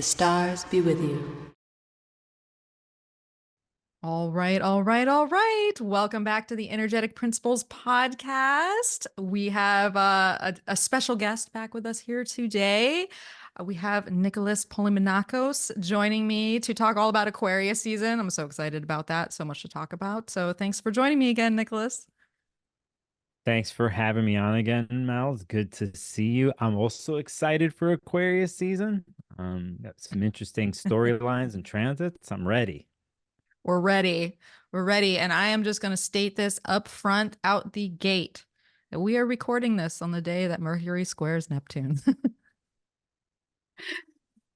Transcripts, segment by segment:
stars be with you. All right, all right, all right. Welcome back to the Energetic Principles podcast. We have a special guest back with us here today. We have Nicholas Polimenakos joining me to talk all about Aquarius season. I'm so excited about that. So much to talk about. So thanks for joining me again, Nicholas. Thanks for having me on again, Mel. It's good to see you. I'm also excited for Aquarius season. Got some interesting storylines and transits. I'm ready. We're ready. We're ready. And I am just going to state this up front out the gate. We are recording this on the day that Mercury squares Neptune.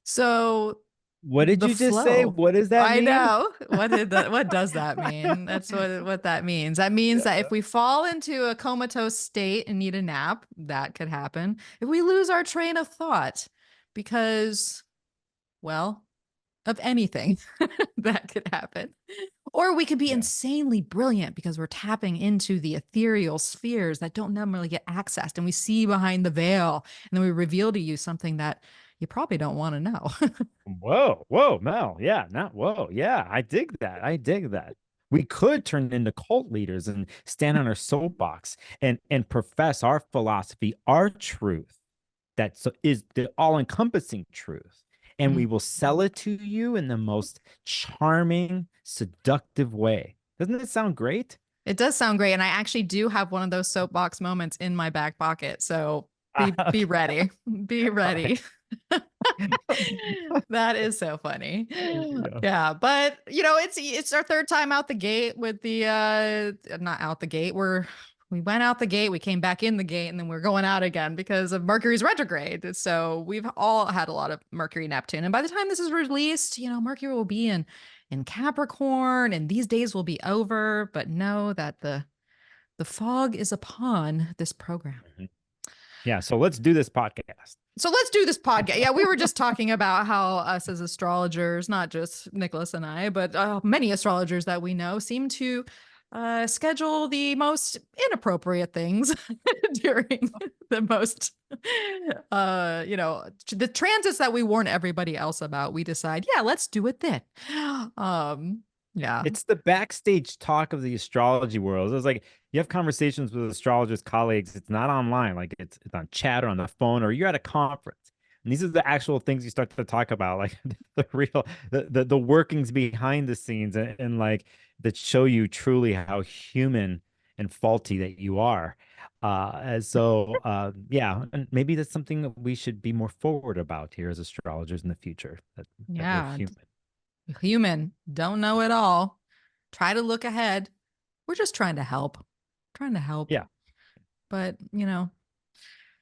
So What did the you just say? flow. What does that I mean? know. What does that mean? That's what that means. That means that if we fall into a comatose state and need a nap, that could happen. If we lose our train of thought because, well, of anything, that could happen. Or we could be insanely brilliant because we're tapping into the ethereal spheres that don't normally get accessed, and we see behind the veil, and then we reveal to you something that you probably don't want to know. Whoa, Mel. Yeah, not whoa. Yeah, I dig that. I dig that. We could turn into cult leaders and stand on our soapbox and profess our philosophy, our truth, that is the all-encompassing truth. And we will sell it to you in the most charming, seductive way. Doesn't it sound great? It does sound great. And I actually do have one of those soapbox moments in my back pocket. So be Okay. ready. Be All right. ready. That is so funny. Yeah. Yeah, but it's our third time out the gate with the not out the gate. We went out the gate, we came back in the gate, and then we're going out again because of Mercury's retrograde. So we've all had a lot of Mercury Neptune. And by the time this is released, Mercury will be in Capricorn and these days will be over, but know that the fog is upon this program. Yeah, so let's do this podcast. So let's do this podcast. Yeah, we were just talking about how us as astrologers, not just Nicholas and I, but many astrologers that we know seem to schedule the most inappropriate things during the most, the transits that we warn everybody else about. We decide, yeah, let's do it then. Yeah. It's the backstage talk of the astrology world. It's like you have conversations with astrologers colleagues. It's not online, like it's on chat or on the phone, or you're at a conference. And these are the actual things you start to talk about, like the workings behind the scenes and like that show you truly how human and faulty that you are. And so yeah, and maybe that's something that we should be more forward about here as astrologers in the future, that we're Yeah. human. Human, don't know it all. Try to look ahead. We're just trying to help. Trying to help. Yeah. But,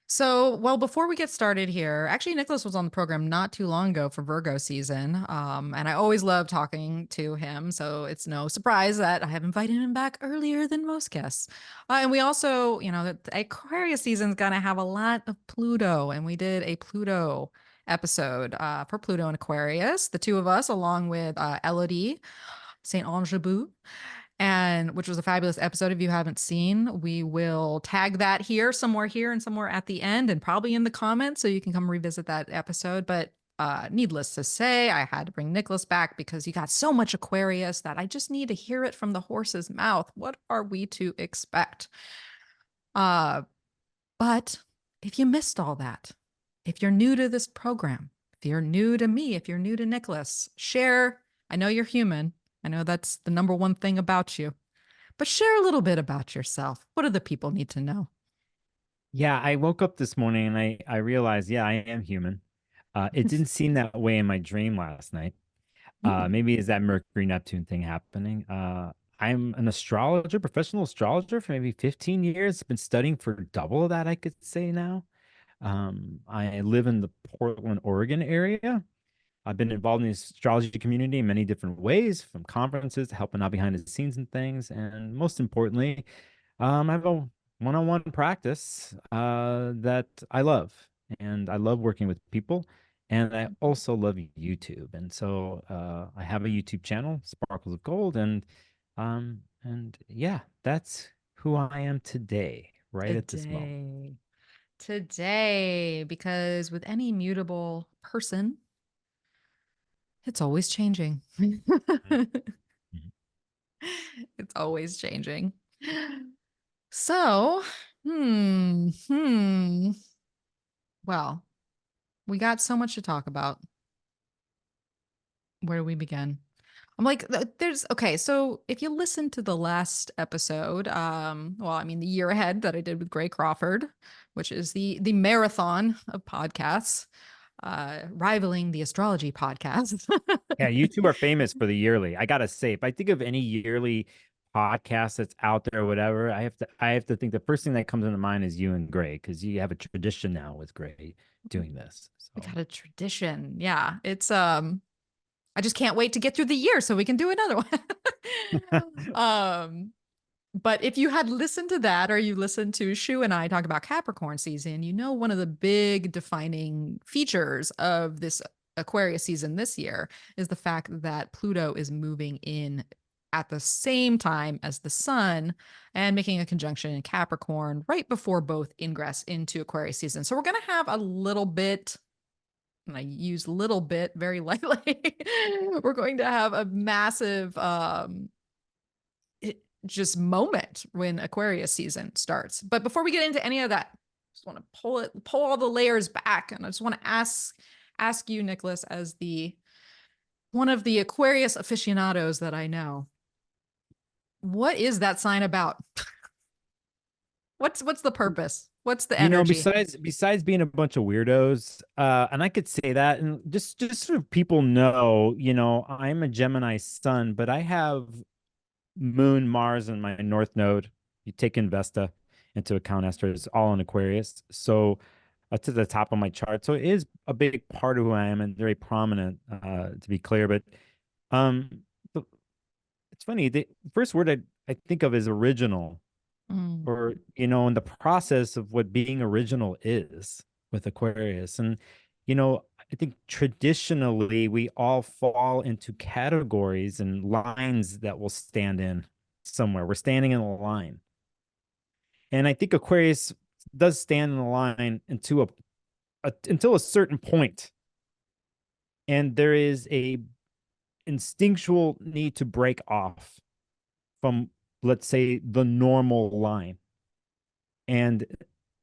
so, well, before we get started here, actually, Nicholas was on the program not too long ago for Virgo season. And I always love talking to him. So it's no surprise that I have invited him back earlier than most guests. And we also, the Aquarius season is going to have a lot of Pluto. And we did a Pluto episode for Pluto and Aquarius, the two of us, along with Elodie St. Angebou, and which was a fabulous episode. If you haven't seen, we will tag that somewhere here and somewhere at the end, and probably in the comments, so you can come revisit that episode. But needless to say, I had to bring Nicholas back because you got so much Aquarius that I just need to hear it from the horse's mouth. What are we to expect? But if you missed all that, if you're new to this program, if you're new to me, if you're new to Nicholas, share. I know you're human. I know that's the number one thing about you, but share a little bit about yourself. What do the people need to know? Yeah, I woke up this morning and I realized, yeah, I am human. It didn't seem that way in my dream last night. Maybe is that Mercury Neptune thing happening? I'm an astrologer, professional astrologer for maybe 15 years. Been studying for double of that, I could say now. I live in the Portland, Oregon area. I've been involved in the astrology community in many different ways, from conferences to helping out behind the scenes and things. And most importantly, I have a one-on-one practice that I love, and I love working with people, and I also love YouTube. And so I have a YouTube channel, Sparkles of Gold, and yeah, that's who I am today, right at this moment. Today, because with any mutable person, It's always changing. Mhm. It's always changing. So, hmm. Well, we got so much to talk about. Where do we begin? I'm like, there's okay. So if you listen to the last episode, well, I mean, the year ahead that I did with Gray Crawford, which is the marathon of podcasts, rivaling the astrology podcast. Yeah, you two are famous for the yearly. I gotta say, if I think of any yearly podcast that's out there or whatever, I have to think the first thing that comes into mind is you and Gray, because you have a tradition now with Gray doing this. We So got a tradition. Yeah. It's I just can't wait to get through the year so we can do another one. But if you had listened to that, or you listened to Shu and I talk about Capricorn season, you know, one of the big defining features of this Aquarius season this year is the fact that Pluto is moving in at the same time as the sun and making a conjunction in Capricorn right before both ingress into Aquarius season. So we're going to have a little bit, and I use little bit very lightly. We're going to have a massive just moment when Aquarius season starts. But before we get into any of that, I just want to pull all the layers back, and I just want to ask you, Nicholas, as the one of the Aquarius aficionados that I know, what is that sign about? What's the purpose? What's the energy? besides being a bunch of weirdos, and I could say that, and just so people know, I'm a Gemini sun, but I have Moon, Mars, and my North Node. You take Investa into account, Esther, is all in Aquarius. So to the top of my chart. So it is a big part of who I am and very prominent, to be clear. But um, it's funny. The first word I think of is original, Mm. or, in the process of what being original is with Aquarius. And, I think traditionally we all fall into categories and lines that will stand in somewhere. We're standing in a line. And I think Aquarius does stand in the line until a certain point. And there is a instinctual need to break off from, let's say, the normal line. And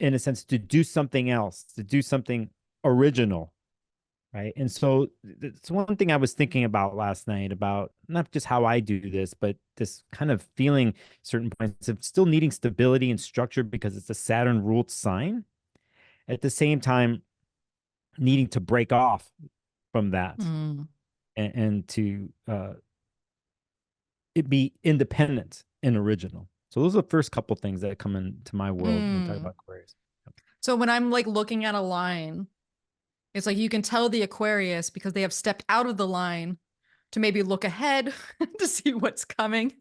in a sense, to do something else, to do something original. Right. And so it's one thing I was thinking about last night, about not just how I do this, but this kind of feeling certain points of still needing stability and structure because it's a Saturn ruled sign. At the same time, needing to break off from that, Mm. and to it be independent and original. So those are the first couple things that come into my world when we talk about Aquarius. So when I'm like looking at a line, it's like you can tell the Aquarius because they have stepped out of the line to maybe look ahead to see what's coming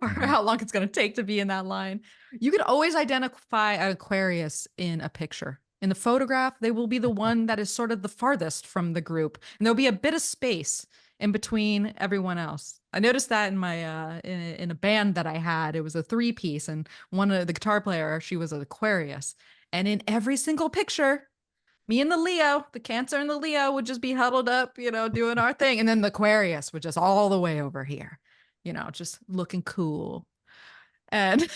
or how long it's going to take to be in that line. You can always identify an Aquarius in a picture. In the photograph, they will be the one that is sort of the farthest from the group, and there'll be a bit of space in between everyone else. I noticed that in my in a band that I had. It was a 3-piece, and one of the guitar player, she was an Aquarius, and in every single picture, me and the Leo, the Cancer and the Leo would just be huddled up, doing our thing. And then the Aquarius would just all the way over here, just looking cool. And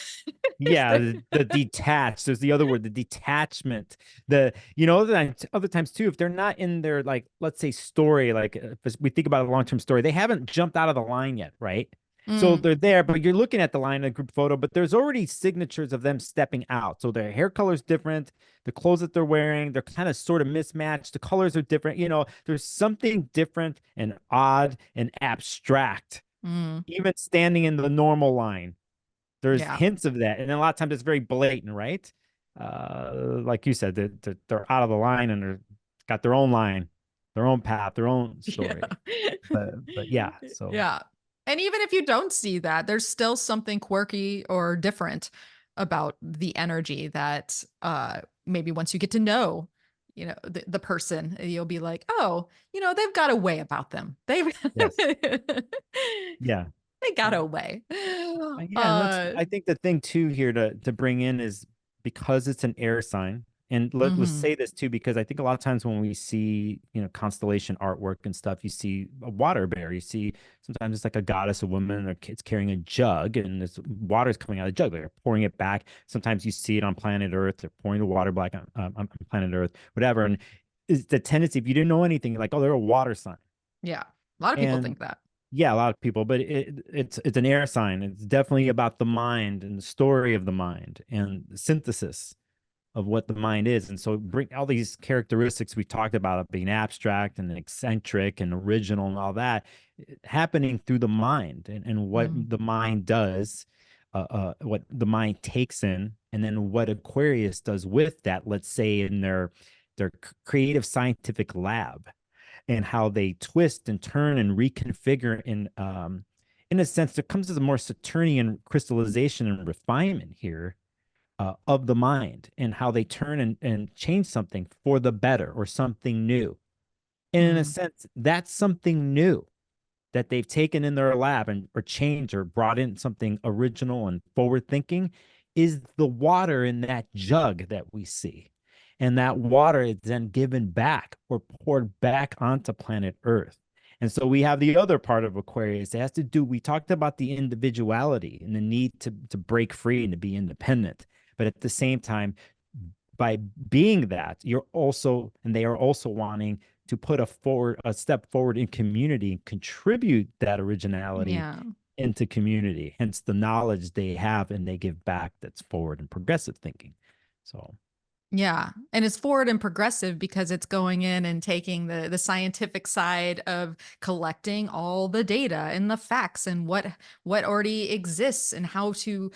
Yeah, the detached. There's the other word, the detachment. Other times too, if they're not in their, like, let's say, story, like if we think about a long-term story, they haven't jumped out of the line yet, right? So they're there, but you're looking at the line in a group photo, but there's already signatures of them stepping out. So their hair color is different, the clothes that they're wearing, they're kind of sort of mismatched. The colors are different. There's something different and odd and abstract, even standing in the normal line. There's yeah. hints of that, and a lot of times it's very blatant, right? Like you said, they're out of the line, and they're got their own line, their own path, their own story. Yeah. But yeah, so Yeah. And even if you don't see that, there's still something quirky or different about the energy that maybe once you get to know, the person, you'll be like, oh, they've got a way about them. They've yes, yeah. they got a way. Yeah, and I think the thing too here to bring in is, because it's an air sign And let's Mm-hmm. say this too, because I think a lot of times when we see, constellation artwork and stuff, you see a water bear. You see sometimes it's like a goddess, a woman, or it's carrying a jug, and this water is coming out of the jug. They're pouring it back. Sometimes you see it on planet Earth. They're pouring the water back on planet Earth, whatever. And it's the tendency, if you didn't know anything, like, oh, they're a water sign. Yeah. A lot of people And think that. yeah, a lot of people, but it's an air sign. It's definitely about the mind and the story of the mind and the synthesis of what the mind is. And so bring all these characteristics we talked about of being abstract and eccentric and original and all that happening through the mind, and what the mind does, what the mind takes in, and then what Aquarius does with that, let's say in their creative scientific lab, and how they twist and turn and reconfigure in a sense, there comes as a more Saturnian crystallization and refinement here, of the mind, and how they turn and change something for the better or something new. And in a sense, that's something new that they've taken in their lab and or changed or brought in something original and forward thinking, is the water in that jug that we see. And that water is then given back or poured back onto planet Earth. And so we have the other part of Aquarius. It has to do, we talked about the individuality and the need to break free and to be independent. But at the same time, by being that, you're also, and they are also wanting to put a step forward in community, contribute that originality into community, hence the knowledge they have and they give back, that's forward and progressive thinking. So yeah. And it's forward and progressive because it's going in and taking the scientific side of collecting all the data and the facts and what already exists and how to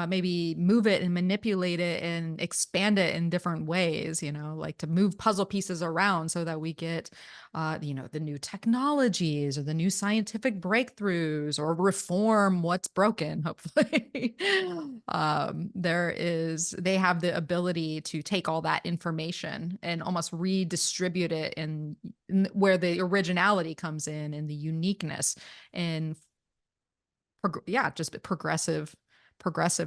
maybe move it and manipulate it and expand it in different ways, like to move puzzle pieces around so that we get, the new technologies or the new scientific breakthroughs, or reform what's broken, hopefully. They have the ability to take all that information and almost redistribute it in where the originality comes in and the uniqueness, and just progressive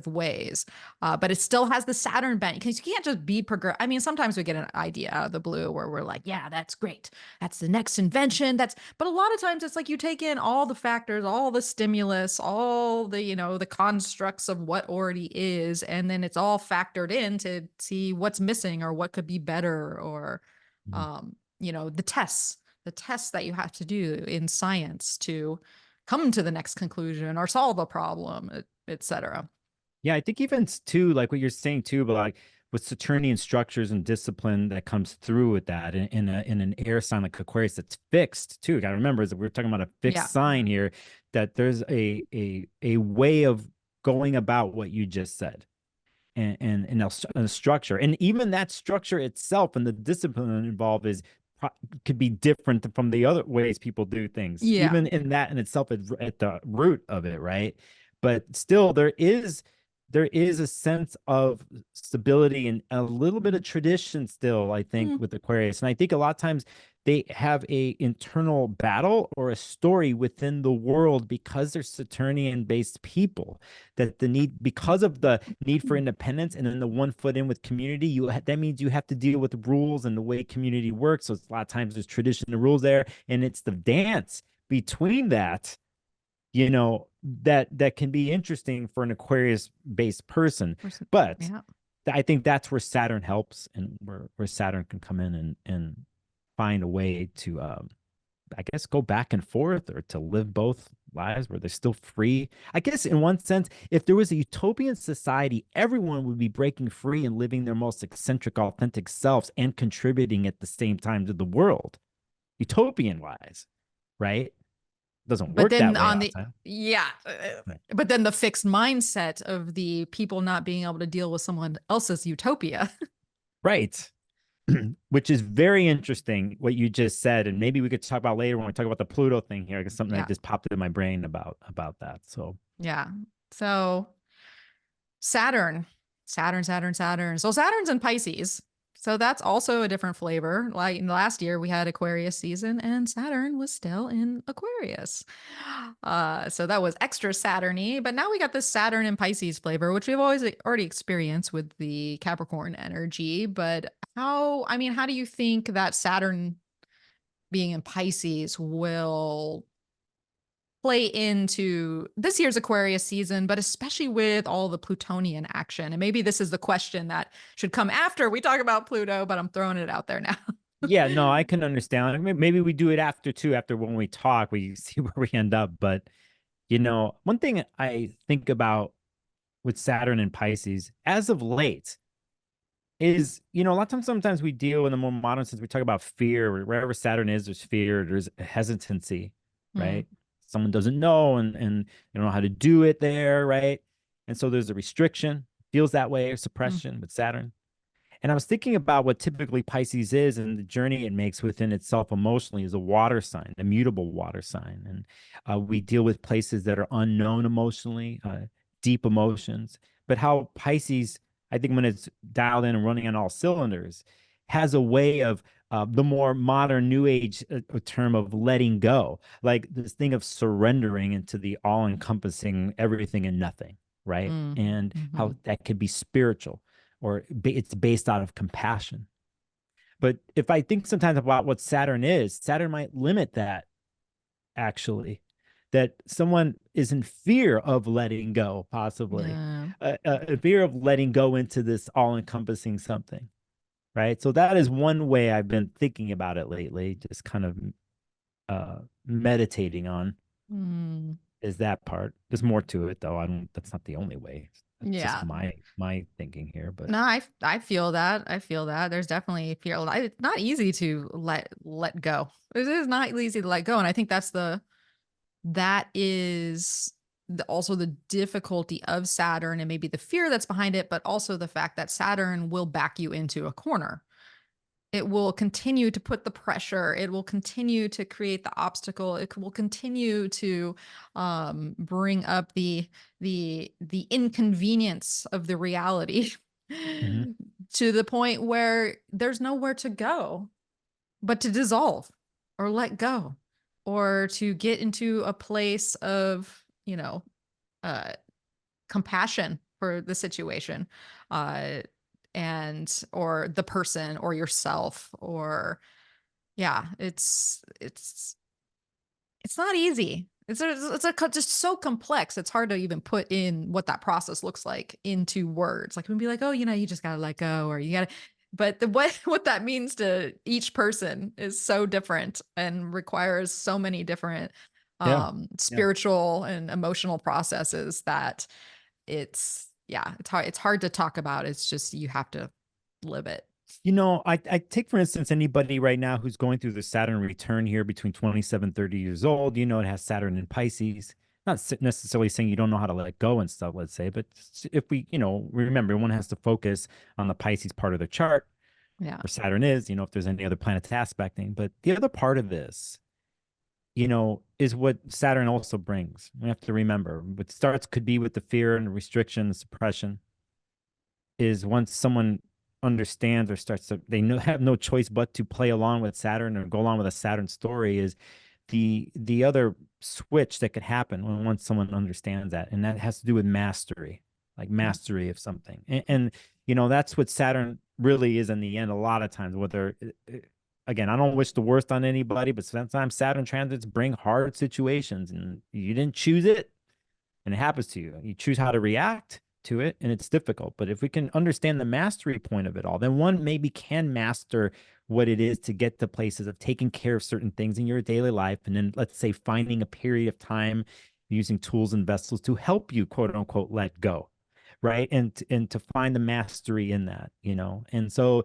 ways. But it still has the Saturn bent, because you can't just be I mean, sometimes we get an idea out of the blue where we're like, yeah, that's great. That's the next invention. But a lot of times it's like you take in all the factors, all the stimulus, all the, the constructs of what already is, and then it's all factored in to see what's missing or what could be better, or, the tests that you have to do in science to come to the next conclusion or solve a problem, etc. yeah, I think even too, like what you're saying too, but like with Saturnian structures and discipline that comes through with that in an air sign like Aquarius that's fixed too. You gotta remember is that we're talking about a fixed sign here, that there's a way of going about what you just said, and a structure, and even that structure itself and the discipline involved could be different from the other ways people do things, even in that in itself at the root of it, right? But still there is a sense of stability and a little bit of tradition still, I think, with Aquarius. And I think a lot of times they have a internal battle or a story within the world because they're Saturnian based people, that because of the need for independence and then the one foot in with community, that means you have to deal with the rules and the way community works. So it's a lot of times there's tradition and rules there, and it's the dance between that, that can be interesting for an Aquarius based person. But I think that's where Saturn helps, and where Saturn can come in and find a way to I guess go back and forth, or to live both lives where they're still free. I guess in one sense, if there was a utopian society, everyone would be breaking free and living their most eccentric, authentic selves and contributing at the same time to the world, utopian wise, right? Doesn't work that way all the time. But then the fixed mindset of the people not being able to deal with someone else's utopia. Right. Which is very interesting what you just said, and maybe we could talk about later when we talk about the Pluto thing here, because something that just popped in my brain about that. So so Saturn. So Saturn's in Pisces. So that's also a different flavor. Like last year we had Aquarius season and Saturn was still in Aquarius. So that was extra Saturn-y, but now we got this Saturn and Pisces flavor, which we've always already experienced with the Capricorn energy. But how do you think that Saturn being in Pisces will play into this year's Aquarius season, but especially with all the Plutonian action? And maybe this is the question that should come after we talk about Pluto, but I'm throwing it out there now. Yeah, no, I can understand. Maybe we do it after too, after when we talk, we see where we end up. But one thing I think about with Saturn and Pisces as of late is, a lot of times, sometimes we deal in the more modern sense, we talk about fear. Wherever Saturn is, there's fear, there's hesitancy, Mm, right? Someone doesn't know and they don't know how to do it there, right? And so there's a restriction, feels that way, or mm, suppression with Saturn. And I was thinking about what typically Pisces is and the journey it makes within itself emotionally is a water sign, a mutable water sign. And we deal with places that are unknown emotionally, deep emotions. But how Pisces, I think when it's dialed in and running on all cylinders, has a way of the more modern new age term of letting go, like this thing of surrendering into the all encompassing everything and nothing, right? mm, And how mhm. that could be spiritual or it's based out of compassion. But if I think sometimes about what Saturn is, Saturn might limit that actually, that someone is in fear of letting go, possibly, Yeah. a fear of letting go into this all encompassing something. Right. So that is one way I've been thinking about it lately, just kind of meditating on Mm, is that part. There's more to it though. That's not the only way. That's just yeah. my thinking here. But No, I feel that. I feel that. There's definitely feel. It's not easy to let go. It is not easy to let go, and I think that is also the difficulty of Saturn, and maybe the fear that's behind it, but also the fact that Saturn will back you into a corner. It will continue to put the pressure. It will continue to create the obstacle. It will continue to bring up the inconvenience of the reality mhm. to the point where there's nowhere to go but to dissolve or let go or to get into a place of, uh, compassion for the situation, uh, and or the person or yourself or yeah, it's not easy. Just so complex. It's hard to even put in what that process looks like into words. Like we be like, oh, you just gotta let go, or you gotta. But what that means to each person is so different and requires so many different Yeah. Yeah. spiritual and emotional processes that it's hard to talk about. It's just you have to live it. I take, for instance, anybody right now who's going through the Saturn return here between 27, 30 years old, it has Saturn in Pisces. Not necessarily saying you don't know how to let go and stuff, let's say, but if we, remember, one has to focus on the Pisces part of the chart Yeah. where Saturn is, if there's any other planets aspecting. But the other part of this, is what Saturn also brings. We have to remember what starts could be with the fear and restriction, the suppression is once someone understands or starts to have no choice but to play along with Saturn or go along with a Saturn story is the other switch that could happen when once someone understands that, and that has to do with mastery, like Yeah. mastery of something. And that's what Saturn really is in the end. A lot of times, whether again, I don't wish the worst on anybody, but sometimes Saturn transits bring hard situations, and you didn't choose it, and it happens to you. You choose how to react to it, and it's difficult. But if we can understand the mastery point of it all, then one maybe can master what it is to get to places of taking care of certain things in your daily life. And then let's say finding a period of time using tools and vessels to help you, quote unquote, let go. Right. And to find the mastery in that, And so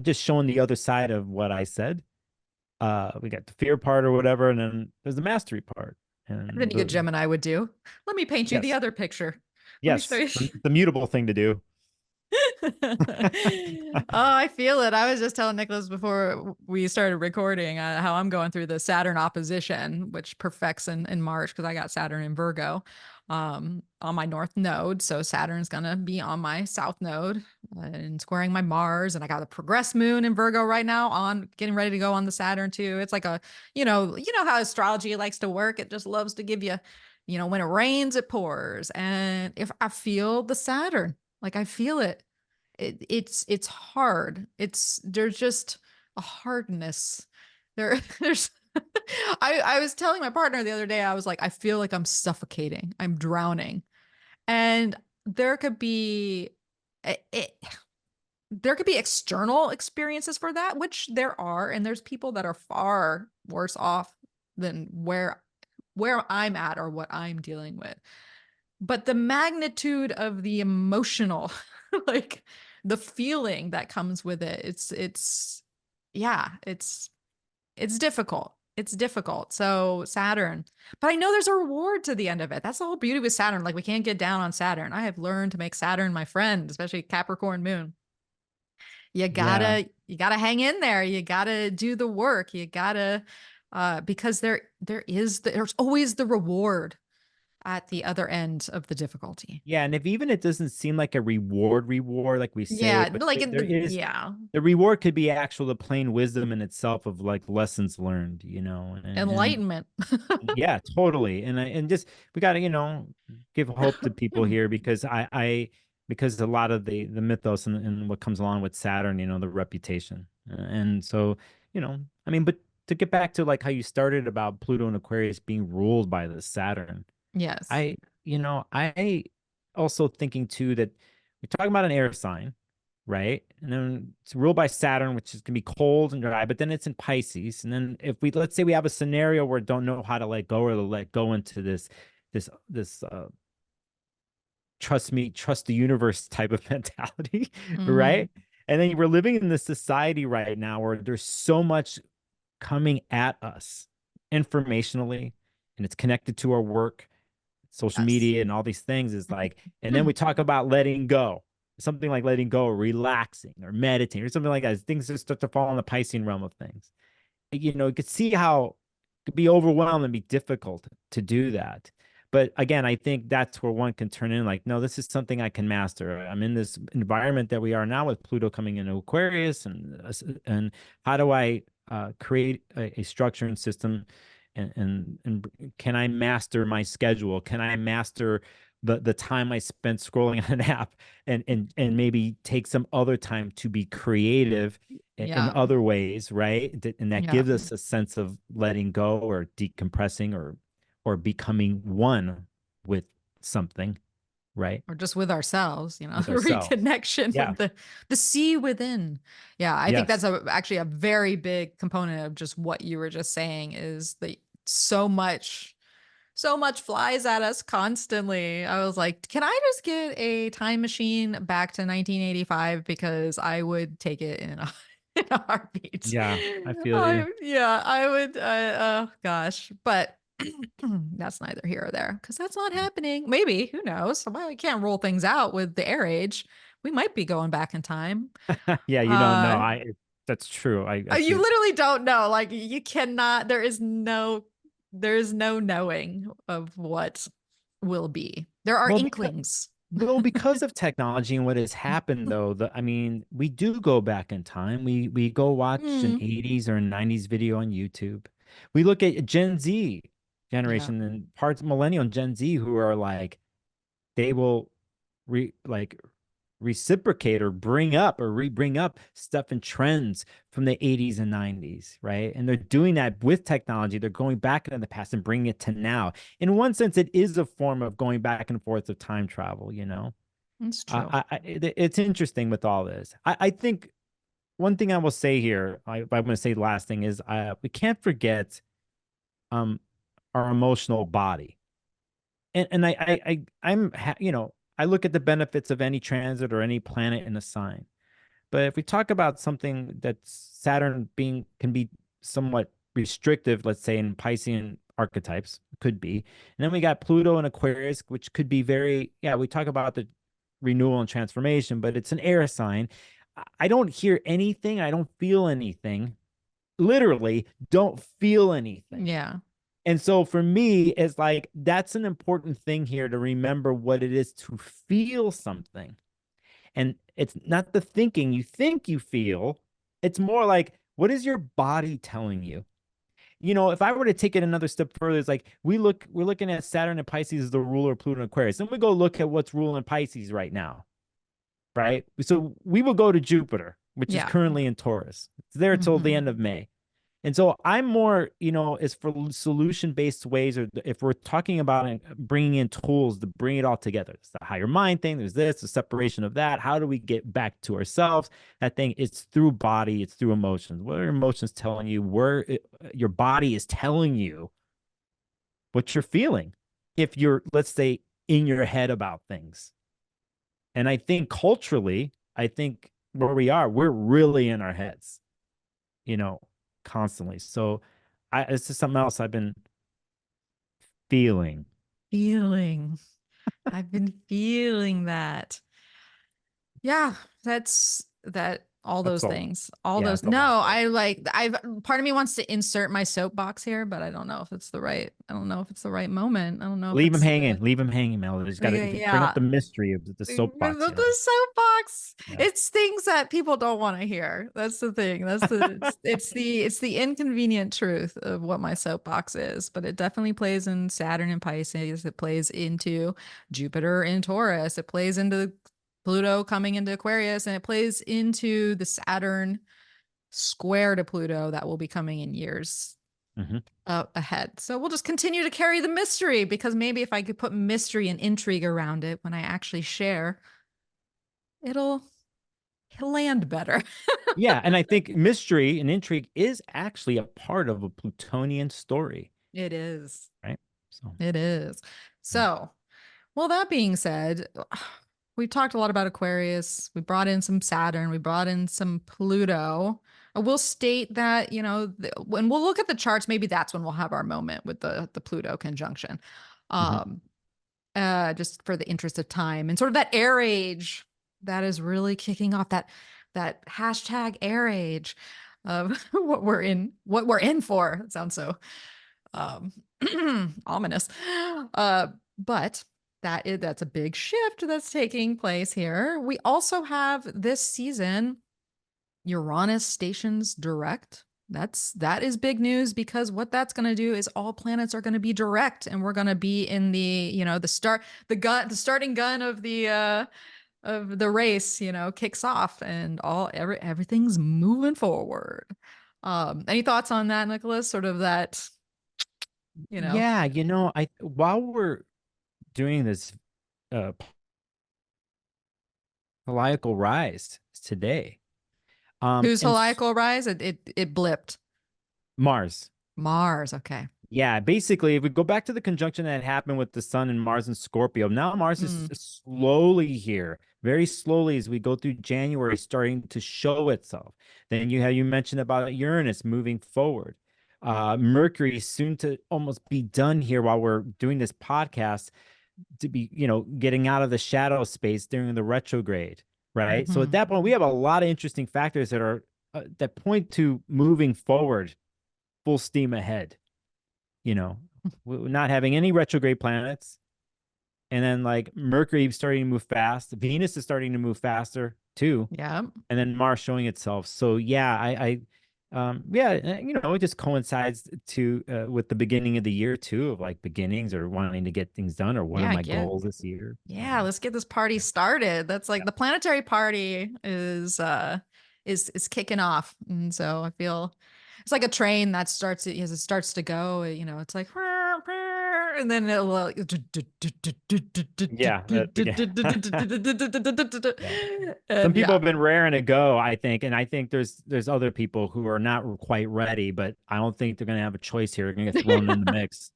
just showing the other side of what I said. We got the fear part or whatever, and then there's the mastery part. And Anything a Gemini would do. Let me paint you the yes, other picture. Let me show yes, you. the mutable thing to do. Oh, I feel it. I was just telling Nicholas before we started recording how I'm going through the Saturn opposition, which perfects in March because I got Saturn in Virgo on my north node. So Saturn's going to be on my south node and squaring my Mars, and I got a progress moon in Virgo right now, on getting ready to go on the Saturn too. It's like a, you know how astrology likes to work. It just loves to give you, when it rains, it pours. And if I feel the Saturn, like I feel it, it's hard. There's just a hardness there's I was telling my partner the other day, I was like, I feel like I'm suffocating, I'm drowning. And there could be it, there could be external experiences for that, which there are, and there's people that are far worse off than where I'm at or what I'm dealing with. But the magnitude of the emotional, like the feeling that comes with it, yeah, it's difficult. It's difficult. So Saturn, but I know there's a reward to the end of it. That's the whole beauty with Saturn. Like we can't get down on Saturn. I have learned to make Saturn my friend, especially Capricorn moon. You Yeah. gotta hang in there. You gotta do the work. You gotta, because there's always the reward at the other end of the difficulty. Yeah, and if even it doesn't seem like a reward like we say, Yeah, but like in there is, yeah, the reward could be actual the plain wisdom in itself of like lessons learned, and enlightenment. yeah, totally. And just we got to, give hope to people here because because a lot of the mythos and what comes along with Saturn, the reputation. And so, I mean, but to get back to like how you started about Pluto and Aquarius being ruled by the Saturn, Yes. I also thinking too that we're talking about an air sign, right? And then it's ruled by Saturn, which is gonna be cold and dry, but then it's in Pisces. And then if let's say we have a scenario where we don't know how to let go or to let go into this trust me, trust the universe type of mentality, Mm-hmm. right? And then we're living in this society right now where there's so much coming at us informationally, and it's connected to our work, social Yes. media, and all these things is like, and then we talk about letting go, something like letting go, or relaxing, or meditating, or something like that. Things just start to fall in the Piscean realm of things. You could see how it could be overwhelmed and be difficult to do that. But again, I think that's where one can turn in like, no, this is something I can master. I'm in this environment that we are now with Pluto coming into Aquarius, and how do I create a structure and system, and can I master my schedule? Can I master the time I spent scrolling on an app, and maybe take some other time to be creative in Yeah. other ways, right? And that Yeah. gives us a sense of letting go or decompressing or becoming one with something, right? Or just with ourselves, With the ourselves. reconnection Yeah. of the sea within. Yeah, I think that's Yes. actually a very big component of just what you were just saying, is that so much flies at us constantly. I was like, can I just get a time machine back to 1985, because I would take it in a, in a heartbeat. Yeah. I feel you. Yeah, I would. Oh gosh, but that's neither here or there, because that's not happening. Maybe, who knows? Well, we can't roll things out with the air age. We might be going back in time. Yeah, you don't know. Uh, That's true. I you feel literally don't know. Like you cannot. There is no knowing of what will be. There are well because inklings. Well, because of technology and what has happened, though, I mean, we do go back in time. We go watch an Mm, 80s or a 90s video on YouTube. We look at Gen Z yeah, generation and parts of millennial and Gen Z who are like, they will like reciprocate or bring up or re-bring up stuff and trends from the 80s and 90s, right? And they're doing that with technology. They're going back into the past and bringing it to now. In one sense, it is a form of going back and forth of time travel. it's true. It's interesting with all this. I think one thing I will say here, I'm going to say the last thing is we can't forget um our emotional body. And I look at the benefits of any transit or any planet in a sign. But if we talk about something that Saturn being can be somewhat restrictive, let's say in Piscean archetypes, could be. And then we got Pluto and Aquarius, which could be very, yeah, we talk about the renewal and transformation, but it's an air sign. I don't hear anything. I don't feel anything. Literally, don't feel anything. Yeah. And so for me, it's like that's an important thing here to remember what it is to feel something. And it's not the thinking you think you feel. It's more like, what is your body telling you? If I were to take it another step further, it's like we're looking at Saturn and Pisces as the ruler of Pluto and Aquarius. Then we go look at what's ruling Pisces right now, right? So we will go to Jupiter, which is Yeah. currently in Taurus. It's there till the end of May. And so I'm more, as for solution-based ways, or if we're talking about bringing in tools to bring it all together. It's the higher mind thing. There's this, the separation of that. How do we get back to ourselves? That thing, it's through body. It's through emotions. What are emotions telling you? Your body is telling you what you're feeling. If you're, let's say, in your head about things. And I think culturally, where we are, we're really in our heads, constantly. So it's just something else I've been feeling. I've been feeling that. Yeah, all those things. No, part of me wants to insert my soapbox here, but I don't know if it's the right moment. I don't know if Leave him it's hanging, Mel. You just got to bring up the mystery of the soapbox. The soapbox. Yeah. It's things that people don't want to hear. That's the thing. It's the inconvenient truth of what my soapbox is. But it definitely plays in Saturn and Pisces. It plays into Jupiter in Taurus. It plays into Pluto coming into Aquarius, and it plays into the Saturn square to Pluto that will be coming in years ahead. So we'll just continue to carry the mystery, because maybe if I could put mystery and intrigue around it when I actually share, it'll land better. Yeah, and I think mystery and intrigue is actually a part of a Plutonian story. It is. Right? So it is. So, well, that being said, we talked a lot about Aquarius. We brought in some Saturn. We brought in some Pluto. I will state that, when we'll look at the charts, maybe that's when we'll have our moment with the Pluto conjunction. Just for the interest of time and sort of that air age that is really kicking off, that hashtag air age of what we're in for. It sounds so ominous. But that's a big shift that's taking place here. We also have this season Uranus stations direct. That is big news, because what that's going to do is all planets are going to be direct, and we're going to be in the starting gun of the race, kicks off, and everything's moving forward. Any thoughts on that, Nicholas? Sort of that, Yeah, while we're doing this heliacal rise today. Whose heliacal rise? It blipped. Mars. Okay. Yeah, basically, if we go back to the conjunction that happened with the Sun and Mars in Scorpio, now Mars is slowly here, very slowly, as we go through January, starting to show itself. Then you mentioned about Uranus moving forward. Mercury soon to almost be done here while we're doing this podcast, to be, getting out of the shadow space during the retrograde, right? So at that point, we have a lot of interesting factors that are that point to moving forward, full steam ahead. Not having any retrograde planets, and then like Mercury starting to move fast. Venus is starting to move faster too. Yeah, and then Mars showing itself. So yeah, it just coincides with the beginning of the year too, of like beginnings or wanting to get things done, or what are my goals this year. Yeah, let's get this party started. That's like the planetary party is kicking off, and so I feel it's like a train that starts as it starts to go. It's like, and then it'll Some people have been raring to go, I think, and I think there's other people who are not quite ready, but I don't think they're gonna have a choice here. They're gonna get thrown in the mix.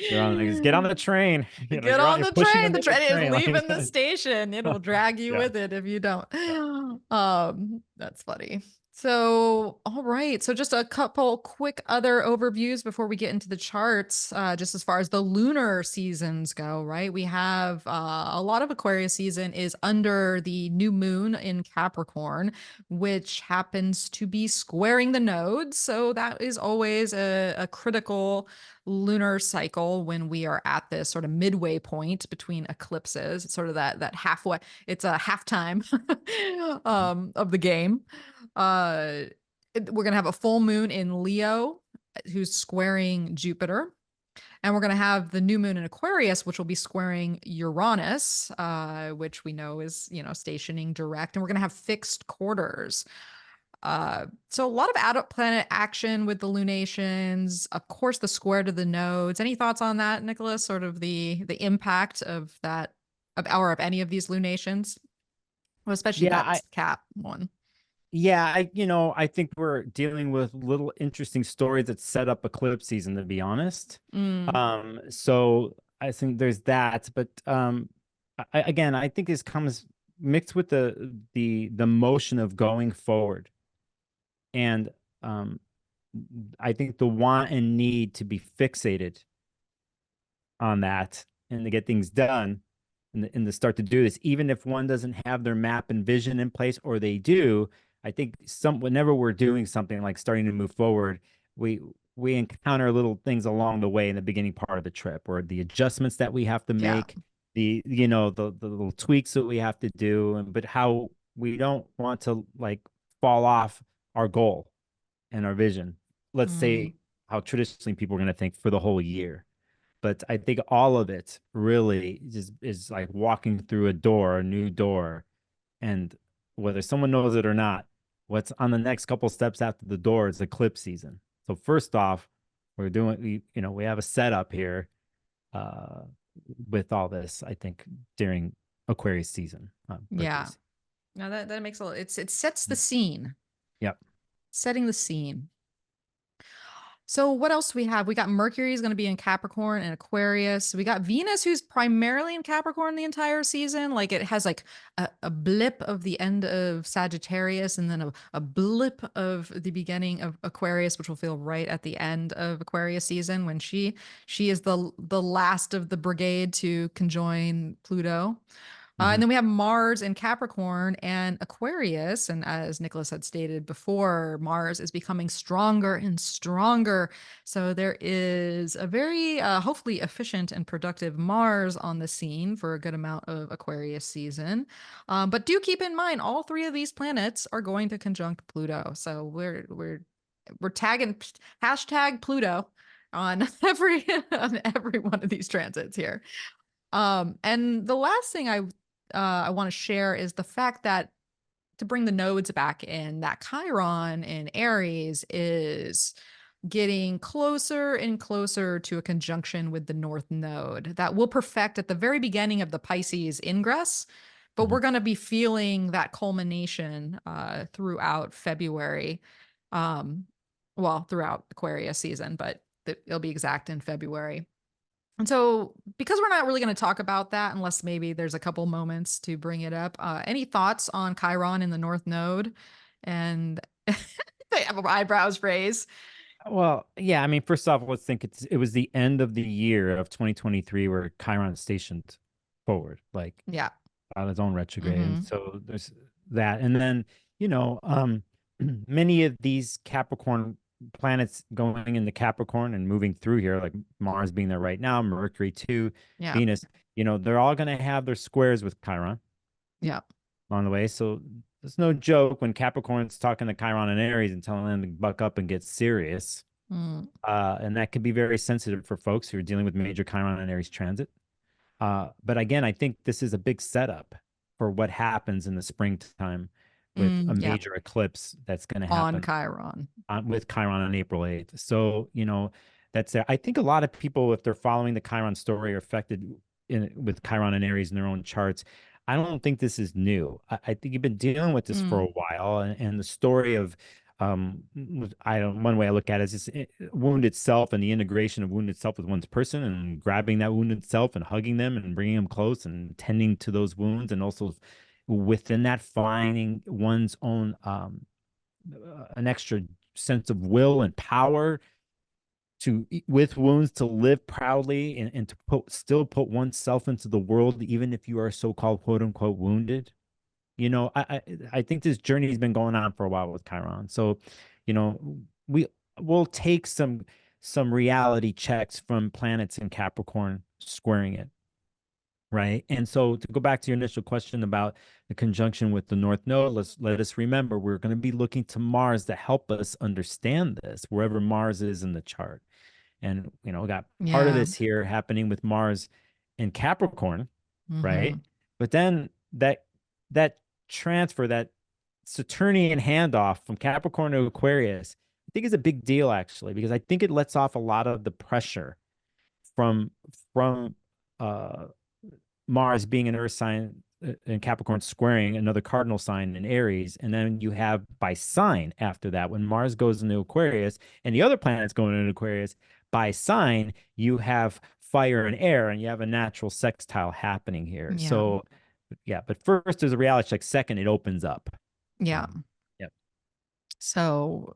Get on the train. Get on the train. The train is leaving the station. It'll drag you with it if you don't. That's funny. So, all right. So, just a couple quick other overviews before we get into the charts. Just as far as the lunar seasons go, right? We have a lot of Aquarius season is under the new moon in Capricorn, which happens to be squaring the nodes. So, that is always a critical lunar cycle when we are at this sort of midway point between eclipses. It's sort of that halfway, it's a halftime of the game. uh we're gonna have a full moon in Leo, who's squaring Jupiter, and we're gonna have the new moon in Aquarius, which will be squaring Uranus, which we know is, stationing direct, and we're gonna have fixed quarters. So a lot of out planet action with the lunations, of course, the square to the nodes. Any thoughts on that, Nicholas? Sort of the impact of that, of any of these lunations, well, especially Yeah, that Cap one. I think we're dealing with little interesting stories that set up eclipse season, to be honest. Mm, So I think there's that, but again, I think this comes mixed with the motion of going forward, and um, I think the want and need to be fixated on that and to get things done and to start to do this, even if one doesn't have their map and vision in place, or they do. I think whenever we're doing something like starting to move forward, we we encounter little things along the way in the beginning part of the trip, or the adjustments that we have to yeah. make, the little tweaks that we have to do, but how we don't want to like fall off our goal and our vision. Let's Mm, say how traditionally people are going to think for the whole year. But I think all of it really just is like walking through a new door, and whether someone knows it or not, what's on the next couple steps after the door is eclipse season. So first off, we have a setup here uh, with all this, I think, during Aquarius season, Mercury yeah. season. No, that makes a lot. It sets the scene, Yep. setting the scene. So what else do we have? We got Mercury is going to be in Capricorn and Aquarius. We got Venus, who's primarily in Capricorn the entire season. Like it has like a blip of the end of Sagittarius, and then a blip of the beginning of Aquarius, which will feel right at the end of Aquarius season when she is the last of the brigade to conjoin Pluto. And Mhm. then we have Mars in Capricorn and Aquarius. And as Nicholas had stated before, Mars is becoming stronger and stronger. So there is a very, hopefully, efficient and productive Mars on the scene for a good amount of Aquarius season. But do keep in mind, all three of these planets are going to conjunct Pluto. So we're tagging hashtag Pluto on every one of these transits here. And the last thing I want to share is the fact that, to bring the nodes back in, that Chiron in Aries is getting closer and closer to a conjunction with the North Node that will perfect at the very beginning of the Pisces ingress. But Mhm. we're going to be feeling that culmination throughout February. Um, well, throughout Aquarius season, but it'll be exact in February. And so, because we're not really going to talk about that unless maybe there's a couple moments to bring it up, any thoughts on Chiron in the North Node? And they have eyebrows raised. Well, yeah, I mean, first off, let's think it was the end of the year of 2023 where Chiron stationed forward, like Yeah. on its own retrograde. And Mm-hmm. so there's that. And then, you know, many of these Capricorn planets going into Capricorn and moving through here, like Mars being there right now, Mercury too, Yeah. Venus, they're all going to have their squares with Chiron Yeah. on the way. So it's no joke when Capricorn's talking to Chiron and Aries and telling them to buck up and get serious. Mm, And that can be very sensitive for folks who are dealing with major Chiron and Aries transit. But again, I think this is a big setup for what happens in the springtime with a yeah. major eclipse that's going to On happen Chiron. with Chiron on April 8th. So, that's there. I think a lot of people, if they're following the Chiron story, are affected with Chiron and Aries in their own charts. I don't think this is new. I think you've been dealing with this for Mm, a while, and the story of I don't one way I look at it is just wound itself and the integration of wound itself with one's person and grabbing that wound itself and hugging them and bringing them close and tending to those wounds, and also within that finding one's own an extra sense of will and power to with wounds to live proudly and to still put oneself into the world even if you are so-called quote unquote wounded. I think this journey has been going on for a while with Chiron. So, you know, we will take some reality checks from planets in Capricorn squaring it. Right. And so to go back to your initial question about the conjunction with the North Node, let us remember we're going to be looking to Mars to help us understand this wherever Mars is in the chart. And we got part of Yeah. this here happening with Mars in Capricorn, right? Mm-hmm. But then that transfer, that Saturnian handoff from Capricorn to Aquarius, I think is a big deal actually, because I think it lets off a lot of the pressure from uh Mars being an Earth sign in Capricorn squaring another cardinal sign in Aries. And then you have by sign after that, when Mars goes into Aquarius and the other planets going into Aquarius, by sign, you have fire and air and you have a natural sextile happening here. Yeah. So, yeah, but first there's a reality check. Second, it opens up. Yeah. Yep. So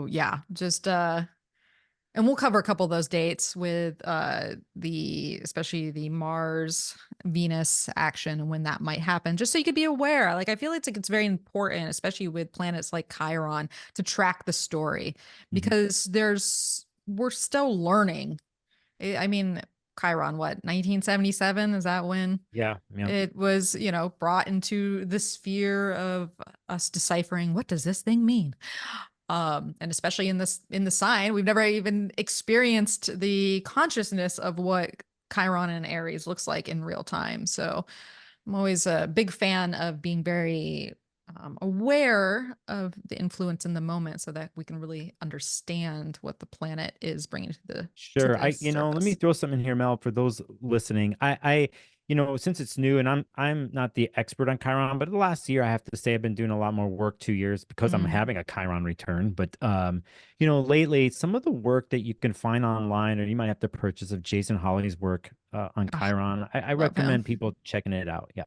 yeah, just and we'll cover a couple of those dates with especially the Mars Venus action and when that might happen, just so you could be aware. Like I feel it's very important, especially with planets like Chiron, to track the story because we're still learning. I mean, Chiron, what, 1977? Is that when Yeah. it was, brought into the sphere of us deciphering what does this thing mean? And especially in the sign, we've never even experienced the consciousness of what Chiron and Aries looks like in real time. So I'm always a big fan of being very aware of the influence in the moment so that we can really understand what the planet is bringing to the Sure. Let me surface. throw something in here, Mel, for those listening. Since it's new and I'm not the expert on Chiron, but the last year I have to say I've been doing a lot more work, 2 years, because I'm having a Chiron return. But lately some of the work that you can find online or you might have to purchase of Jason Holly's work on Oh, Chiron, I love him. recommend people checking it out. Yeah.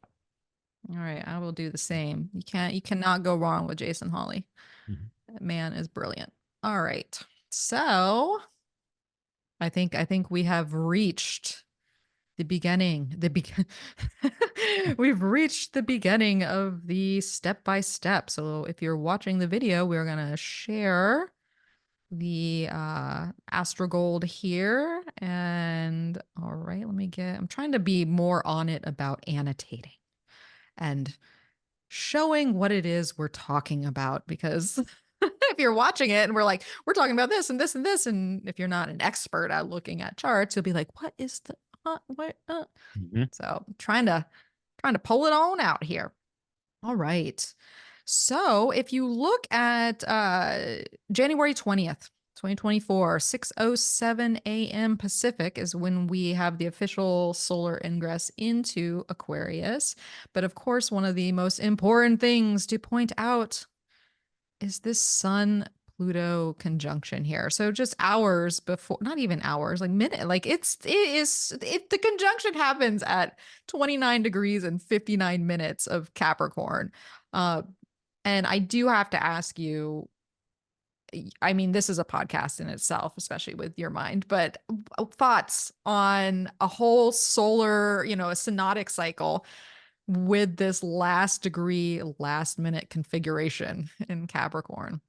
All right, I will do the same. You cannot go wrong with Jason Hawley. Mhm. That man is brilliant. All right. So I think we have reached the beginning. We've reached the beginning of the step by step. So if you're watching the video, we're gonna share the astrogold here. And all right, I'm trying to be more on it about annotating and showing what it is we're talking about, because if you're watching it and we're talking about this and this and this, and if you're not an expert at looking at charts, you'll be like, what is the what Mhm. so trying to pull it on out here. All right, so if you look at January 20th 2024, 6:07 a.m. Pacific is when we have the official solar ingress into Aquarius. But of course, one of the most important things to point out is this Sun Pluto conjunction here. So just hours before, not even hours, like minute, like the conjunction happens at 29 degrees and 59 minutes of Capricorn. Uh, and I do have to ask you, I mean, this is a podcast in itself, especially with your mind, but thoughts on a whole solar, a synodic cycle with this last degree, last minute configuration in Capricorn.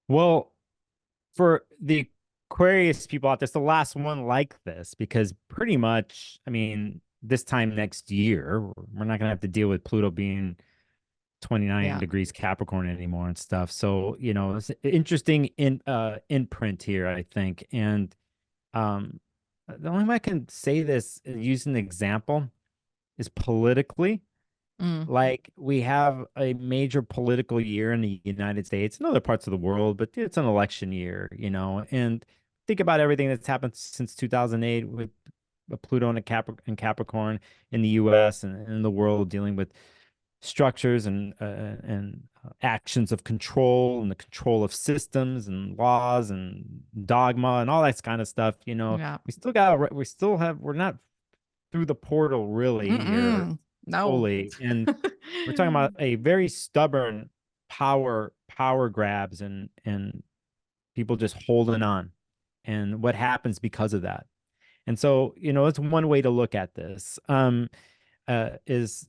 Well, for the Aquarius people out there, it's the last one like this because pretty much, I mean, this time next year, we're not going to have to deal with Pluto being 29 Yeah. degrees Capricorn anymore and stuff. So, it's interesting imprint here, I think. And the only way I can say this using an example is politically. Mm. Like we have a major political year in the United States and other parts of the world, but it's an election year, and think about everything that's happened since 2008 with Pluto and Capricorn in the US and in the world dealing with structures and actions of control and the control of systems and laws and dogma and all that kind of stuff. Yeah. We're not through the portal really here Mm-mm. No. fully. And we're talking about a very stubborn power grabs and people just holding on, and what happens because of that. And so, it's one way to look at this. Is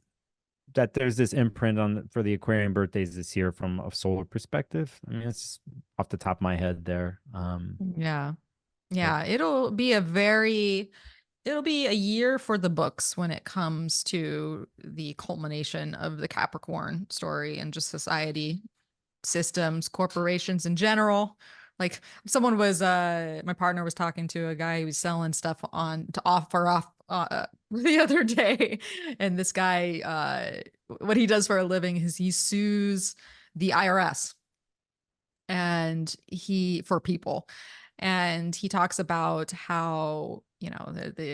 that there's this imprint for the Aquarian birthdays this year from a solar perspective. I mean, it's off the top of my head there. Yeah. But Yeah. It'll be a year for the books when it comes to the culmination of the Capricorn story and just society, systems, corporations in general. Like my partner was talking to a guy who was selling stuff on to offer off the other day. And this guy, what he does for a living is he sues the IRS and for people. And he talks about how,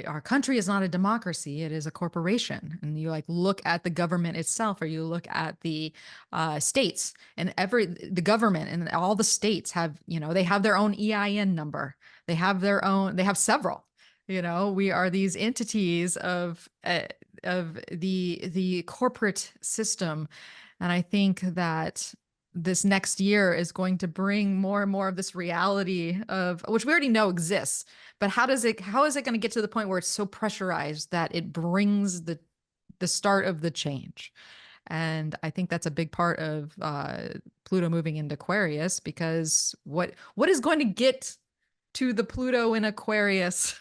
our country is not a democracy, it is a corporation. And you like look at the government itself, or you look at the states, and the government and all the states have, they have their own EIN number. They have several. We are these entities of the corporate system. And I think that this next year is going to bring more and more of this reality of which we already know exists, but how is it going to get to the point where it's so pressurized that it brings the start of the change? And I think that's a big part of Pluto moving into Aquarius, because what is going to get to the Pluto in Aquarius,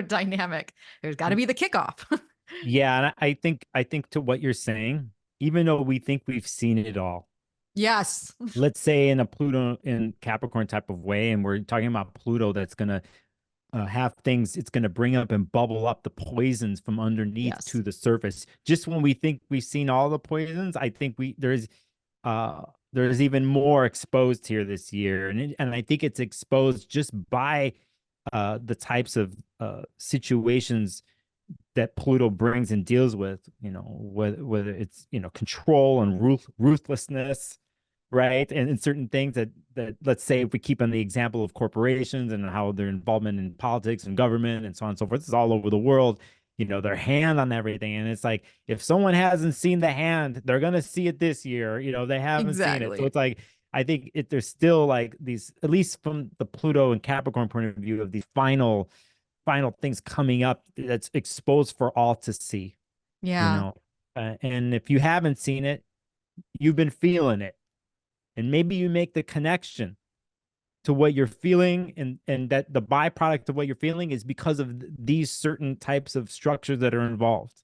dynamic? There's got to be the kickoff. yeah, and I think to what you're saying, even though we think we've seen it all, Yes. let's say in a Pluto in Capricorn type of way, and we're talking about Pluto that's going to have things, it's going to bring up and bubble up the poisons from underneath Yes. to the surface. Just when we think we've seen all the poisons, I think there's even more exposed here this year, and I think it's exposed just by the types of situations that Pluto brings and deals with, whether it's, control and ruthlessness, right? And certain things that let's say, if we keep on the example of corporations and how their involvement in politics and government and so on and so forth, it's all over the world, their hand on everything. And it's like, if someone hasn't seen the hand, they're going to see it this year. They haven't seen it. So Exactly. it's like, I think there's still like these, at least from the Pluto and Capricorn point of view, of these final things coming up that's exposed for all to see, Yeah. and if you haven't seen it, you've been feeling it, and maybe you make the connection to what you're feeling, and that the byproduct of what you're feeling is because of these certain types of structures that are involved,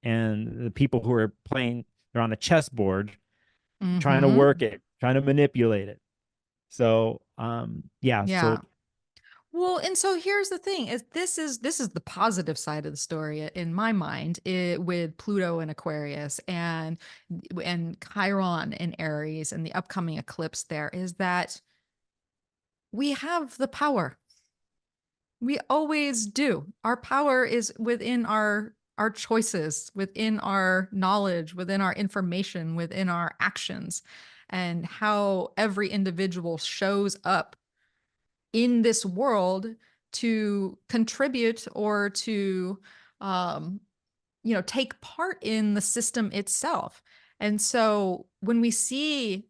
and the people who are playing, they're on a chessboard trying to Mm-hmm. work it, trying to manipulate it. So yeah. Yeah. So Well, and so here's the thing: is this is the positive side of the story in my mind, with Pluto and Aquarius and Chiron in Aries and the upcoming eclipse there, is that we have the power. We always do. Our power is within our choices, within our knowledge, within our information, within our actions, and how every individual shows up in this world to contribute or to take part in the system itself. And so when we see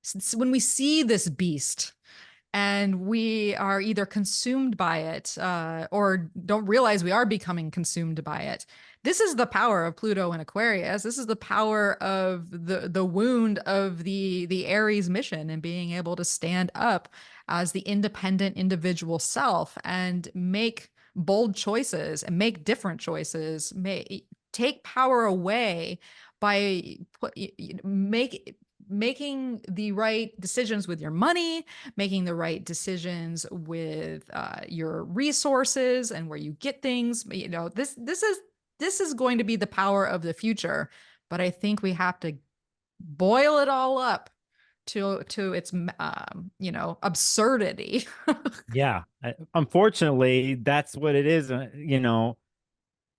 this beast and we are either consumed by it or don't realize we are becoming consumed by it, this is the power of Pluto and Aquarius. This is the power of the wound of the Aries mission, and being able to stand up as the independent individual self and make bold choices and make different choices, take power away by making the right decisions with your money, making the right decisions with your resources and where you get things. This is going to be the power of the future, but I think we have to boil it all up to its absurdity. yeah, unfortunately, that's what it is.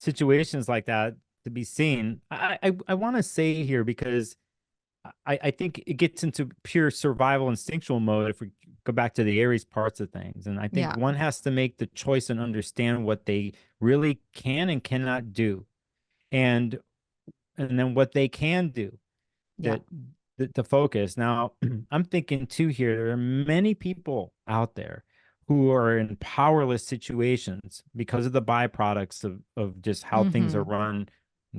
Situations like that to be seen. I want to say here, because I think it gets into pure survival instinctual mode if we go back to the Aries parts of things. And I think Yeah. one has to make the choice and understand what they really can and cannot do. And then what they can do, Yeah. that the focus. Now, I'm thinking too here, there are many people out there who are in powerless situations because of the byproducts of just how things are Mm-hmm. run,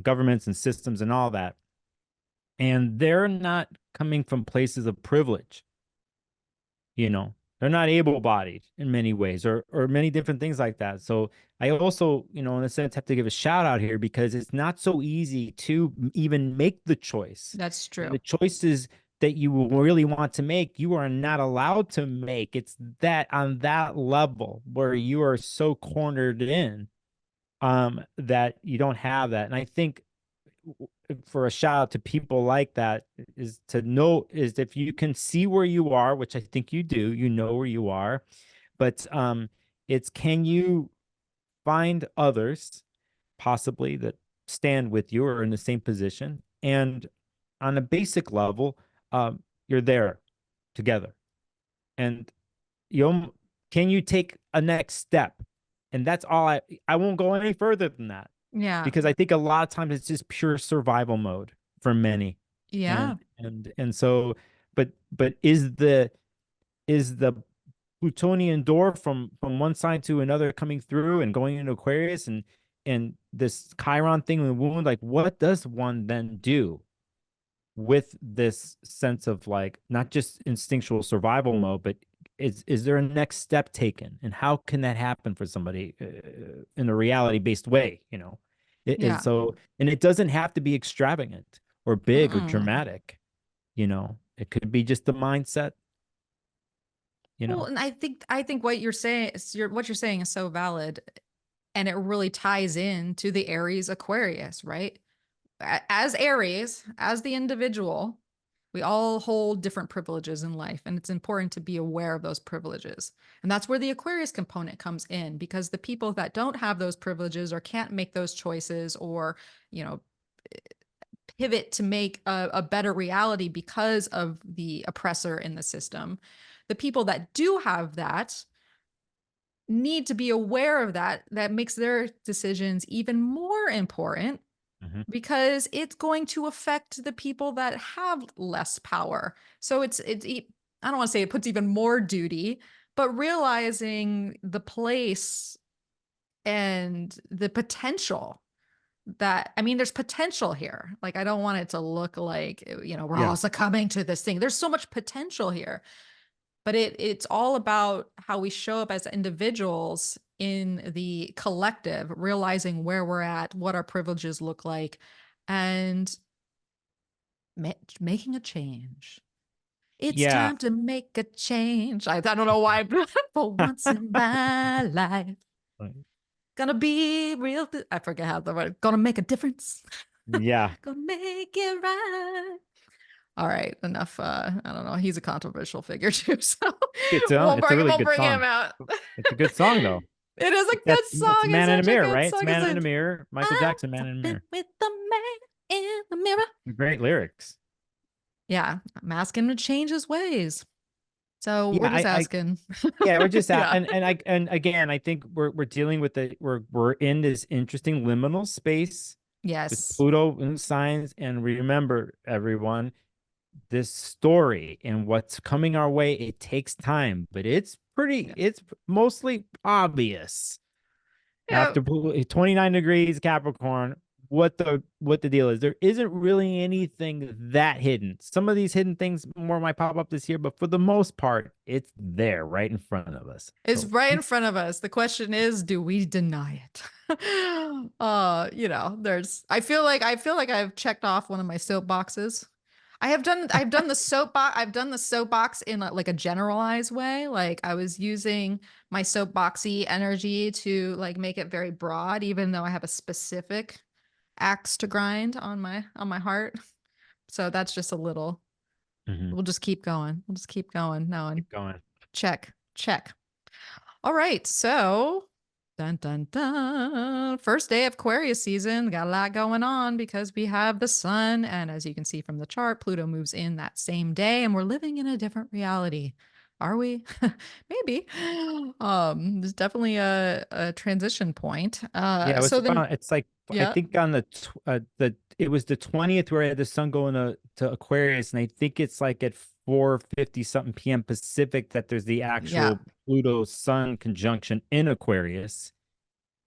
governments and systems and all that. And they're not coming from places of privilege. They're not able-bodied in many ways, or many different things like that. So I also, in a sense, have to give a shout out here, because it's not so easy to even make the choice. That's And true. the choices that you will really want to make, you are not allowed to make. It's that on that level where you are so cornered in, that you don't have that. And I think for a shout out to people like that is to know, is if you can see where you are, which I think you do, where you are, but it's, can you find others possibly that stand with you or in the same position, and on a basic level, you're there together, and you can you take a next step, and that's all. I won't go any further than that, Yeah. because I think a lot of times it's just pure survival mode for many. Yeah. And so, but is the Plutonian door from one side to another coming through and going into Aquarius, and this Chiron thing in the wound, like what does one then do with this sense of like not just instinctual survival mode, but is there a next step taken, and how can that happen for somebody in a reality based way? It is Yeah. so, and it doesn't have to be extravagant or big or Mm-mm. dramatic. It could be just the mindset. Well, and I think what you're saying what you're saying is so valid, and it really ties in to the Aries Aquarius, right? As Aries, as the individual, we all hold different privileges in life, and it's important to be aware of those privileges. And that's where the Aquarius component comes in, because the people that don't have those privileges or can't make those choices, or, you know, pivot to make a better reality because of the oppressor in the system, the people that do have that need to be aware of that. That makes their decisions even more important, Mm-hmm. because it's going to affect the people that have less power. So I don't want to say it puts even more duty, but realizing the place and the potential that, I mean, there's potential here. Like, I don't want it to look like, we're Yeah. all succumbing to this thing. There's so much potential here, but it's all about how we show up as individuals in the collective, realizing where we're at, what our privileges look like, and making a change. It's Yeah. time to make a change. I don't know why, but for once in my life, gonna be real. I forget how the word. Gonna make a difference. Yeah. Gonna make it right. All right, enough. I don't know. He's a controversial figure too, so It's we'll a, it's a bring really we'll good bring him song. out. It's a good song though. It is a That's good it's song. It's Man in a such a Mirror, good right? It's song. Man in a Mirror. Michael I'm Jackson, Man in a talking Mirror. with the man in the mirror. Great lyrics. Yeah, I'm asking him to change his ways. So Yeah, we're just asking. yeah, we're just at, Yeah. and again, I think we're dealing with we're in this interesting liminal space with Yes. Pluto and signs, and remember, everyone, this story and what's coming our way, it takes time, but it's mostly obvious Yeah. after 29 degrees Capricorn what the deal is. There isn't really anything that hidden. Some of these hidden things more might pop up this year, but for the most part, it's there right in front of us. It's So right in keep, front of us. The question is, do we deny it? I feel like I've checked off one of my soapboxes. I've done the soapbox in like a generalized way. Like, I was using my soapboxy energy to like make it very broad, even though I have a specific axe to grind on my heart. So that's just a little. Mhm, We'll just keep going. We'll just keep going. No, and keep going. check, check. All right, so dun dun dun. First day of Aquarius season. Got a lot going on because we have the sun, and as you can see from the chart, Pluto moves in that same day, and we're living in a different reality. Are we? Maybe. There's definitely a transition point. Yeah, So then, it's like I Yeah. think on it was the 20th where I had the sun going to Aquarius, and I think it's like at 4:50 something p.m. Pacific that there's the Yeah. actual Pluto Sun conjunction in Aquarius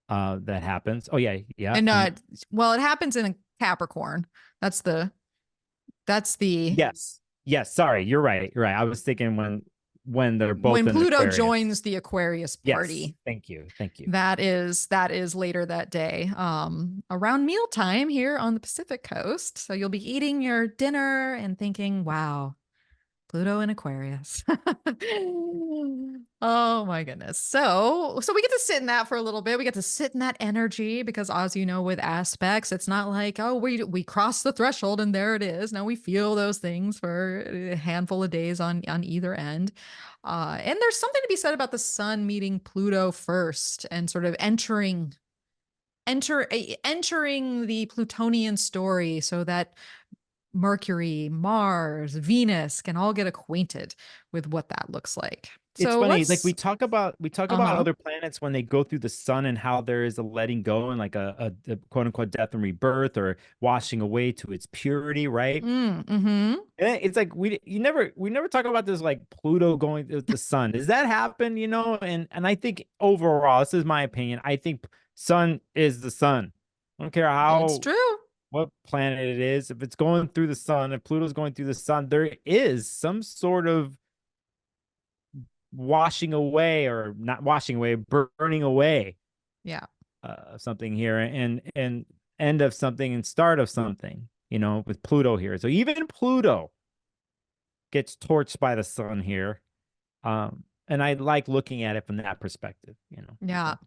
that happens. Oh yeah, yeah. And And well, it happens in a Capricorn. That's the yes, yes, sorry, you're right. You're right. I was thinking when they're both when in Pluto Aquarius. joins the Aquarius Yes, party. thank you. Thank you. That is later that day, around mealtime here on the Pacific coast. So you'll be eating your dinner and thinking, wow, Pluto in Aquarius. Oh my goodness. So we get to sit in that for a little bit. We get to sit in that energy because, as you know, with aspects, it's not like, oh, we cross the threshold and there it is. No, we feel those things for a handful of days on either end. And there's something to be said about the sun meeting Pluto first and sort of entering the Plutonian story so that Mercury, Mars, Venus can all get acquainted with what that looks like. It's So funny, like let's, we talk about uh-huh. other planets when they go through the sun and how there is a letting go and like a quote unquote death and rebirth or washing away to its purity, right? Mm-hmm. And it's like we never talk about this like Pluto going to the sun. Does that happen, you know? And I think overall, this is my opinion. I think sun is the sun. I don't care It's how true. what planet it is. If it's going through the sun, if Pluto's going through the sun, there is some sort of washing away or not washing away, burning away Yeah. something here and end of something and start of something, you know, with Pluto here. So even Pluto gets torched by the sun here. And I like looking at it from that perspective, you know. Yeah. So,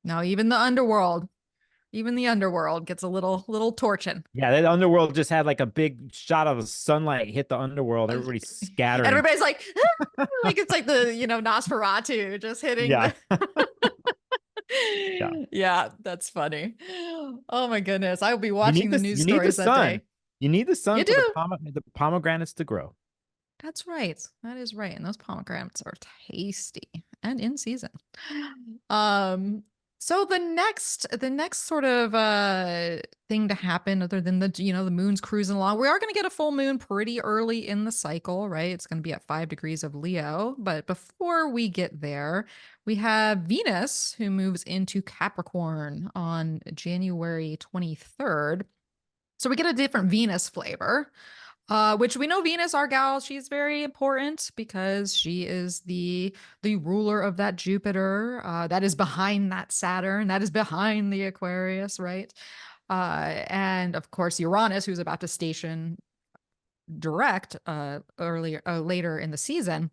No, even the underworld gets a little torching. yeah, that underworld just had like a big shot of sunlight hit the underworld. Everybody's scattering. Everybody's like, like it's like the, Nosferatu just hitting Yeah. the Yeah. Yeah, that's funny. Oh my goodness. I'll be You watching need the this, news you need the stories that sun. day. You need the sun You for do. the pomegranates to grow. That's right. That is right. And those pomegranates are tasty and in season. Um, so the next sort of thing to happen other than the moon's cruising along, we are going to get a full moon pretty early in the cycle, right? It's going to be at 5 degrees of Leo. But before we get there, we have Venus who moves into Capricorn on January 23rd. So we get a different Venus flavor. Which we know Venus, our gal, she's very important because she is the ruler of that Jupiter that is behind that Saturn, that is behind the Aquarius, right? And of course Uranus, who's about to station direct later in the season.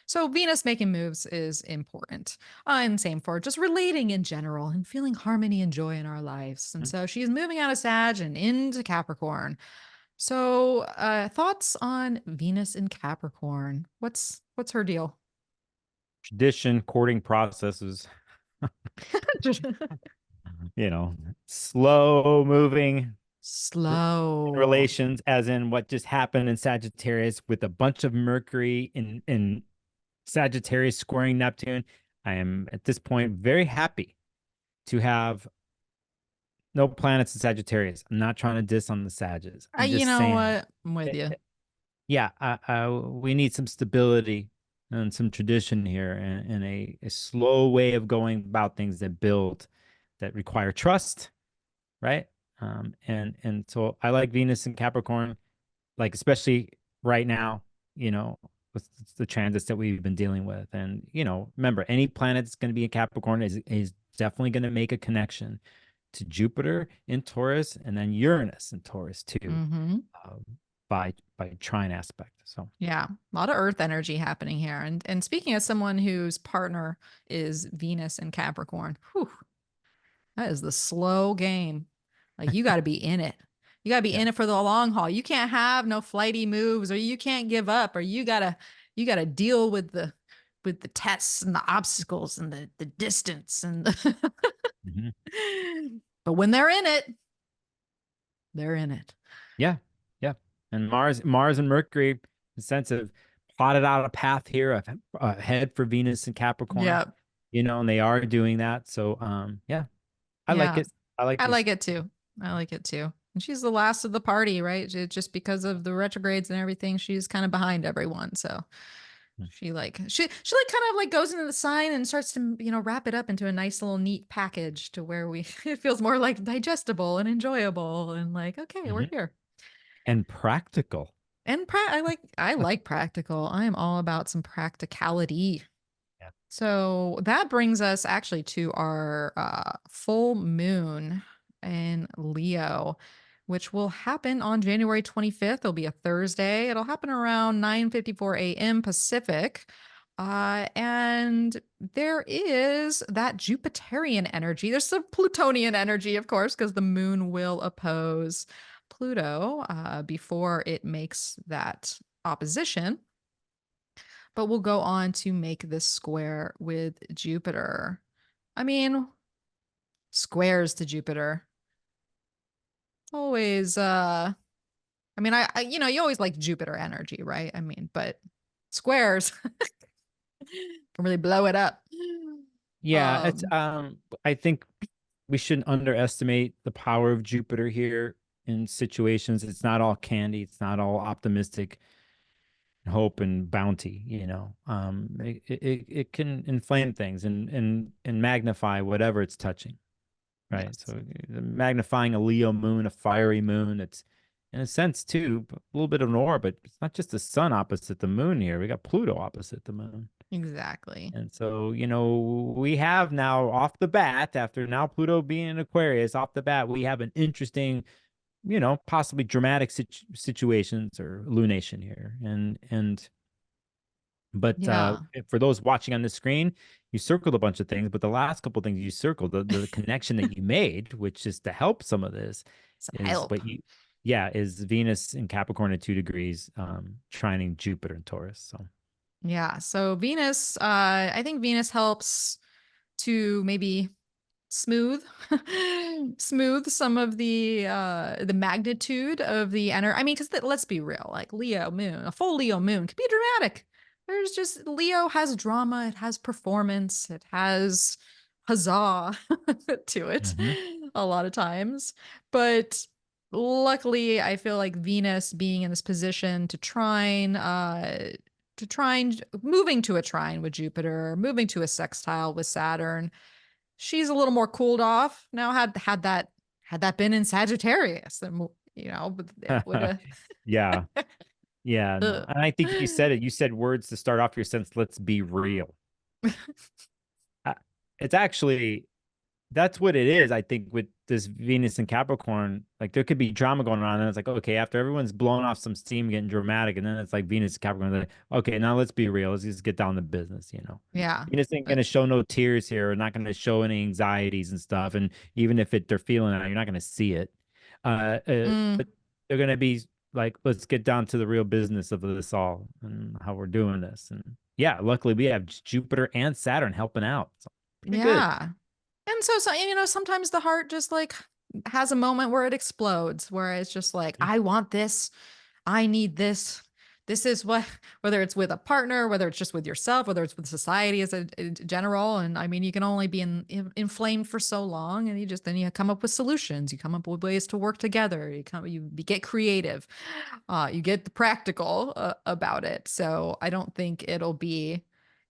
So Venus making moves is important. And same for just relating in general and feeling harmony and joy in our lives. And so she's moving out of Sag and into Capricorn. So, thoughts on Venus in Capricorn? What's her deal? Tradition, courting processes, you know, slow moving Slow. relations, as in what just happened in Sagittarius with a bunch of Mercury in Sagittarius squaring Neptune. I am at this point very happy to have no planets in Sagittarius. I'm not trying to diss on the Sages. I'm You just know saying, what? I'm with you. yeah, we need some stability and some tradition here and a slow way of going about things that require trust, right? And so I like Venus and Capricorn, like especially right now, you know, with the transits that we've been dealing with. And, you know, remember, any planet that's going to be in Capricorn is definitely going to make a connection to Jupiter in Taurus and then Uranus in Taurus too, Hmm. um, by trine aspect. So Yeah, a lot of Earth energy happening here. And speaking as someone whose partner is Venus and Capricorn, whew, that is the slow game. Like you got to be in it. You got to be yeah. in it for the long haul. You can't have no flighty moves, or you can't give up, or you gotta deal with the tests and the obstacles and the distance and the Mhm. but when they're in it, they're in it. Yeah, yeah. And Mars and Mercury, in the sense of plotted out a path here ahead for Venus and Capricorn, Yeah. you know, and they are doing that. So yeah, I like Yeah. it. I like I these. like it too. I like it too. And she's the last of the party, right? Just because of the retrogrades and everything, she's kind of behind everyone. So she like kind of like goes into the sign and starts to wrap it up into a nice little neat package to where we it feels more like digestible and enjoyable and like okay, we're Mhm. here. And practical. And I like practical. I am all about some practicality. Yeah. So that brings us actually to our full moon in Leo, which will happen on January 25th. It'll be a Thursday. It'll happen around 9:54 a.m. Pacific. And there is that Jupiterian energy. There's some Plutonian energy, of course, because the moon will oppose Pluto before it makes that opposition, but we'll go on to make this square with Jupiter. I mean, squares to Jupiter. Always I mean, you always like Jupiter energy, right? I mean, but squares can really blow it up. Yeah, it's Um, I think we shouldn't underestimate the power of Jupiter here in situations. It's not all candy, it's not all optimistic hope and bounty, you know. It can inflame things and magnify whatever it's touching, right? yes. So magnifying a Leo moon, a fiery moon, it's in a sense too a little bit of an aura, but it's not just the sun opposite the moon here. We got Pluto opposite the moon. Exactly. And so, we have now off the bat, after now Pluto being in Aquarius, off the bat, we have an interesting, possibly dramatic situations or lunation here. But Yeah. for those watching on the screen, you circled a bunch of things, but the last couple of things you circled, the connection that you made, which is to help some of this, Some is help. what is Venus in Capricorn at 2 degrees, trining Jupiter in Taurus. So, Yeah. So Venus, I think Venus helps to maybe smooth smooth some of the magnitude of the energy. I mean, because let's be real, like Leo moon, a full Leo moon could be dramatic. There's just Leo has drama, it has performance, it has huzzah to it mhm. a lot of times. But luckily, I feel like Venus being in this position to trine, moving to a trine with Jupiter, moving to a sextile with Saturn, she's a little more cooled off now. Had that been in Sagittarius, then it would have. Yeah. Yeah, no. And I think you said it. You said words to start off your sentence. Let's be real. Uh, It's actually that's what it is. I think with this Venus and Capricorn, like there could be drama going on, and it's like, okay, after everyone's blown off some steam, getting dramatic, and then it's like Venus and Capricorn, like, okay, now let's be real. Let's just get down to business. Yeah. Venus ain't Uh, gonna show no tears here, or not gonna show any anxieties and stuff. And even if they're feeling it, you're not gonna see it. mm, But they're gonna be like, let's get down to the real business of this all and how we're doing this. And yeah, luckily we have Jupiter and Saturn helping out. So pretty good. yeah. And so sometimes the heart just like has a moment where it explodes, where it's just like, Mhm. I want this. I need this. This is what, whether it's with a partner, whether it's just with yourself, whether it's with society as a in general. And I mean, you can only be inflamed for so long, and then you come up with solutions. You come up with ways to work together. You get creative. You get the practical about it. So I don't think it'll be.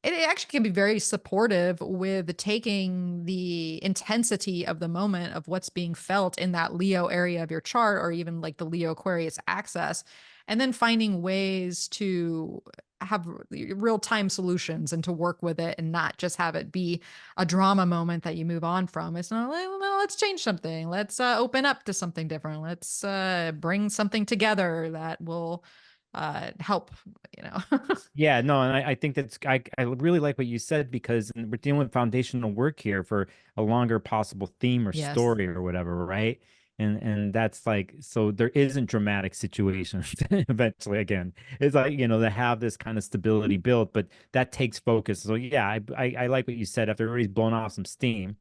It actually can be very supportive with taking the intensity of the moment of what's being felt in that Leo area of your chart, or even like the Leo Aquarius axis, and then finding ways to have real time solutions and to work with it and not just have it be a drama moment that you move on from. It's not like, well, let's change something. Let's open up to something different. Let's bring something together that will help, you know. Yeah, no, and I think I really like what you said because we're dealing with foundational work here for a longer possible theme or Yes. story or whatever, right? And that's like so there isn't dramatic situations eventually again. It's like, to have this kind of stability built, but that takes focus. So yeah, I like what you said after everybody's blown off some steam,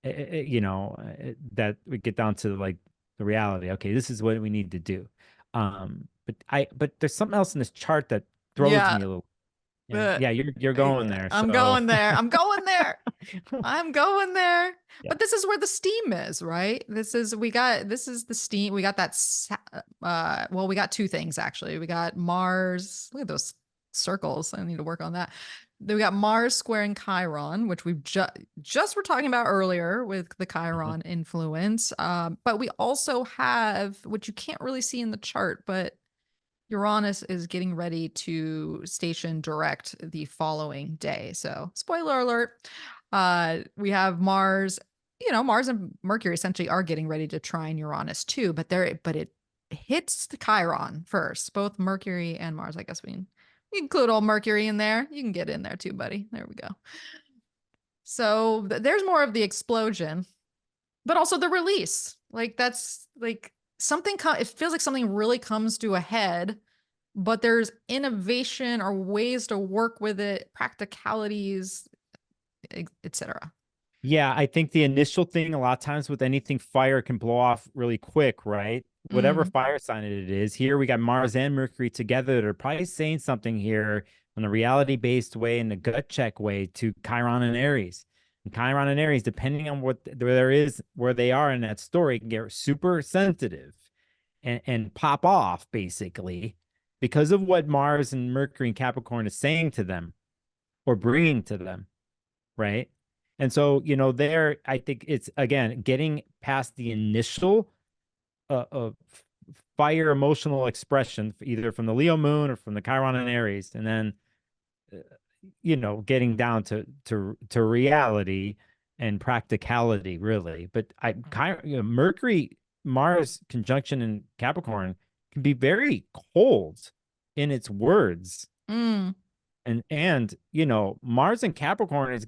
that we get down to like the reality. Okay, this is what we need to do. But there's something else in this chart that throws Yeah. me a little. Yeah, you're going there. I'm So going there. I'm going there. I'm going there. Yeah. But this is where the steam is, right? This is the steam. We got that well, we got two things actually. We got Mars. Look at those circles. I need to work on that. Then we got Mars squaring Chiron, which we've just were talking about earlier with the Chiron influence. But we also have, which you can't really see in the chart, but Uranus is getting ready to station direct the following day. So, spoiler alert, we have Mars, Mars and Mercury essentially are getting ready to trine Uranus too, but it hits the Chiron first, both Mercury and Mars. I guess we include all Mercury in there. You can get in there too, buddy. There we go. So, there's more of the explosion, but also the release. Like that's like something it feels like something really comes to a head, but there's innovation or ways to work with it, practicalities, etc. Yeah, I think the initial thing a lot of times with anything fire can blow off really quick, right? Whatever fire sign it is. Here we got Mars and Mercury together. They're probably saying something here in a reality-based way, in a gut check way to Chiron and Aries. And Chiron and Aries, depending on where they are in that story, can get super sensitive and pop off basically because of what Mars and Mercury and Capricorn is saying to them or bringing to them, right? And so, there, I think it's, again, getting past the initial fire emotional expression, either from the Leo moon or from the Chiron and Aries, and then, getting down to reality and practicality, really. But Mercury, Mars conjunction in Capricorn can be very cold in its words. And Mars and Capricorn it's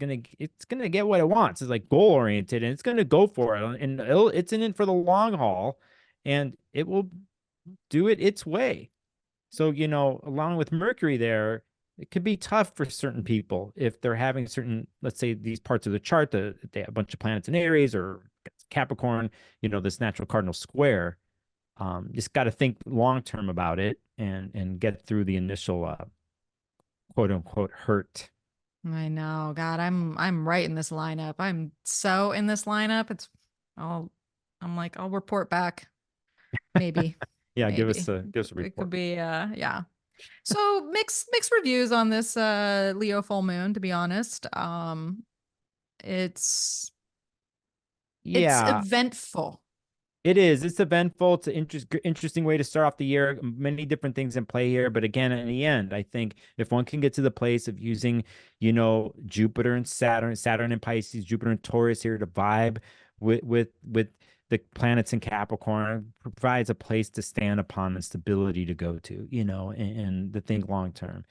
gonna get what it wants. It's like goal oriented, and it's gonna go for it, and it's in it for the long haul, and it will do it its way. So along with Mercury there, it could be tough for certain people if they're having certain, let's say, these parts of the chart that they have a bunch of planets in Aries or Capricorn, this natural cardinal square. Just got to think long term about it and get through the initial quote unquote hurt. I know. God, I'm right in this lineup. I'm so in this lineup. I'm like, I'll report back. Maybe. Yeah, maybe. give us a report. It could be yeah. So mixed reviews on this Leo full moon, to be honest. It's eventful. It is. It's eventful. It's an interesting way to start off the year. Many different things in play here. But again, in the end, I think if one can get to the place of using, Jupiter and Saturn and Pisces, Jupiter and Taurus here to vibe with the planets in Capricorn, provides a place to stand upon and stability to go to, and to think long term.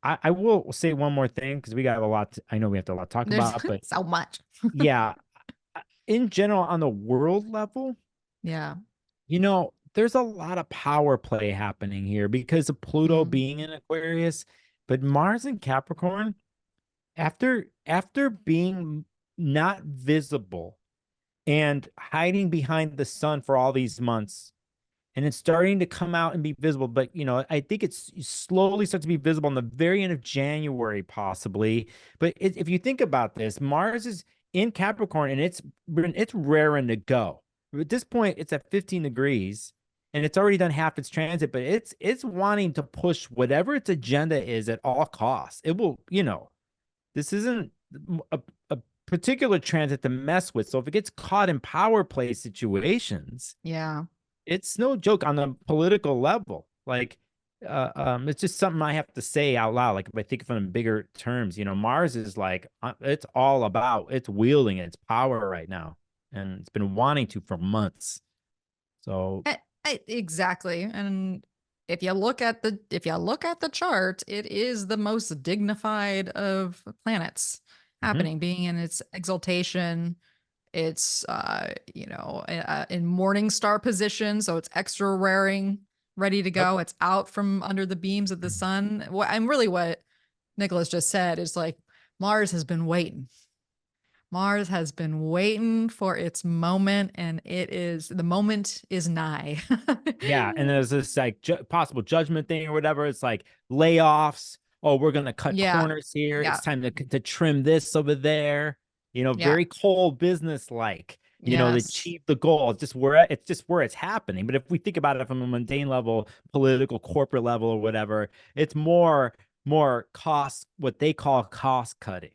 I will say one more thing because we got a lot. I know we have a lot to talk about, but so much. Yeah, in general, on the world level. Yeah. There's a lot of power play happening here because of Pluto being in Aquarius, but Mars and Capricorn, after being not visible and hiding behind the sun for all these months, and it's starting to come out and be visible, but I think it's slowly starts to be visible in the very end of January, possibly. But if you think about this, Mars is in Capricorn and it's raring to go. At this point, it's at 15 degrees and it's already done half its transit, but it's wanting to push whatever its agenda is at all costs. It will, this isn't a particular transit to mess with. So if it gets caught in power play situations, yeah, it's no joke on the political level. Like, it's just something I have to say out loud. Like if I think of it in bigger terms, Mars is like, it's all about, it's wielding its power right now. And it's been wanting to for months. So exactly. And if you look at the chart, it is the most dignified of planets happening, being in its exaltation. It's in morning star position, so it's extra raring, ready to go. It's out from under the beams of the sun. What Nicholas just said is like Mars has been waiting. Mars has been waiting for its moment, and the moment is nigh. Yeah, and there's this like possible judgment thing or whatever. It's like layoffs, oh, we're going to cut Yeah. corners here. Yeah. It's time to trim this over there. Yeah. Very cold business like, to Yes. achieve the goal. It's just where it's happening. But if we think about it from a mundane level, political, corporate level, or whatever, it's more cost, what they call cost cutting.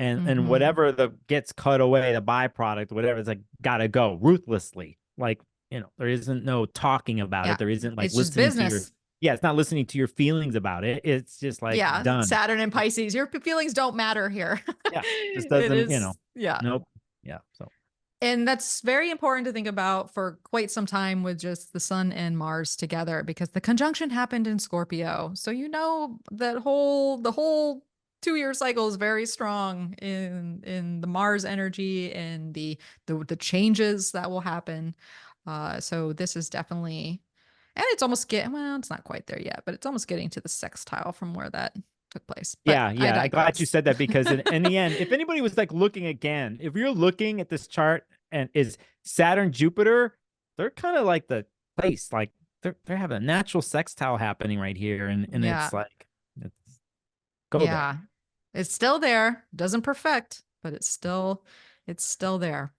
And Mm-hmm. whatever gets cut away, the byproduct, whatever, it's like gotta go ruthlessly. Like, there isn't no talking about Yeah. it. There isn't like It's just listening to business. it's not listening to your feelings about it. It's just like Yeah. done. Saturn and Pisces. Your feelings don't matter here. Yeah. Just It doesn't, is. Yeah. nope. Yeah. So And that's very important to think about for quite some time with just the sun and Mars together, because the conjunction happened in Scorpio. So the whole 2 year cycle is very strong in the Mars energy and the changes that will happen. So this is definitely, and it's almost it's not quite there yet, but it's almost getting to the sextile from where that took place. But yeah, I yeah. I'm glad you digress. said that, because in the end, if anybody was like looking again, if you're looking at this chart and is Saturn, Jupiter, they're kind of like the place, like they're having a natural sextile happening right here, and Yeah. it's like, it's go there. Yeah. It's still there. Doesn't perfect, but it's still there.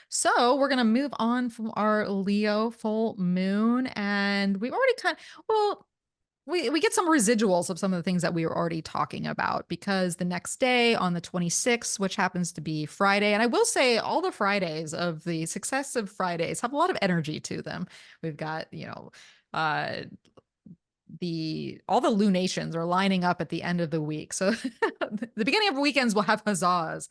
So we're gonna move on from our Leo full moon, and we've already we get some residuals of some of the things that we were already talking about, because the next day on the 26th, which happens to be Friday, and I will say all the Fridays of the successive Fridays have a lot of energy to them. We've got, uh all the lunations are lining up at the end of the week. So the beginning of weekends will have huzzahs.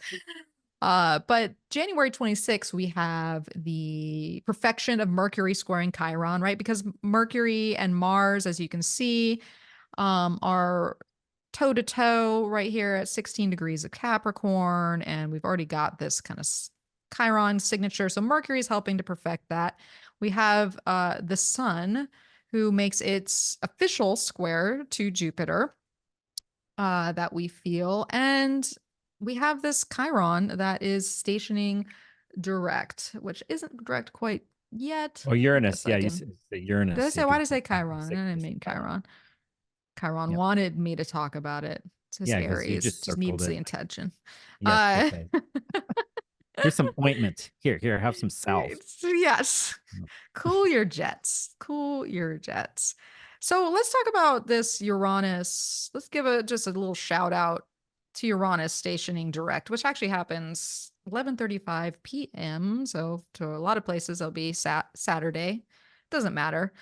But January 26th, we have the perfection of Mercury squaring Chiron, right? Because Mercury and Mars, as you can see, are toe to toe right here at 16 degrees of Capricorn. And we've already got this kind of Chiron signature. So Mercury is helping to perfect that. We have the sun, who makes its official square to Jupiter that we feel. And we have this Chiron that is stationing direct, which isn't direct quite yet. Or I Uranus. guess I Yeah, you can. said Uranus. Did I So say, you why could did I say say Chiron? I didn't you said mean Chiron. Chiron. Chiron Yep. wanted me to talk about it. It's his Yeah, because you Aries, just just circled needs the it. intention. Yes. Uh, Okay. Here's some ointment. Here, have some salve. yes. Mm. Cool your jets. Cool your jets. So let's talk about this Uranus. Let's give just a little shout out to Uranus stationing direct, which actually happens 11:35 p.m. So to a lot of places, it'll be Saturday. Doesn't matter.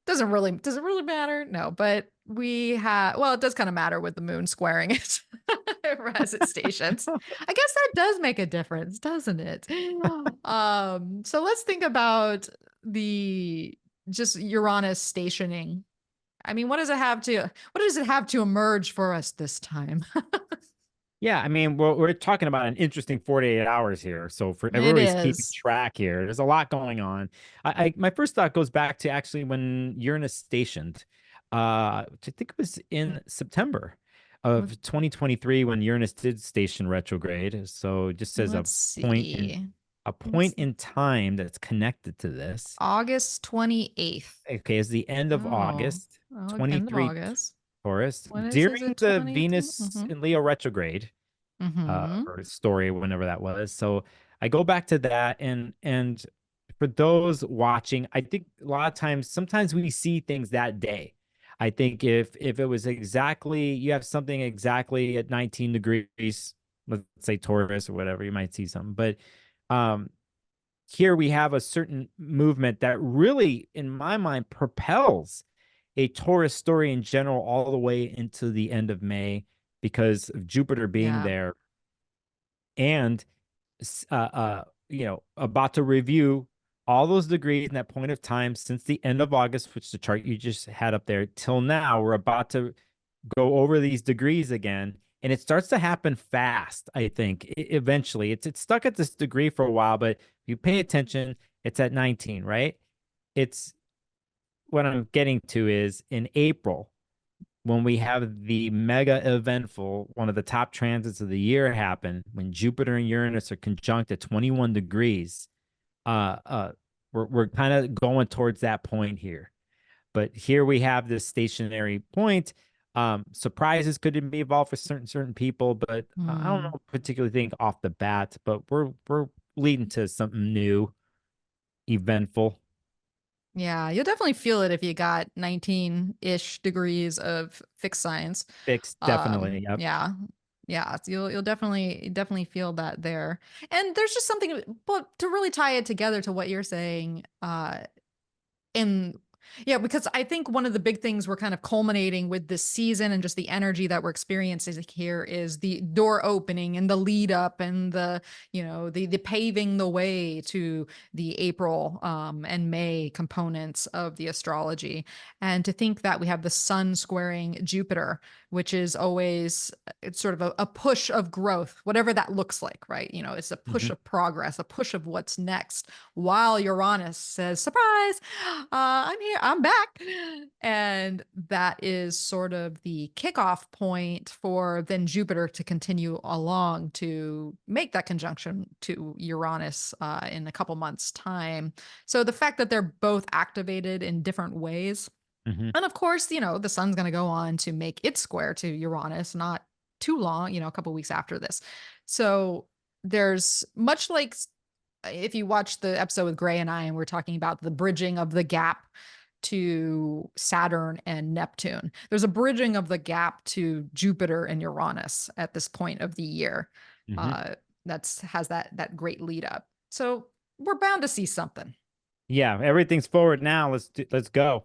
Does it really matter? No, but we have, well, it does kind of matter with the moon squaring it as it stations. I guess that does make a difference, doesn't it? So let's think about the just Uranus stationing. I mean, what does it have to emerge for us this time? Yeah, I mean, we're talking about an interesting 48 hours here. So for It everybody's keeping is. track here, there's a lot going on. My first thought goes back to actually when Uranus stationed. I think it was in September of 2023 when Uranus did station retrograde. So just as Let's see. a It's point in time that's connected to this. August 28th. Okay, is the end of Oh, August oh, end of 23 August. Taurus When is during it the 20th? Venus Mm-hmm. in Leo retrograde. Mm-hmm. Or story, whenever that was. So I go back to that, and for those watching, I think a lot of times, sometimes we see things that day. I think if it was exactly, you have something exactly at 19 degrees, let's say Taurus or whatever, you might see something. But um here we have a certain movement that really, in my mind, propels a Taurus story in general all the way into the end of May because of Jupiter being Yeah. there, and about to review all those degrees in that point of time since the end of August, which the chart you just had up there, till now. We're about to go over these degrees again, and it starts to happen fast. I think eventually it's stuck at this degree for a while, but if you pay attention, it's at 19, right? It's what I'm getting to is in April, when we have the mega eventful, one of the top transits of the year happen, when Jupiter and Uranus are conjunct at 21 degrees, uh, uh, we're kind of going towards that point here. But here we have this stationary point. Surprises could be involved for certain people, but I don't Hmm. know particularly think off the bat, but we're leading to something new, eventful, Yeah, you'll definitely feel it if you got 19-ish degrees of fixed science. fixed, definitely. Yep. Yeah. Yeah, so you'll definitely feel that there. And there's just something, but to really tie it together to what you're saying, and yeah, because I think one of the big things we're kind of culminating with this season and just the energy that we're experiencing here is the door opening and the lead up and the, the paving the way to the April and May components of the astrology. And to think that we have the sun squaring Jupiter, which is always it's sort of a push of growth, whatever that looks like, right? It's a push Hmm. of progress, a push of what's next, while Uranus says, surprise, I'm here, I'm back. And that is sort of the kickoff point for then Jupiter to continue along to make that conjunction to Uranus in a couple months' time. So the fact that they're both activated in different ways. Hmm. And of course, the sun's going to go on to make its square to Uranus not too long, a couple weeks after this. So there's much like if you watch the episode with Gray and I, and we're talking about the bridging of the gap to Saturn and Neptune, there's a bridging of the gap to Jupiter and Uranus at this point of the year. Hmm. Uh, that's has that great lead up. So we're bound to see something. Yeah, everything's forward now. Let's go.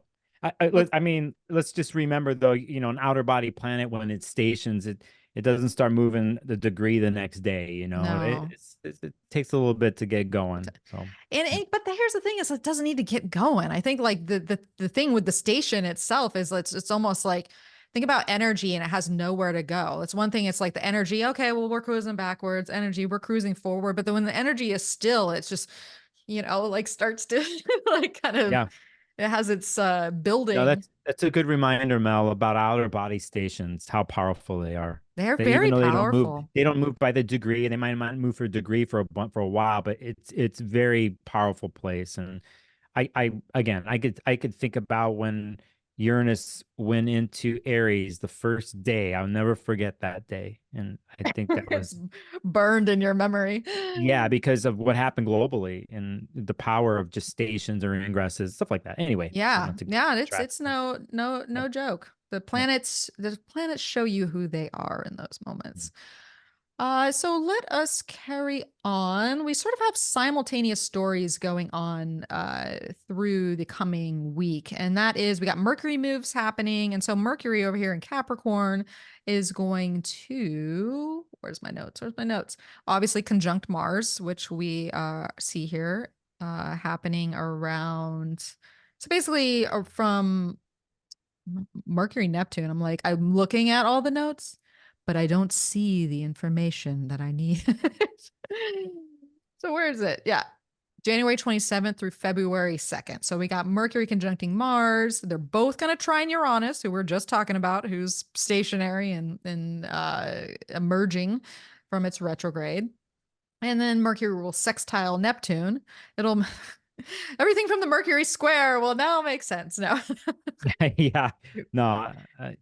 Let's I mean, let's just remember though, an outer body planet when it stations, it doesn't start moving the degree the next day. no. It takes a little bit to get going. So, yeah. But here's the thing: is it doesn't need to get going. I think like the thing with the station itself is it's almost like think about energy and it has nowhere to go. It's one thing. It's like the energy. Okay, well we're cruising backwards. Energy, we're cruising forward. But then when the energy is still, it's just like starts to like kind of Yeah. it has its No, building. that's a good reminder, Mel, about outer body stations, how powerful they are. They're They even very though powerful. they don't move by the degree. They might move for a degree for a while, but it's very powerful place. And I again, I could think about when Uranus went into Aries the first day. I'll never forget that day. And I think that It's was, burned in your memory. yeah, because of what happened globally and the power of just stations or ingresses, stuff like that. Anyway, Yeah. not to get Yeah, it's track. it's no Yep. joke. Yep. The planets show you who they are in those moments. So let us carry on. We sort of have simultaneous stories going on through the coming week, and that is we got Mercury moves happening, and so Mercury over here in Capricorn is going to where's my notes? Where's my notes? Obviously conjunct Mars, which we see here happening around. So basically, from Mercury, Neptune. I'm looking at all the notes, but I don't see the information that I need. So where is it? Yeah. January 27th through February 2nd. So we got Mercury conjuncting Mars. They're both going to trine Uranus, who we're just talking about, who's stationary and emerging from its retrograde. And then Mercury will sextile Neptune. It'll everything from the Mercury square will now make sense. No. Yeah, no,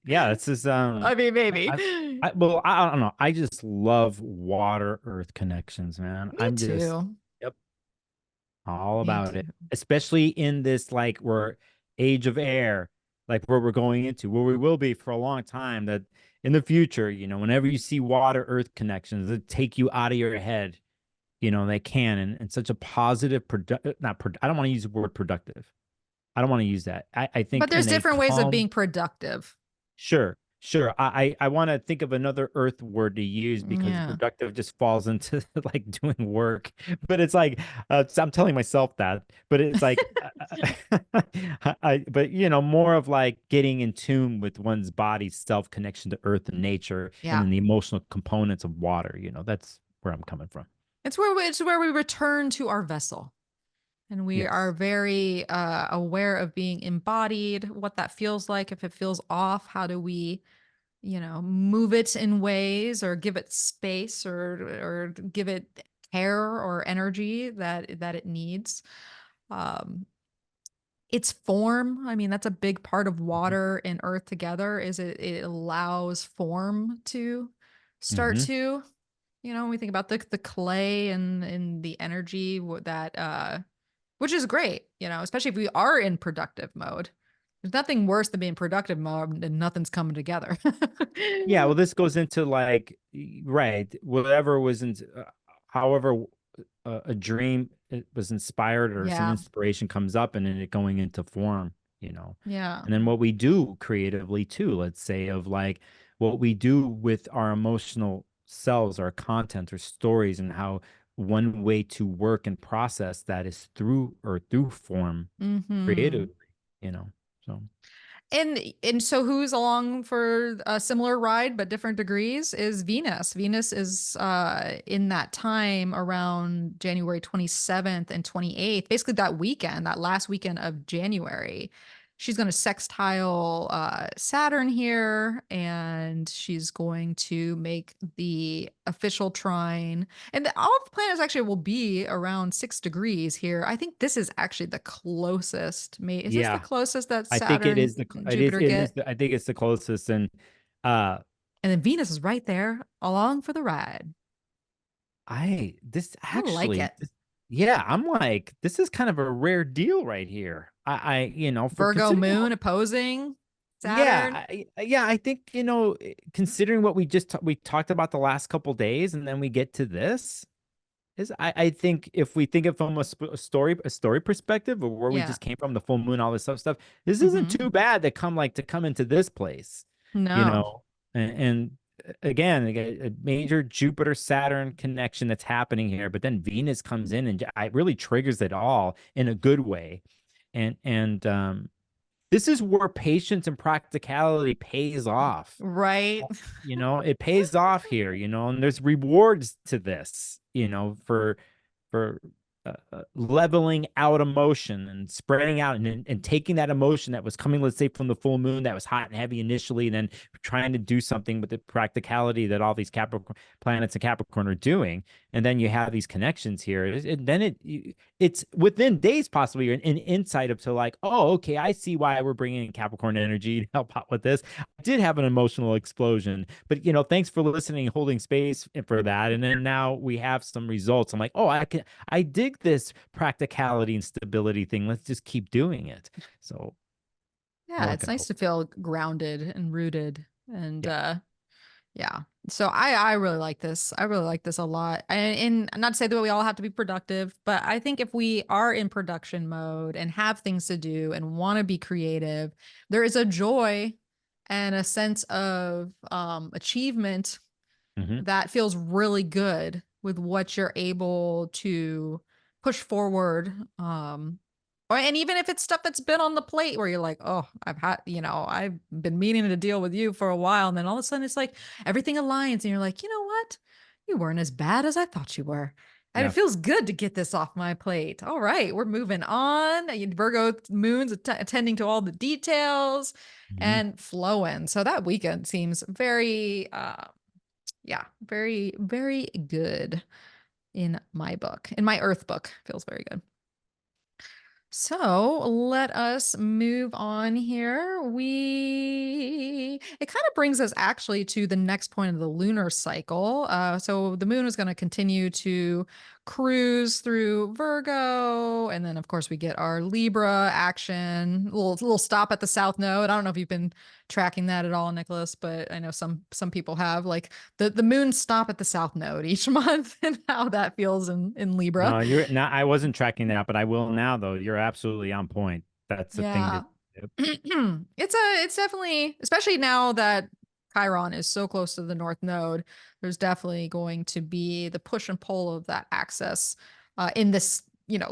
yeah, it's just I mean, maybe. I, well, I don't know. I just love water earth connections, man. Me I'm just, too. yep, all Me about too. it. Especially in this like we're age of air, like where we're going into, where we will be for a long time. That in the future, whenever you see water earth connections, that take you out of your head. They can and such a positive not I don't want to use the word productive. I don't want to use that. I But think there's in a different ways of calm, being productive. sure, sure. I want to think of another earth word to use because Yeah. productive just falls into like doing work. But it's like I'm telling myself that, but it's like but more of like getting in tune with one's body's self connection to earth and nature, and Yeah. then the emotional components of water. That's where I'm coming from. It's where we return to our vessel. And we are Yes. very aware of being embodied, what that feels like. If it feels off, how do we, move it in ways or give it space or give it care or energy that it needs. Um, its form. I mean, that's a big part of water and earth together, is it allows form to start Mm-hmm. to, we think about the clay and the energy that which is great, especially if we are in productive mode. There's nothing worse than being productive mode and nothing's coming together. Yeah, well, this goes into like, right, whatever was in, however, a dream it was inspired or some Yeah. inspiration comes up and then it going into form, you know. Yeah. And then what we do creatively too, let's say, of like what we do with our emotional selves, our content or stories, and how one way to work and process that is through form Hmm. creatively, you know. So And so who's along for a similar ride but different degrees is Venus. Venus is in that time around January 27th and 28th, basically that weekend, that last weekend of January. She's going to sextile Saturn here, and she's going to make the official trine. And all of the planets actually will be around 6 degrees here. I think this is actually the closest. Is this the yeah, closest that I think it Saturn is and Jupiter it is get? I think it's the closest. And uh And then Venus is right there along for the ride. this I like actually it. yeah, I'm like, this is kind of a rare deal right here. For Virgo considering moon opposing yeah, Saturn. I think, considering what we talked about the last couple days, and then we get to this, is I think if we think of from a story perspective, or where we Yeah. just came from, the full moon, all this stuff, this isn't Hmm. too bad to come into this place, you No. know. And again, a major Jupiter Saturn connection that's happening here, but then Venus comes in and it really triggers it all in a good way. And this is where patience and practicality pays off. Right. It pays off here, and there's rewards to this, for leveling out emotion and spreading out, and taking that emotion that was coming, let's say, from the full moon, that was hot and heavy initially, and then trying to do something with the practicality that all these Capricorn planets and Capricorn are doing. And then you have these connections here. It's within days, possibly, an insight up to like, oh, okay, I see why we're bringing in Capricorn energy to help out with this. I did have an emotional explosion, but thanks for listening, holding space for that. And then now we have some results. I'm like, oh, I dig this practicality and stability thing. Let's just keep doing it. So all Yeah, I it's can nice hope. to feel grounded and rooted. And Yeah. yeah. So I really like this. I really like this a lot. And not to say that we all have to be productive, but I think if we are in production mode and have things to do and want to be creative, there is a joy and a sense of achievement Hmm. that feels really good with what you're able to push forward. And even if it's stuff that's been on the plate where you're like, oh, I've been meaning to deal with you for a while. And then all of a sudden it's like everything aligns and you're like, you know what? You weren't as bad as I thought you were. And it Yeah. feels good to get this off my plate. All right, we're moving on. Virgo moon's attending to all the details Hmm. and flowing. So that weekend seems very yeah, very, very good in my book. In my Earth book, feels very good. So let us move on here. It kind of brings us actually to the next point of the lunar cycle. So the moon is going to continue to cruise through Virgo. And then, of course, we get our Libra action, little stop at the South Node. I don't know if you've been tracking that at all, Nicholas, but I know some people have, like the moon stop at the South Node each month and how that feels in Libra. No, you're not. I wasn't tracking that, but I will now, though. You're absolutely on point. That's the thing Yeah. to. Yep. It's definitely, especially now that Chiron is so close to the North Node, there's definitely going to be the push and pull of that axis in this,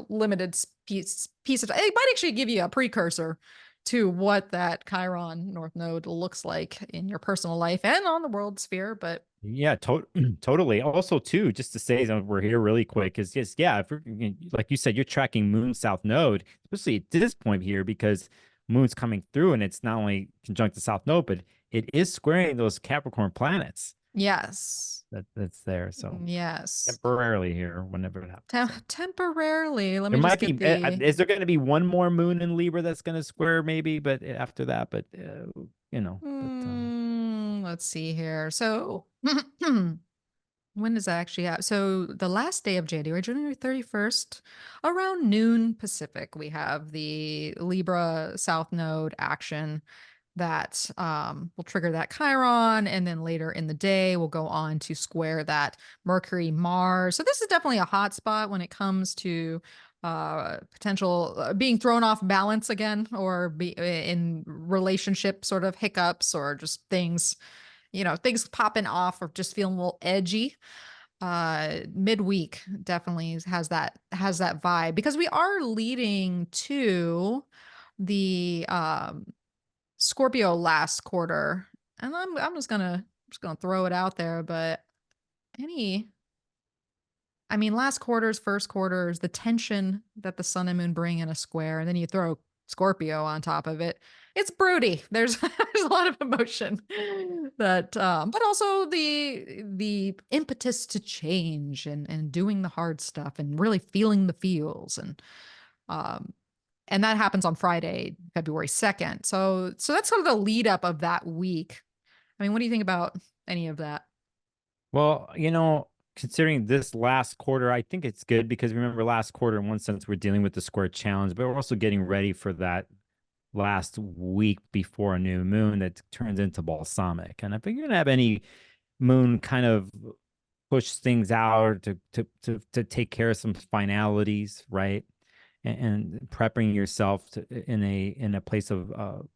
limited piece of it might actually give you a precursor to what that Chiron North Node looks like in your personal life and on the world sphere. But Yeah, totally. Also, too, just to say that we're here really quick, is just, yeah, if like you said, you're tracking Moon South Node, especially at this point here, because Moon's coming through and it's not only conjunct the South Node, but it is squaring those Capricorn planets. Yes. that's there. So Yes. temporarily here, whenever it happens. So. Temporarily. Let There me just might get be. the Is there going to be one more moon in Libra that's going to square maybe? But after that, but you know. But let's see here. So when does that actually happen? So the last day of January 31st, around noon Pacific, we have the Libra South Node action that will trigger that Chiron, and then later in the day we'll go on to square that Mercury Mars. So this is definitely a hot spot when it comes to potential being thrown off balance again, or be in relationship sort of hiccups, or just things, things popping off, or just feeling a little edgy. Midweek definitely has that vibe, because we are leading to the Scorpio last quarter. And I'm just gonna throw it out there, but last quarters, first quarters, the tension that the sun and moon bring in a square, and then you throw Scorpio on top of it. It's broody. There's there's a lot of emotion that but also the impetus to change, and doing the hard stuff, and really feeling the feels, um and that happens on Friday, February 2nd. So that's sort of the lead up of that week. What do you think about any of that? well, considering this last quarter, I think it's good because remember last quarter, in one sense, we're dealing with the square challenge, but we're also getting ready for that last week before a new moon that turns into balsamic. And if you're gonna have any moon kind of push things out to take care of some finalities, right? And prepping yourself in a place of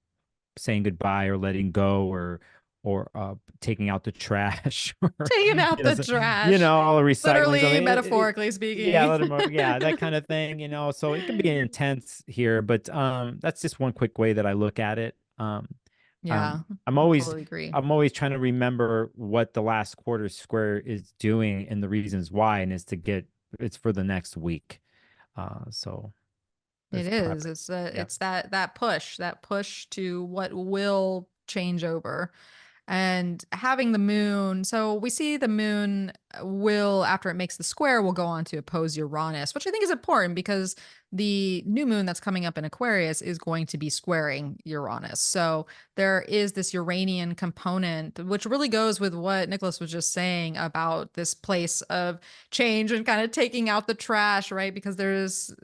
saying goodbye or letting go, or taking out the trash, or Taking out the trash, all the recycling literally, something. metaphorically Yeah, speaking. yeah, that kind of thing. So it can be intense here, but that's just one quick way that I look at it. Yeah, I'm I always totally agree. I'm always trying to remember what the last quarter square is doing and the reasons why, and it's for the next week. So It it's is. prep. Yeah. It's that push to what will change over. And having the moon, so we see the moon will, after it makes the square, will go on to oppose Uranus, which I think is important, because the new moon that's coming up in Aquarius is going to be squaring Uranus. So there is this Uranian component, which really goes with what Nicholas was just saying about this place of change and kind of taking out the trash, right? Because there's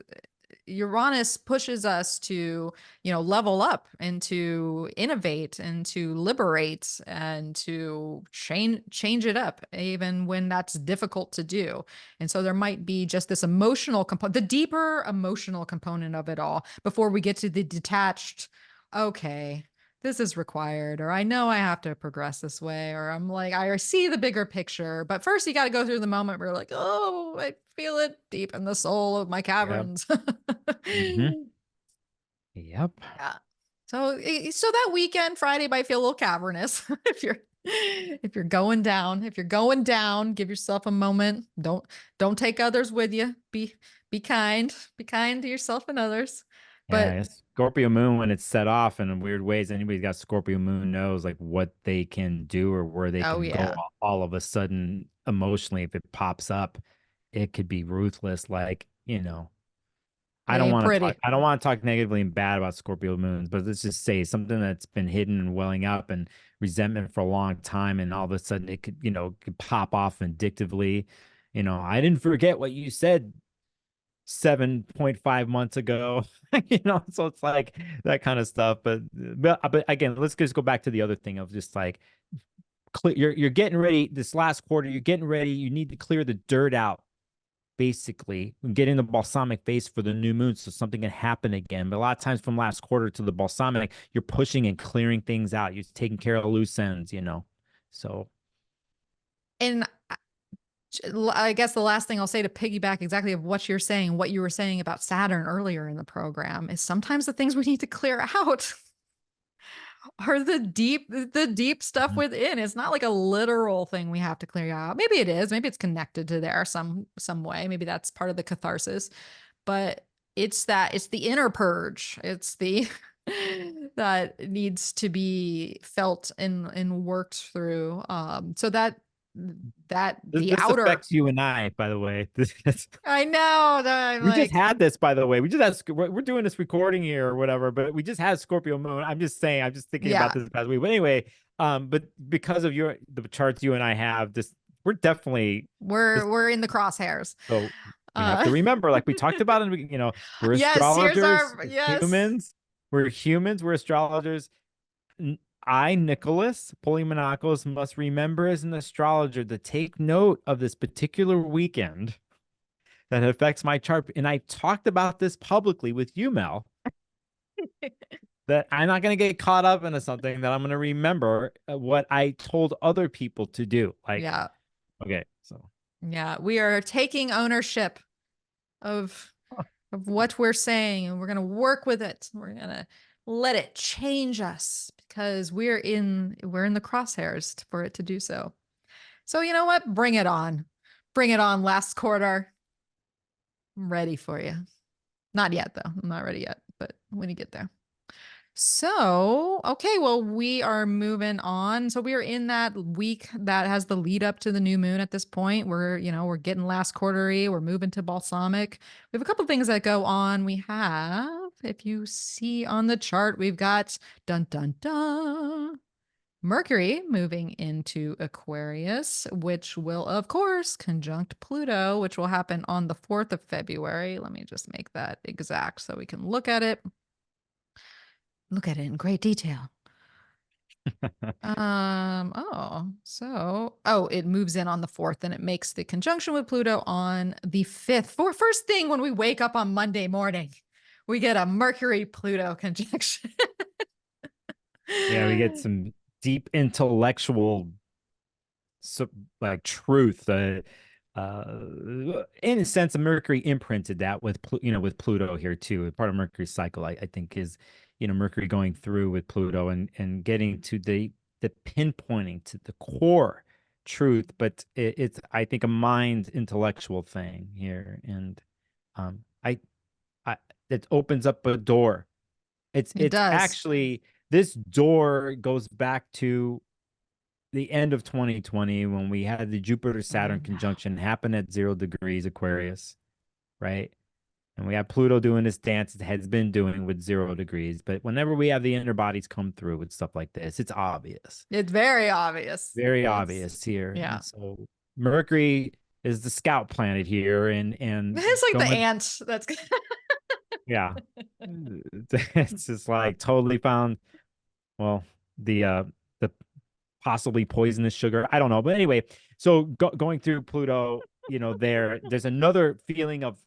Uranus pushes us to, level up, and to innovate, and to liberate, and to change it up, even when that's difficult to do. And so there might be just this emotional component, the deeper emotional component of it all, before we get to the detached, okay, this is required, or I know I have to progress this way, or I'm like, I see the bigger picture. But first, you got to go through the moment where you're like, oh, I feel it deep in the soul of my Yep. caverns. Mm-hmm. Yep. Yeah. So that weekend, Friday, might feel a little cavernous if you're going down, give yourself a moment. Don't take others with you. Be kind. Be kind to yourself and others. Yeah, But Scorpio moon, when it's set off in weird ways, anybody's got Scorpio moon knows like what they can do or where they oh can go yeah, all of a sudden emotionally. If it pops up, it could be ruthless. Like, it ain't pretty. I don't want to talk negatively and bad about Scorpio moons, but let's just say something that's been hidden and welling up and resentment for a long time, and all of a sudden it could pop off vindictively. I didn't forget what you said 7.5 months ago. So it's like that kind of stuff. But again, let's just go back to the other thing of just like you're getting ready this last quarter, you're getting ready, you need to clear the dirt out, basically getting the balsamic phase for the new moon so something can happen again. But a lot of times from last quarter to the balsamic, you're pushing and clearing things out, you're taking care of the loose ends. So And I guess the last thing I'll say to piggyback exactly of what you're saying, what you were saying about Saturn earlier in the program, is sometimes the things we need to clear out are the deep stuff within. It's not like a literal thing we have to clear out. Maybe it is. Maybe it's connected to there some way. Maybe that's part of the catharsis. But it's the inner purge. It's the that needs to be felt and worked through. So that the This outer, affects you and I, by the way. I know that I'm We just like, had this, by the way. We just had, we're doing this recording here or whatever, but we just had Scorpio moon. I'm just saying, I'm just thinking about yeah, this past week. But anyway, but because of the charts you and I have, this we're definitely this. we're in the crosshairs. So we have to Uh, remember, like we talked about, and we're yes, here's astrologers, our, yes. humans. We're humans. We're astrologers. I, Nicholas Polimenakos, must remember as an astrologer to take note of this particular weekend that affects my chart. And I talked about this publicly with you, Mel, that I'm not going to get caught up into something, that I'm going to remember what I told other people to do. Like, Yeah. okay, so Yeah. We are taking ownership of what we're saying, and we're going to work with it. We're going to let it change us because we're in the crosshairs for it to do so. So you know what? Bring it on. Bring it on, last quarter. I'm ready for you. Not yet, though. I'm not ready yet, but when you get there. So, okay, well, we are moving on. So we are in that week that has the lead up to the new moon at this point. We're getting last quartery. We're moving to balsamic. We have a couple things that go on. We have, if you see on the chart, we've got dun dun dun. Mercury moving into Aquarius, which will, of course, conjunct Pluto, which will happen on the 4th of February. Let me just make that exact so we can look at it. Look at it in great detail. It moves in on the 4th and it makes the conjunction with Pluto on the 5th. For first thing when we wake up on Monday morning, we get a Mercury Pluto conjunction. yeah, we get some deep intellectual like truth. In a sense, Mercury imprinted that with with Pluto here too. Part of Mercury's cycle, I think, is Mercury going through with Pluto and getting to the pinpointing to the core truth. But it's, I think, a mind intellectual thing here, and I it opens up a door. It It's does. actually, this door goes back to the end of 2020 when we had the Jupiter Saturn conjunction happen at 0 degrees Aquarius, right? And we have Pluto doing this dance it has been doing with 0 degrees. But whenever we have the inner bodies come through with stuff like this, it's obvious. It's very obvious. Very obvious here. Yeah. And so Mercury is the scout planet here, and It's like the ant that's yeah. It's just like totally found, well, the possibly poisonous sugar. I don't know. But anyway, so going through Pluto, there's another feeling of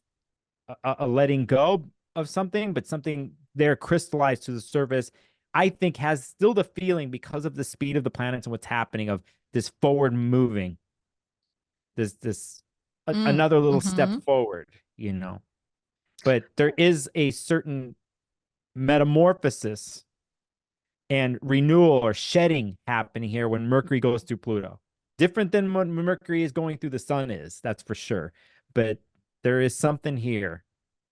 a letting go of something, but something there crystallized to the surface, I think, has still the feeling, because of the speed of the planets and what's happening, of this forward moving, another little step forward, But there is a certain metamorphosis and renewal or shedding happening here when Mercury goes through Pluto. Different than when Mercury is going through the sun is, that's for sure. But there is something here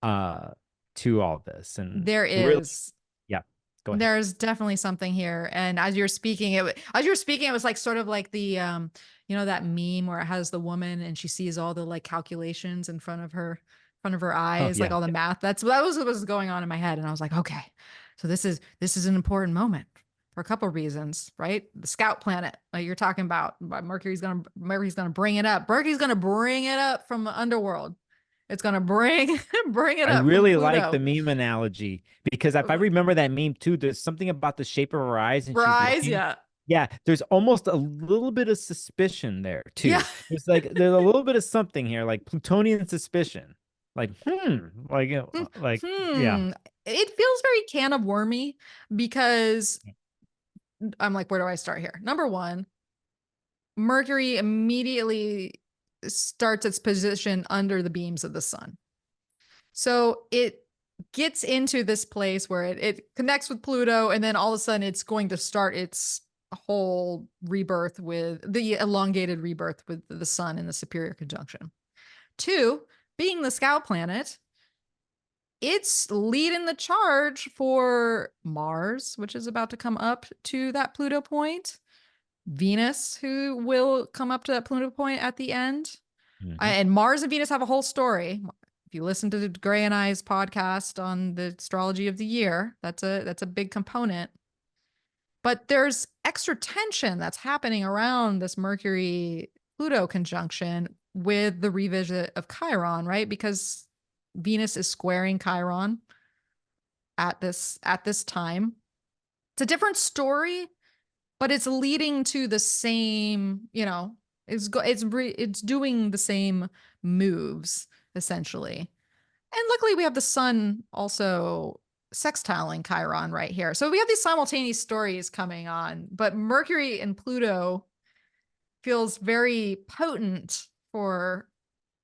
to all this. And there is. Really, yeah. Go ahead. There's definitely something here. And as you're speaking, it was like sort of like the that meme where it has the woman and she sees all the like calculations in front of her eyes, like all the math. That was what was going on in my head. And I was like, okay, so this is an important moment for a couple of reasons, right? The scout planet, like you're talking about, Mercury's gonna bring it up. Mercury's gonna bring it up from the underworld. It's gonna bring it up. I really like the meme analogy, because if I remember that meme too, there's something about the shape of her eyes, and yeah, there's almost a little bit of suspicion there too. Yeah. There's a little bit of something here, like Plutonian suspicion. Yeah. It feels very can of wormy, because I'm like, where do I start here? Number one, Mercury immediately starts its position under the beams of the sun. So it gets into this place where it connects with Pluto, and then all of a sudden it's going to start its whole rebirth, with the elongated rebirth with the sun in the superior conjunction. Two, being the scout planet, it's leading the charge for Mars, which is about to come up to that Pluto point. Venus, who will come up to that Pluto point at the end. And Mars and Venus have a whole story. If you listen to the Gray and I's podcast on the astrology of the year, that's a big component. But there's extra tension that's happening around this Mercury Pluto conjunction with the revisit of Chiron, right? Because Venus is squaring Chiron at this time. It's a different story, but it's leading to the same, it's doing the same moves essentially. And luckily we have the sun also sextiling Chiron right here. So we have these simultaneous stories coming on, but Mercury and Pluto feels very potent for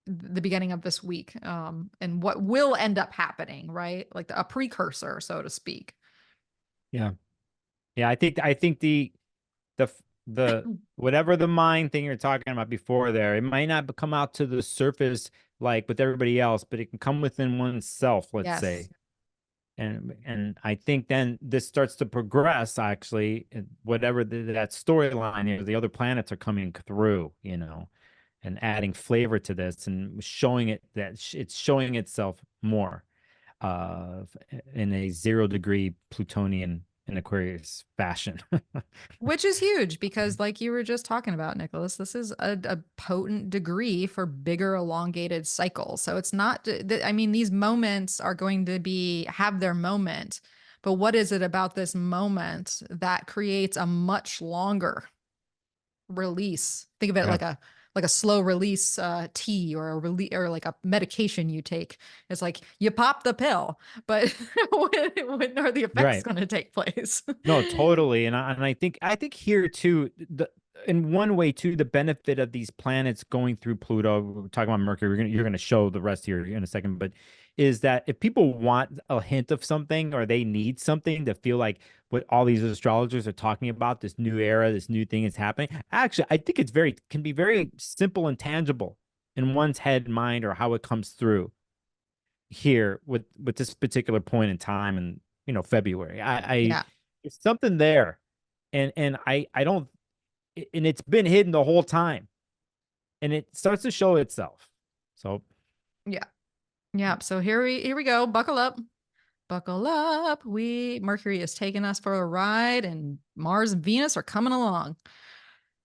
the beginning of this week, and what will end up happening, right? Like a precursor, so to speak. Yeah. I think the whatever the mind thing you're talking about before there, it might not come out to the surface like with everybody else, but it can come within oneself, let's say. And I think then this starts to progress, actually, whatever that storyline is, the other planets are coming through, and adding flavor to this and showing it that it's showing itself more in a 0-degree Plutonian and Aquarius fashion. Which is huge because, like you were just talking about, Nicholas, this is a potent degree for bigger elongated cycles. So it's not, I mean, these moments are going to have their moment, but what is it about this moment that creates a much longer release? Think of it like a slow release tea or or like a medication you take. It's like you pop the pill, but when are the effects going to take place? No, totally. And I think here too, in one way too, the benefit of these planets going through Pluto, we're talking about Mercury, you're gonna show the rest here in a second, but is that if people want a hint of something or they need something to feel like what all these astrologers are talking about, this new era, this new thing is happening, actually, I think can be very simple and tangible in one's head and mind, or how it comes through here with this particular point in time. And February, there's something there, and I don't, and it's been hidden the whole time, and it starts to show itself. So yeah. So here we go. Buckle up. Mercury is taking us for a ride, and Mars and Venus are coming along.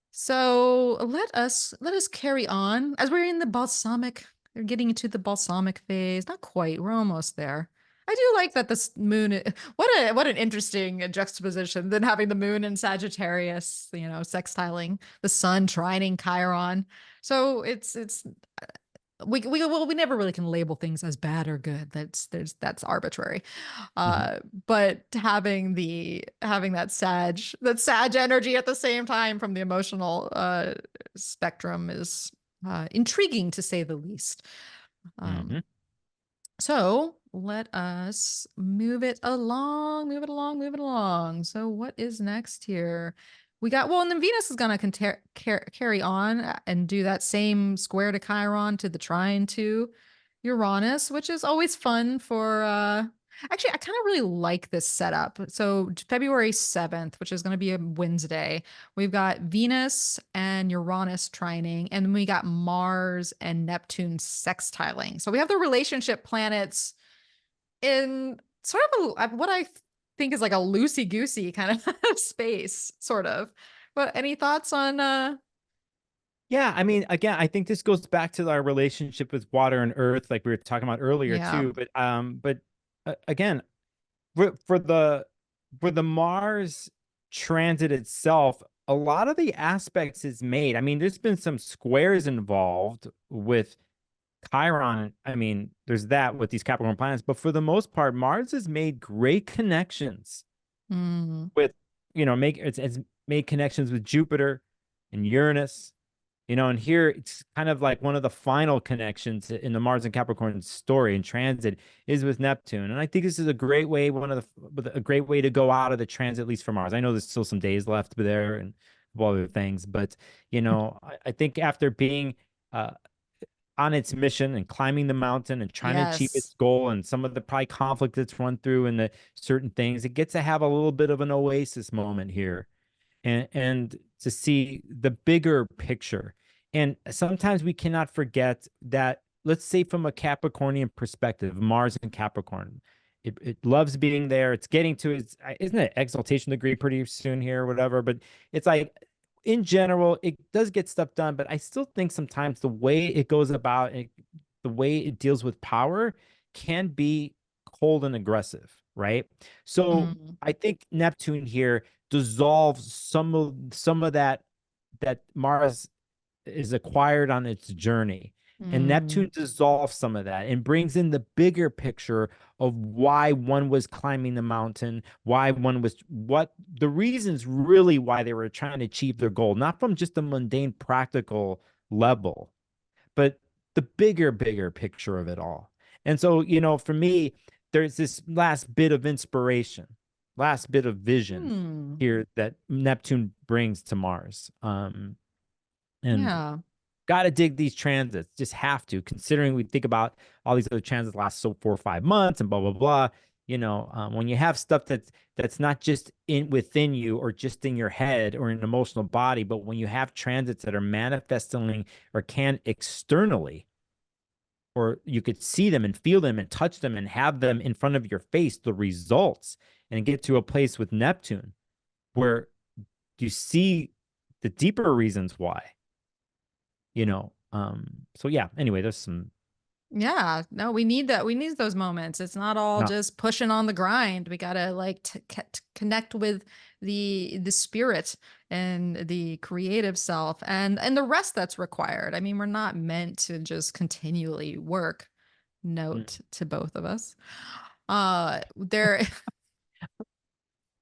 So let us carry on as we're in the balsamic. We're getting into the balsamic phase. Not quite. We're almost there. I do like that this moon. What an interesting juxtaposition than having the moon in Sagittarius, sextiling the sun, trining Chiron. So we never really can label things as bad or good. That's arbitrary. But having that Sag energy at the same time from the emotional spectrum is intriguing, to say the least. So let us move it along. So what is next here? We got, and then Venus is going to carry on and do that same square to Chiron to the trine to Uranus, which is always fun for, actually, I kind of really like this setup. So February 7th, which is going to be a Wednesday, we've got Venus and Uranus trining, and then we got Mars and Neptune sextiling. So we have the relationship planets in sort of what I think is like a loosey-goosey kind of space, sort of. But any thoughts on Yeah, I mean, again, I think this goes back to our relationship with water and earth, like we were talking about earlier too. But again, for the Mars transit itself, a lot of the aspects is made. I mean, there's been some squares involved with Chiron. I mean, there's that with these Capricorn planets, but for the most part, Mars has made great connections with, it's made connections with Jupiter and Uranus. And here it's kind of like one of the final connections in the Mars and Capricorn story and transit is with Neptune. And I think this is a great way, a great way to go out of the transit, at least for Mars. I know there's still some days left there and other things, but I think after being on its mission and climbing the mountain and trying to achieve Yes. its goal, and some of the probably conflict that's run through and the certain things, it gets to have a little bit of an oasis moment here, and to see the bigger picture. And sometimes we cannot forget that, let's say from a Capricornian perspective, Mars in Capricorn, it loves being there. It's getting to its, isn't it exaltation degree pretty soon here or whatever, but it's like, in general, it does get stuff done, but I still think sometimes the way it goes about it, the way it deals with power can be cold and aggressive, right? So Mm, I think Neptune here dissolves some of that Mars is acquired on its journey. And mm, Neptune dissolves some of that and brings in the bigger picture of why one was climbing the mountain, why one was, what the reasons really why they were trying to achieve their goal, not from just a mundane practical level, but the bigger picture of it all. And so, for me, there's this last bit of inspiration, last bit of vision mm. here that Neptune brings to Mars. And Yeah. got to dig these transits, just have to, considering we think about all these other transits last so 4 or 5 months and blah blah blah. When you have stuff that's not just in within you or just in your head or in an emotional body, but when you have transits that are manifesting or can externally, or you could see them and feel them and touch them and have them in front of your face, the results, and get to a place with Neptune where you see the deeper reasons why. So yeah, anyway, there's some, Yeah, no, we need that. We need those moments. It's not all no, just pushing on the grind. We gotta like connect with the spirit and the creative self and the rest that's required. I mean, we're not meant to just continually work. Note to both of us. There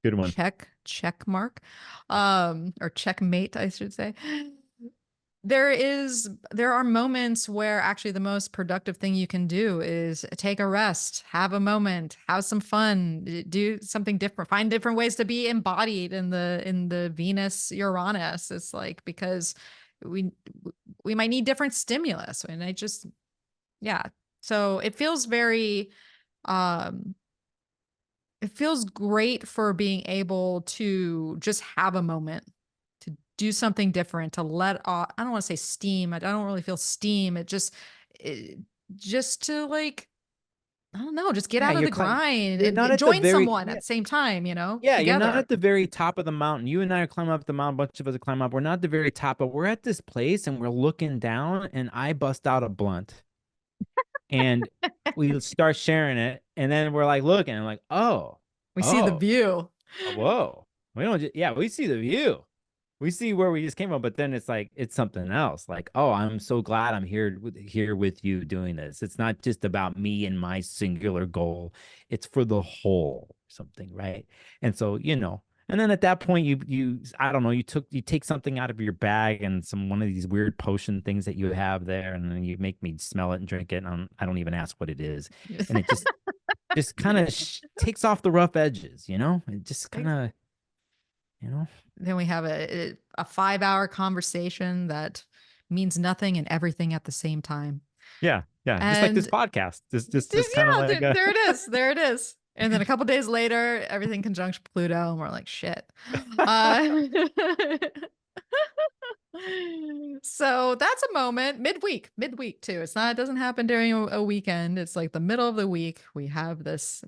good one. check mark, or checkmate, I should say. There are moments where actually the most productive thing you can do is take a rest, have a moment, have some fun, do something different, find different ways to be embodied in the Venus Uranus. It's like, because we we might need different stimulus, and I just, yeah. So it feels very um it feels great for being able to just have a moment, to do something different, to let off. I don't want to say steam. I don't really feel steam. It, just to like, I don't know, just get Yeah, out of the grind you're not and at the join very, someone at yeah, the same time, yeah, you're not together. at the very top of the mountain. You and I are climbing up the mountain, a bunch of us are climbing up. We're not at the very top, but we're at this place and we're looking down, and I bust out a blunt and we start sharing it, and then we're like looking, and I'm like, oh, We see the oh, view. whoa. We don't just, yeah, we see the view. We see where we just came from, but then it's like it's something else. Like, oh, I'm so glad I'm here with you doing this. It's not just about me and my singular goal. It's for the whole something, right? And so, and then at that point, you I don't know, you take something out of your bag and some one of these weird potion things that you have there, and then you make me smell it and drink it, and I don't even ask what it is, and it just kind of takes off the rough edges, It just kind of, you know. Then we have a 5 hour conversation that means nothing and everything at the same time. Yeah, yeah, just like this And podcast. Just kind of yeah, like there it is. There it is. And then a couple days later, everything conjunct Pluto, and we're like, shit. Uh, so that's a moment midweek too. It doesn't happen during a weekend. It's like the middle of the week. We have this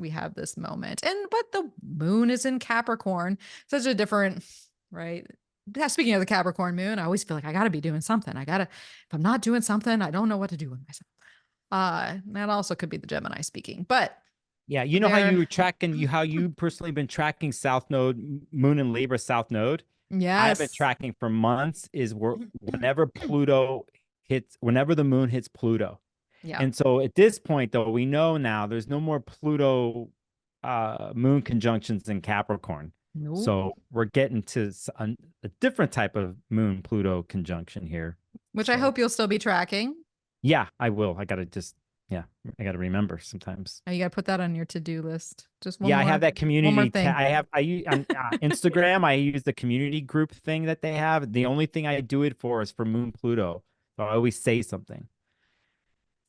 moment. And but the moon is in Capricorn. Such a different, right? Yeah, speaking of the Capricorn moon, I always feel like I gotta be doing something. If I'm not doing something, I don't know what to do with myself. That also could be the Gemini speaking, but Yeah, you know how you there, were tracking how you personally been tracking South Node, Moon and Libra South Node. I've been yes. tracking for months is whenever the moon hits Pluto. Yeah. And so at this point though, we know now there's no more Pluto moon conjunctions in Capricorn. Nope. So we're getting to a different type of moon Pluto conjunction here. Which I So hope you'll still be tracking. yeah, I will. Yeah, I got to remember sometimes. Oh, you got to put that on your to-do list. Just Yeah, I have that one more community. thing. I use on Instagram. I use the community group thing that they have. The only thing I do it for is for Moon Pluto. So I always say something.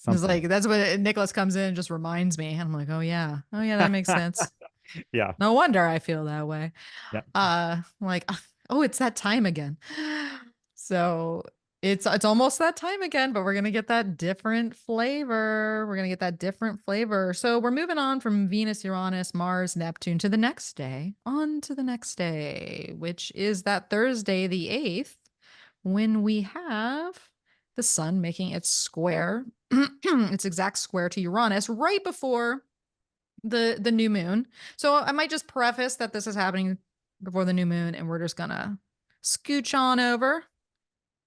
It's something. like that's what Nicholas comes in and just reminds me. And I'm like, oh yeah, that makes sense. Yeah. No wonder I feel that way. Yeah. Like, oh, it's that time again. So it's almost that time again, but we're gonna get that different flavor. We're gonna get that different flavor. So we're moving on from Venus, Uranus, Mars, Neptune to the next day, on to the next day, which is that Thursday, the 8th, when we have the sun making its square, its exact square to Uranus right before the new moon. So I might just preface that this is happening before the new moon, and we're just gonna scooch on over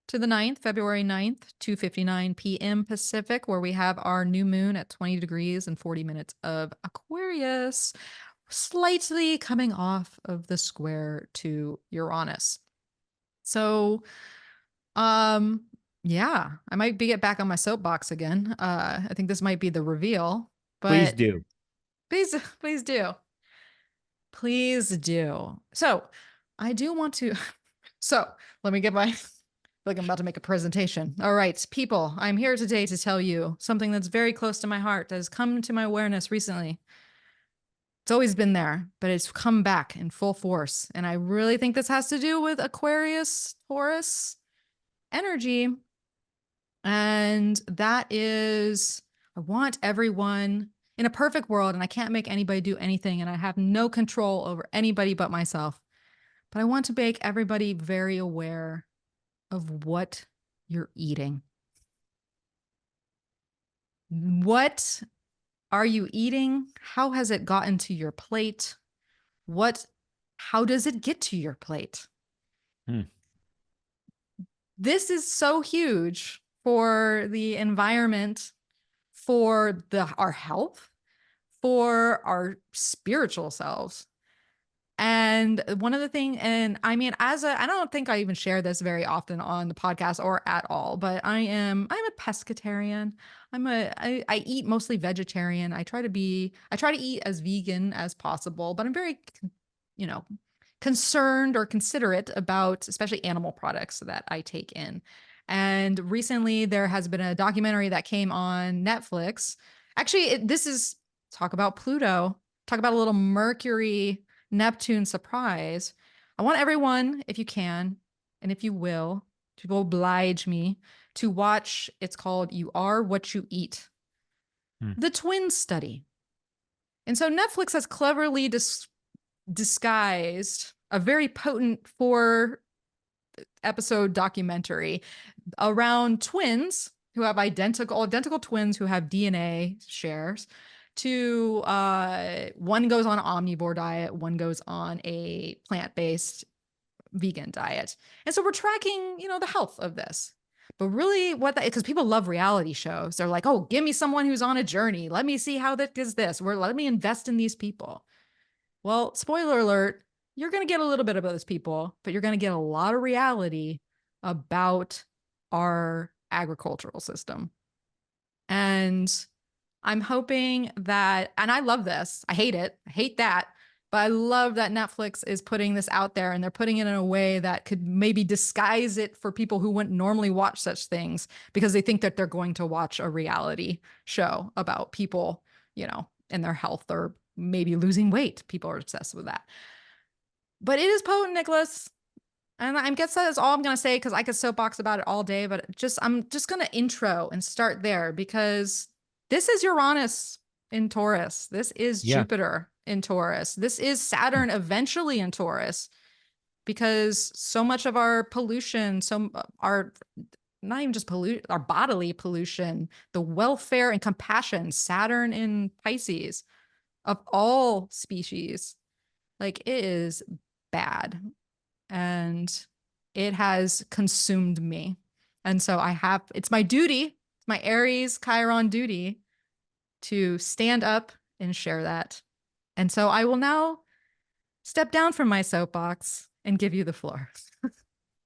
to the 9th, February 9th, 2:59 p.m. Pacific, where we have our new moon at 20 degrees and 40 minutes of Aquarius, slightly coming off of the square to Uranus. So, yeah, I might get back on my soapbox again. I think this might be the reveal, Please but do. please do. Please do. So I do want to. So let me get my. Like I'm about to make a presentation. All right, people, I'm here today to tell you something that's very close to my heart that has come to my awareness recently. It's always been there, but it's come back in full force. And I really think this has to do with Aquarius, Taurus energy. And that is, I want everyone in a perfect world, and I can't make anybody do anything, and I have no control over anybody but myself. But I want to make everybody very aware of what you're eating. What are you eating? How has it gotten to your plate? How does it get to your plate? This is so huge for the environment, for our health, for our spiritual selves. And one of the things, and I mean, I don't think I even share this very often on the podcast or at all, but I'm a pescatarian. I eat mostly vegetarian. I try to eat as vegan as possible, but I'm very, concerned or considerate about especially animal products that I take in. And recently there has been a documentary that came on Netflix. Actually, this is talk about Pluto, talk about a little Mercury Neptune surprise. I want everyone, if you can, and if you will, to oblige me to watch. It's called You Are What You Eat, the twin study. And so Netflix has cleverly disguised a very potent 4-episode documentary around twins who have identical twins who have DNA shares. One goes on an omnivore diet, one goes on a plant-based vegan diet. And so we're tracking, the health of this. But really because people love reality shows. They're like, oh, give me someone who's on a journey. Let me see how that is this. Let me invest in these people. Well, spoiler alert, you're going to get a little bit of those people, but you're going to get a lot of reality about our agricultural system. And I'm hoping that, and I love this. I hate it. I hate that. But I love that Netflix is putting this out there, and they're putting it in a way that could maybe disguise it for people who wouldn't normally watch such things because they think that they're going to watch a reality show about people, and their health or maybe losing weight. People are obsessed with that. But it is potent, Nicholas. And I guess that is all I'm going to say because I could soapbox about it all day. But I'm just going to intro and start there because this is Uranus in Taurus. This is Jupiter in Taurus. This is Saturn eventually in Taurus because so much of our pollution, our not even just our bodily pollution, the welfare and compassion, Saturn in Pisces of all species, like it is bad and it has consumed me. And so it's my duty, it's my Aries Chiron duty to stand up and share that. And so I will now step down from my soapbox and give you the floor.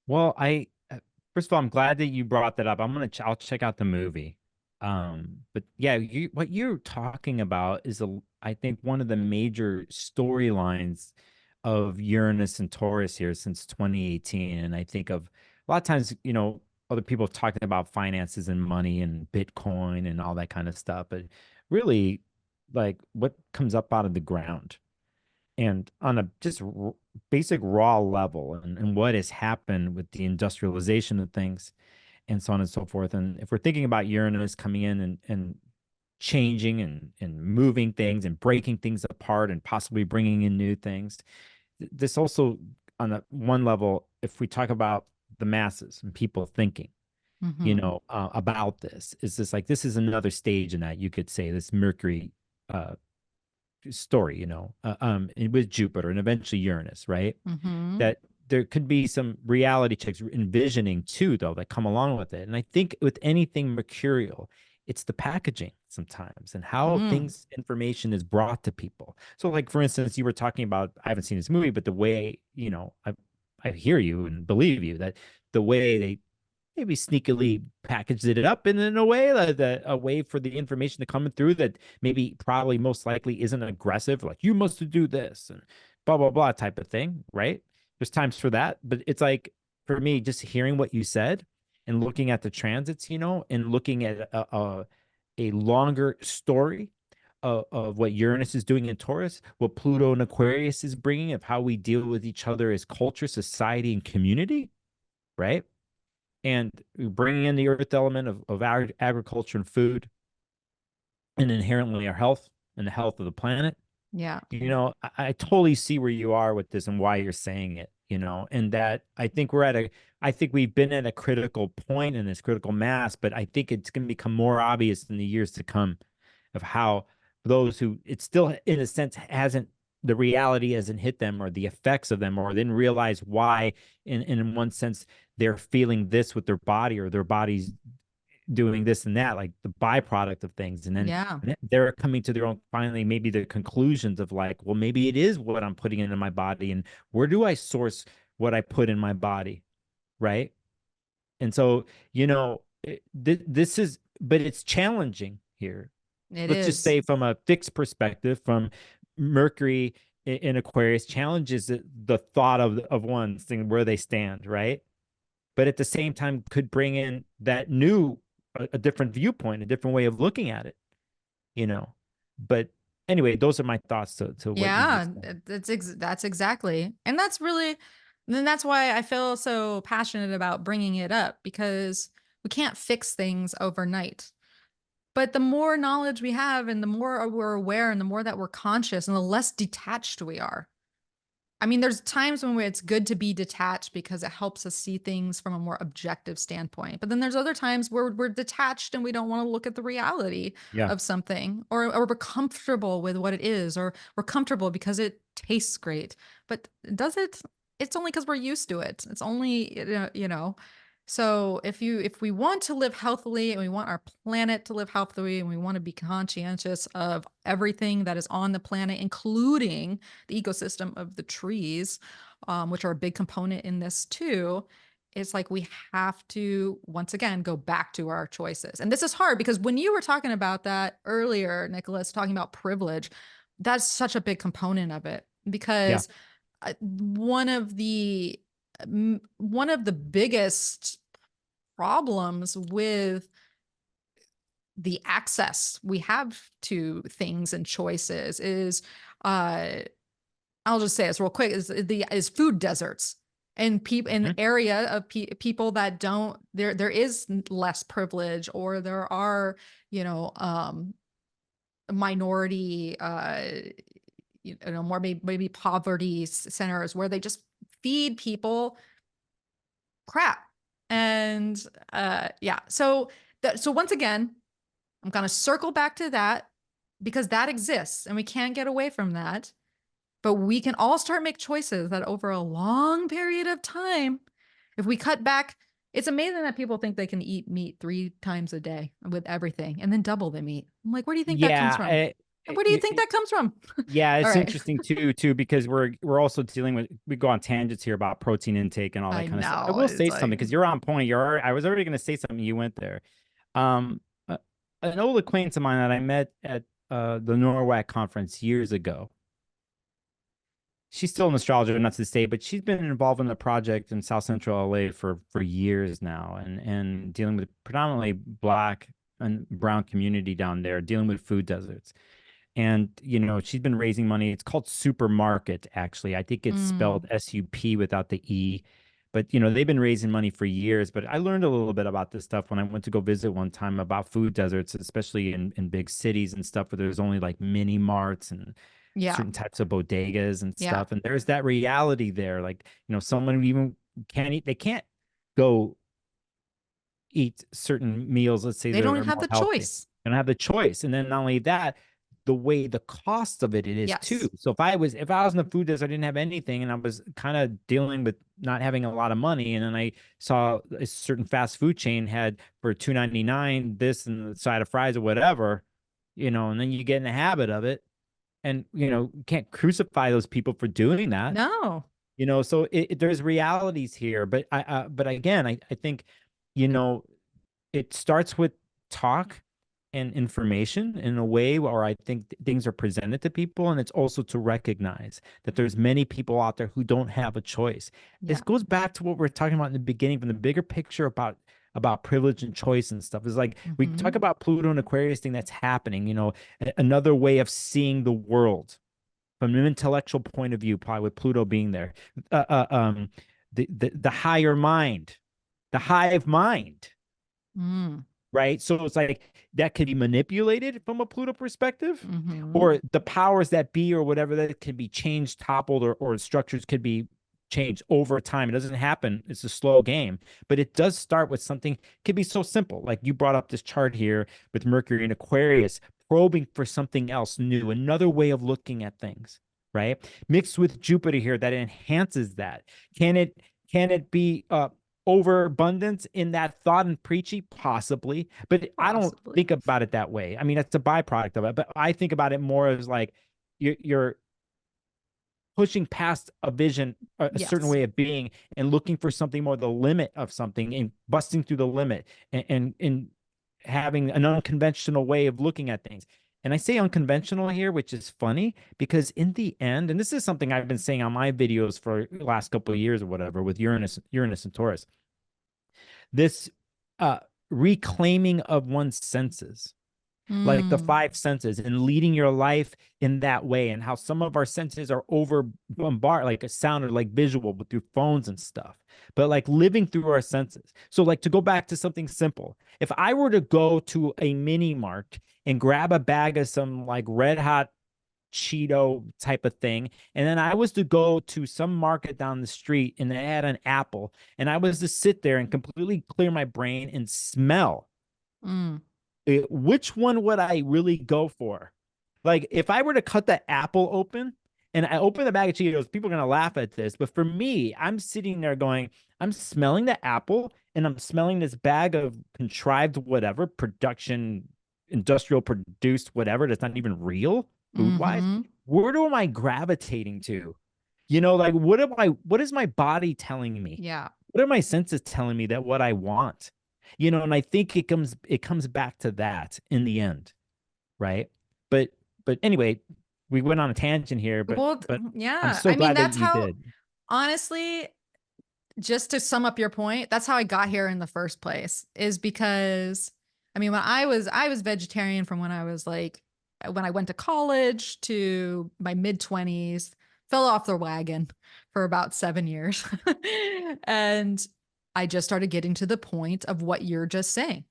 Well, first of all, I'm glad that you brought that up. I'll check out the movie. But yeah, what you're talking about is I think one of the major storylines of Uranus and Taurus here since 2018. And I think of a lot of times, other people talking about finances and money and Bitcoin and all that kind of stuff, but really, like what comes up out of the ground and on a just basic raw level, and what has happened with the industrialization of things and so on and so forth. And if we're thinking about Uranus coming in and changing and moving things and breaking things apart and possibly bringing in new things, this also on a one level, if we talk about the masses and people thinking, Mm-hmm. about this, is this like this is another stage in that, you could say, this Mercury uh story, with Jupiter and eventually Uranus, right? Mm-hmm. That there could be some reality checks, envisioning too, though, that come along with it. And I think with anything mercurial, it's the packaging sometimes and how Mm. things, information is brought to people. So, like for instance, you were talking about, I haven't seen this movie, but the way, I hear you and believe you that the way they maybe sneakily packaged it up in a way that a way for the information to come through that maybe probably most likely isn't aggressive, like you must do this and blah blah blah type of thing, right? There's times for that, but it's like for me, just hearing what you said and looking at the transits, and looking at a longer story of what Uranus is doing in Taurus, what Pluto and Aquarius is bringing, of how we deal with each other as culture, society, and community, right? And bringing in the earth element of agriculture and food, and inherently our health and the health of the planet. Yeah. I totally see where you are with this and why you're saying it, and that I think we've been at a critical point in this critical mass, but I think it's going to become more obvious in the years to come of how those who it still, in a sense, hasn't, the reality hasn't hit them, or the effects of them, or didn't realize why, in one sense, they're feeling this with their body, or their body's doing this and that, like the byproduct of things. And then Yeah. they're coming to their own, finally, maybe the conclusions of like, well, maybe it is what I'm putting into my body. And where do I source what I put in my body? Right. And so, this is, but it's challenging here. It Let's just is. say from a fixed perspective, from Mercury in Aquarius, challenges the thought of one thing, where they stand, right? But at the same time could bring in that new, a different viewpoint, a different way of looking at it, you know. But anyway, those are my thoughts to what you Yeah, just said. that's exactly. And that's really, then that's why I feel so passionate about bringing it up, because we can't fix things overnight. But the more knowledge we have and the more we're aware and the more that we're conscious and the less detached we are. I mean, there's times when it's good to be detached because it helps us see things from a more objective standpoint. But then there's other times where we're detached and we don't want to look at the reality Yeah. of something, or we're comfortable with what it is, or we're comfortable because it tastes great. But does it? It's only because we're used to it. It's only, So if we want to live healthily and we want our planet to live healthily and we want to be conscientious of everything that is on the planet, including the ecosystem of the trees, which are a big component in this too, it's like we have to once again go back to our choices. And this is hard because when you were talking about that earlier, Nicholas, talking about privilege, that's such a big component of it, Yeah. because one of the biggest problems with the access we have to things and choices is, I'll just say this real quick, is food deserts, and people in Mhm. area of people that don't, there is less privilege, or there are, you know um minority, more maybe poverty centers where they just feed people crap. And yeah, so once again, I'm going to circle back to that, because that exists and we can't get away from that. But we can all start make choices that over a long period of time, if we cut back, it's amazing that people think they can eat meat 3 times a day with everything and then double the meat. I'm like, where do you think that comes Yeah. from? Where do you think that comes from? Yeah, All it's right. interesting too, because we're also dealing with, we go on tangents here about protein intake and all that I kind of stuff. I know. will It's say like, something because you're on point. I was already going to say something. You went there. Um, uh, an old acquaintance of mine that I met at the NORWAC conference years ago. she's still an astrologer, not to this day, but she's been involved in a project in South Central LA for years now, and dealing with predominantly Black and brown community down there, dealing with food deserts. And she's been raising money. It's called Supermarket, actually. I think it's spelled Mm, SUP without the E. But they've been raising money for years. But I learned a little bit about this stuff when I went to go visit one time about food deserts, especially in big cities and stuff where there's only like mini marts and yeah. certain types of bodegas and Yeah. stuff. And there's that reality there. Like, someone even can't eat, they can't go eat certain meals, let's say They that don't are have more the healthy. choice. They don't have the choice. And then not only that, the cost of it is too. Yes. So if I was in the food desert, I didn't have anything and I was kind of dealing with not having a lot of money. And then I saw a certain fast food chain had for $2.99 this and the side of fries or whatever, and then you get in the habit of it. And you can't crucify those people for doing that. No. So there's realities here. But but again, I think, you know, it starts with talk and information in a way where I think things are presented to people, and it's also to recognize that there's many people out there who don't have a choice. This Yeah. goes back to what we are talking about in the beginning, from the bigger picture about privilege and choice and stuff. Is like we talk Mhm. about Pluto and Aquarius thing that's happening, another way of seeing the world from an intellectual point of view, probably with Pluto being there. Uh, uh, um, the higher mind, the hive mind, Mm. right? So it's like that could be manipulated from a Pluto perspective, Mhm. or the powers that be or whatever that can be changed, toppled, or structures could be changed over time. It doesn't happen. It's a slow game, but it does start with something. It could be so simple. Like you brought up this chart here with Mercury and Aquarius, probing for something else new, another way of looking at things, right? Mixed with Jupiter here that enhances that. Can it be overabundance in that thought and preachy? Possibly, but I don't Possibly. think about it that way. I mean, that's a byproduct of it, but I think about it more as like you're pushing past a vision, a certain Yes. way of being, and looking for something more, the limit of something, and busting through the limit, and having an unconventional way of looking at things. And I say unconventional here, which is funny because in the end, and this is something I've been saying on my videos for the last couple of years or whatever with Uranus and Taurus, this uh reclaiming of one's senses, like the Mm. five senses, and leading your life in that way, and how some of our senses are over bombarded, like a sound or like visual, but through phones and stuff, but like living through our senses. So like to go back to something simple, if I were to go to a mini mart and grab a bag of some like red hot Cheeto type of thing, and then I was to go to some market down the street and they had an apple, and I was to sit there and completely clear my brain and smell, Mm. which one would I really go for? Like, if I were to cut the apple open and I open the bag of Cheetos, people are going to laugh at this. But for me, I'm sitting there going, I'm smelling the apple and I'm smelling this bag of contrived whatever, production, industrial produced whatever that's not even real food wise. Mhm. Where am I gravitating to? Like, what is my body telling me? Yeah. What are my senses telling me that what I want? And I think it comes back to that in the end, right? But anyway, we went on a tangent here, but Well, I'm yeah. so I mean, glad that that's you how, did. honestly, just to sum up your point, that's how I got here in the first place, is because I mean, when I was vegetarian from when I was like when I went to college to my mid 20s, fell off the wagon for about 7 years. And I just started getting to the point of what you're just saying.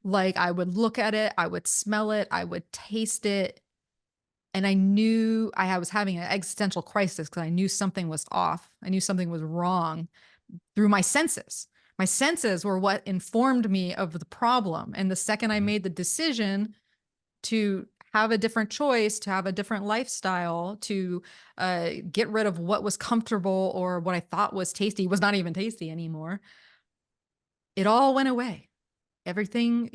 Like I would look at it, I would smell it, I would taste it, and I knew I was having an existential crisis because I knew something was off. I knew something was wrong through my senses. My senses were what informed me of the problem. And the second I Mhm. made the decision to have a different choice, to have a different lifestyle, to get rid of what was comfortable or what I thought was tasty, was not even tasty anymore, it all went away. Everything,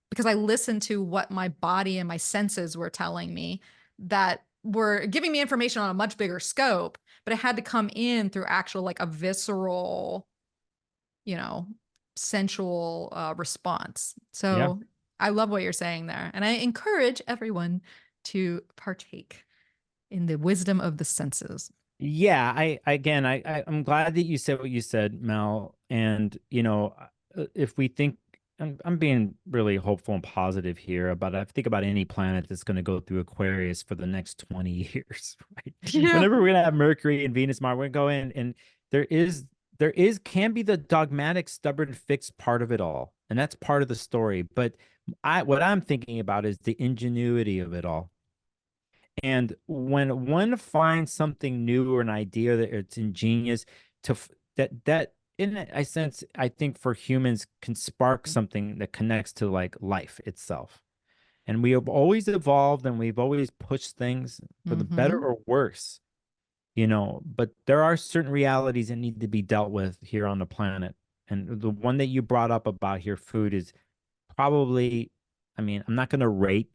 because I listened to what my body and my senses were telling me, that were giving me information on a much bigger scope, but it had to come in through actual, like a visceral, you know, sensual response. Yeah. So I love what you're saying there. And I encourage everyone to partake in the wisdom of the senses. Yeah, I'm glad that you said what you said, Mel. And if we think, I'm being really hopeful and positive here, but I think about any planet that's going to go through Aquarius for the next 20 years, right? Yeah. Whenever we're going to have Mercury and Venus, Mars, we're going to go in, and there is can be the dogmatic, stubborn, fixed part of it all, and that's part of the story. But what I'm thinking about is the ingenuity of it all. And when one finds something new or an idea that it's ingenious that in a sense, I think for humans can spark something that connects to like life itself. And we have always evolved and we've always pushed things for the better Mm-hmm. or worse, but there are certain realities that need to be dealt with here on the planet. And the one that you brought up about here, food, is probably, I mean, I'm not going to rate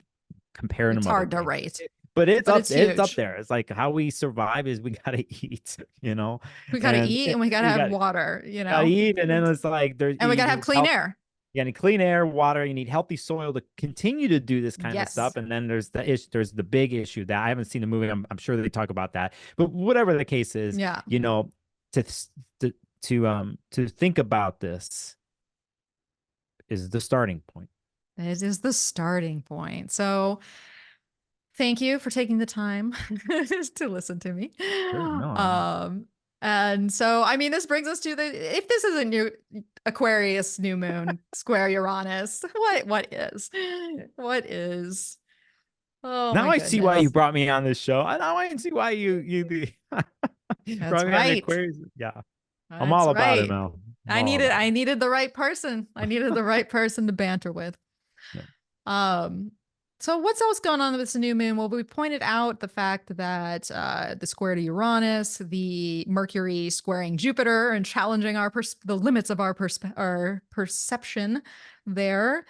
comparing It's them other hard to things. rate, But but it's it's up huge. there. It's like how we survive is we gotta eat, We got to and eat and we got to we have water, gotta eat, and then it's like there and we you got to have need clean help. air. You need clean air, water. You need healthy soil to continue to do this kind of Yes. stuff. And then there's the big issue that I haven't seen the movie. I'm sure they talk about that. But whatever the case is, Yeah. to to to think about this is the starting point. It is the starting point. So thank you for taking the time to listen to me. Sure, no, Um, and so, I mean, this brings us to if this is a new Aquarius new moon square Uranus, what is? What is? Oh now my I see why you goodness. brought me on this show. Now I see why you That's brought me on right. Aquarius. Yeah, I'm That's all about it, right. Mel. I'm all about I needed the right person. I needed the right person to banter with. it. Um, so what's else going on with this new moon? Well, we pointed out the fact that the square to Uranus, the Mercury squaring Jupiter and challenging the limits of our perception there.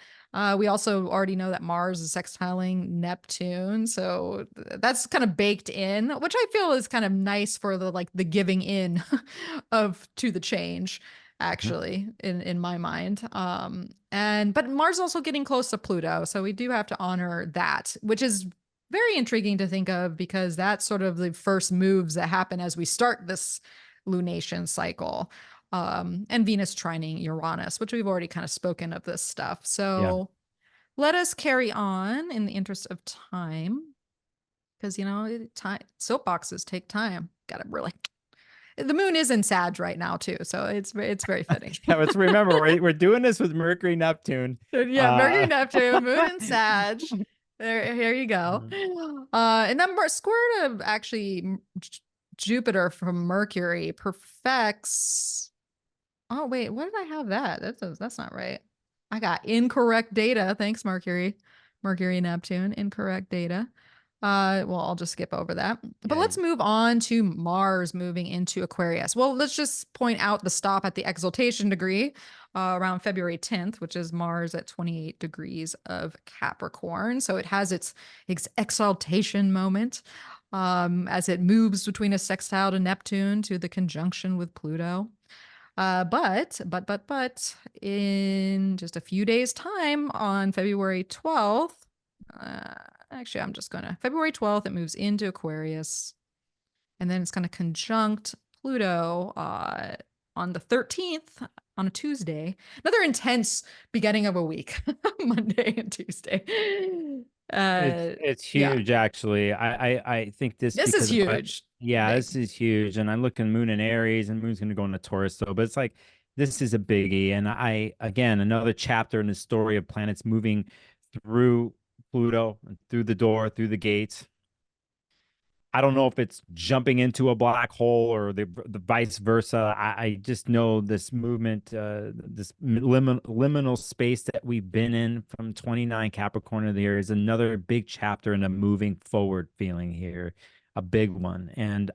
We also already know that Mars is sextiling Neptune, so that's kind of baked in, which I feel is kind of nice for the giving in of to the change, Yeah. actually, in my mind. But Mars is also getting close to Pluto, so we do have to honor that, which is very intriguing to think of because that's sort of the first moves that happen as we start this lunation cycle. And Venus trining Uranus, which we've already kind of spoken of this stuff. Yeah. So let us carry on in the interest of time, because time soapboxes take time. Got to really. The moon is in Sag right now too, so it's very fitting. Yeah, let's remember we're doing this with Mercury, Neptune. Yeah, Mercury, Uh, Neptune, Moon, and Sag. Here you go. And then square to actually Jupiter from Mercury perfects. Oh wait, what did I have that? That's not right. I got incorrect data. Thanks, Mercury. Mercury, Neptune, incorrect data. Well, I'll just skip over that. But yeah, let's move on to Mars moving into Aquarius. Well, let's just point out the stop at the exaltation degree around February 10th, which is Mars at 28 degrees of Capricorn. So it has its exaltation moment as it moves between a sextile to Neptune to the conjunction with Pluto. But in just a few days' time on February 12th, actually, I'm just gonna February 12th, it moves into Aquarius, and then it's gonna conjunct Pluto on the 13th on a Tuesday. Another intense beginning of a week, Monday and Tuesday. it's Yeah, huge actually. I think this this is because of huge. yeah, Big. this is huge. And I look in Moon and Aries, and Moon's gonna go into Taurus, so but it's like this is a biggie. And again, another chapter in the story of planets moving through Pluto, through the door, through the gates. I don't know if it's jumping into a black hole or the vice versa. I just know this movement, this liminal space that we've been in from 29 Capricorn of the year is another big chapter in a moving forward feeling here, a big one. And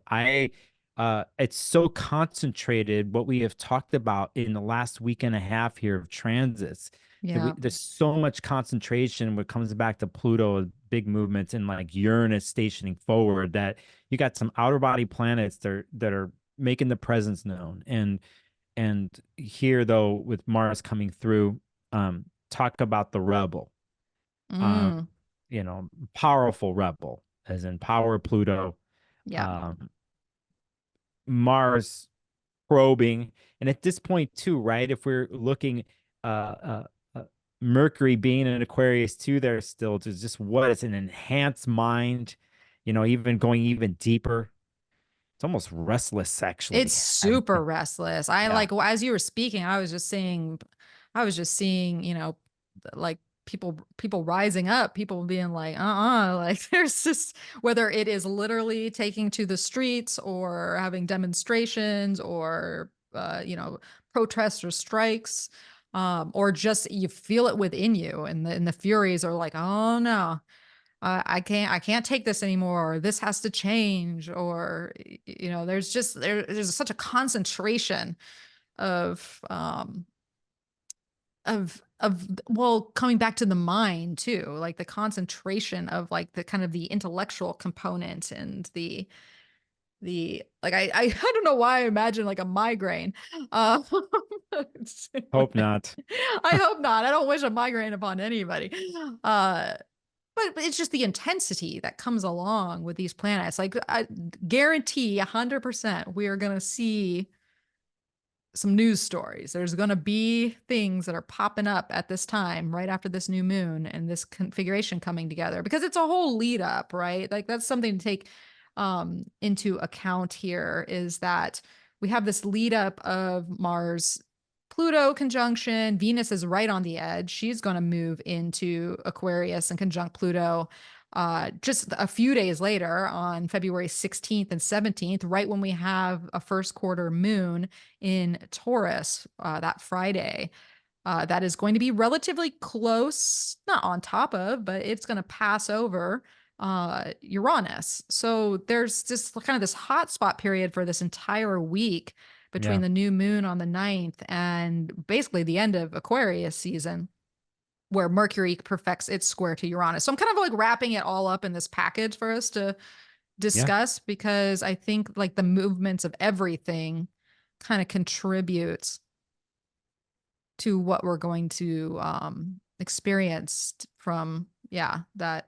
it's so concentrated what we have talked about in the last week and a half here of transits. Yeah. There's so much concentration when it comes back to Pluto, big movements, and like Uranus stationing forward, that you got some outer body planets that are making the presence known. And here though, with Mars coming through, talk about the rebel, um, Mm, powerful rebel, as in power Pluto. yeah. Um, Mars probing. And at this point too, right, if we're looking Mercury being in Aquarius too, there still to just what is an enhanced mind, even going even deeper. It's almost restless, It's actually. super restless. I Yeah. like, as you were speaking, I was just seeing, like people rising up, people being like, like there's just, whether it is literally taking to the streets or having demonstrations or, protests or strikes, or just you feel it within you, and the Furies are like, oh no, I can't take this anymore. Or this has to change. Or, there's such a concentration of, well, coming back to the mind too, like the concentration of like the kind of the intellectual component and the like, I don't know why I imagine like a migraine. Uh, Hope not. I hope not. I don't wish a migraine upon anybody. But it's just the intensity that comes along with these planets. Like, I guarantee 100% we are going to see some news stories. There's going to be things that are popping up at this time, right after this new moon and this configuration coming together, because it's a whole lead up, right? Like, that's something to take into account here, is that we have this lead up of Mars Pluto conjunction. Venus is right on the edge. She's going to move into Aquarius and conjunct Pluto just a few days later on February 16th and 17th, right when we have a first quarter moon in Taurus that Friday. That is going to be relatively close, not on top of, but it's going to pass over Uranus. So there's just kind of this hot spot period for this entire week between Yeah. the new moon on the 9th and basically the end of Aquarius season, where Mercury perfects its square to Uranus. So I'm kind of like wrapping it all up in this package for us to discuss, because I think like the movements of everything kind of contributes to what we're going to experience from, that.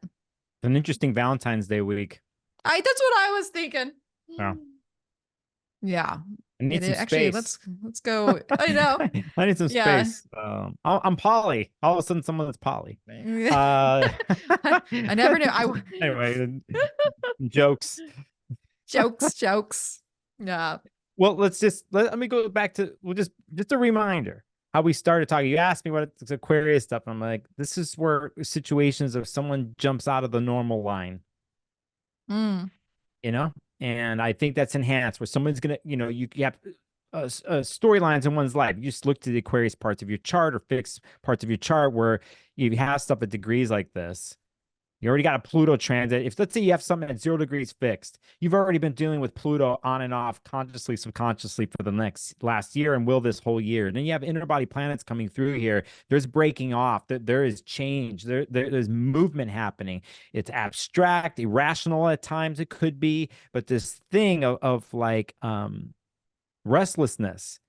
An interesting Valentine's Day week. That's what I was thinking. Yeah. Yeah. I need some Actually, space. let's go. I know. I need some Yeah. space. I'm poly. All of a sudden, someone that's poly. I never knew. Anyway, jokes. Jokes. Yeah. Well, let me go back to just a reminder how we started talking. You asked me what it's Aquarius stuff. I'm like, this is where situations of someone jumps out of the normal line. Mm. And I think that's enhanced where someone's gonna, you have storylines in one's life. You just look to the Aquarius parts of your chart or fixed parts of your chart where you have stuff at degrees like this. You already got a Pluto transit. If let's say you have something at 0 degrees fixed, you've already been dealing with Pluto on and off, consciously, subconsciously for the last year and will this whole year. And then you have interbody planets coming through here. There's breaking off. There is change. There's movement happening. It's abstract, irrational at times it could be, but this thing of like restlessness,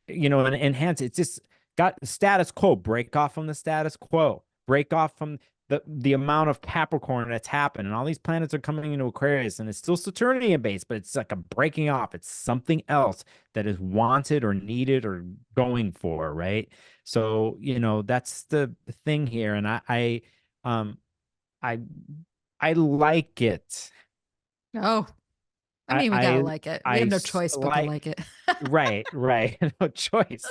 and enhance. It's just got status quo. Break off from the status quo. Break off from the amount of Capricorn that's happened, and all these planets are coming into Aquarius, and it's still Saturnian based, but it's like a breaking off. It's something else that is wanted or needed or going for, right? So that's the thing here, and I like it. Oh, I mean, we gotta like it. We have no choice but to like it. Right. No choice.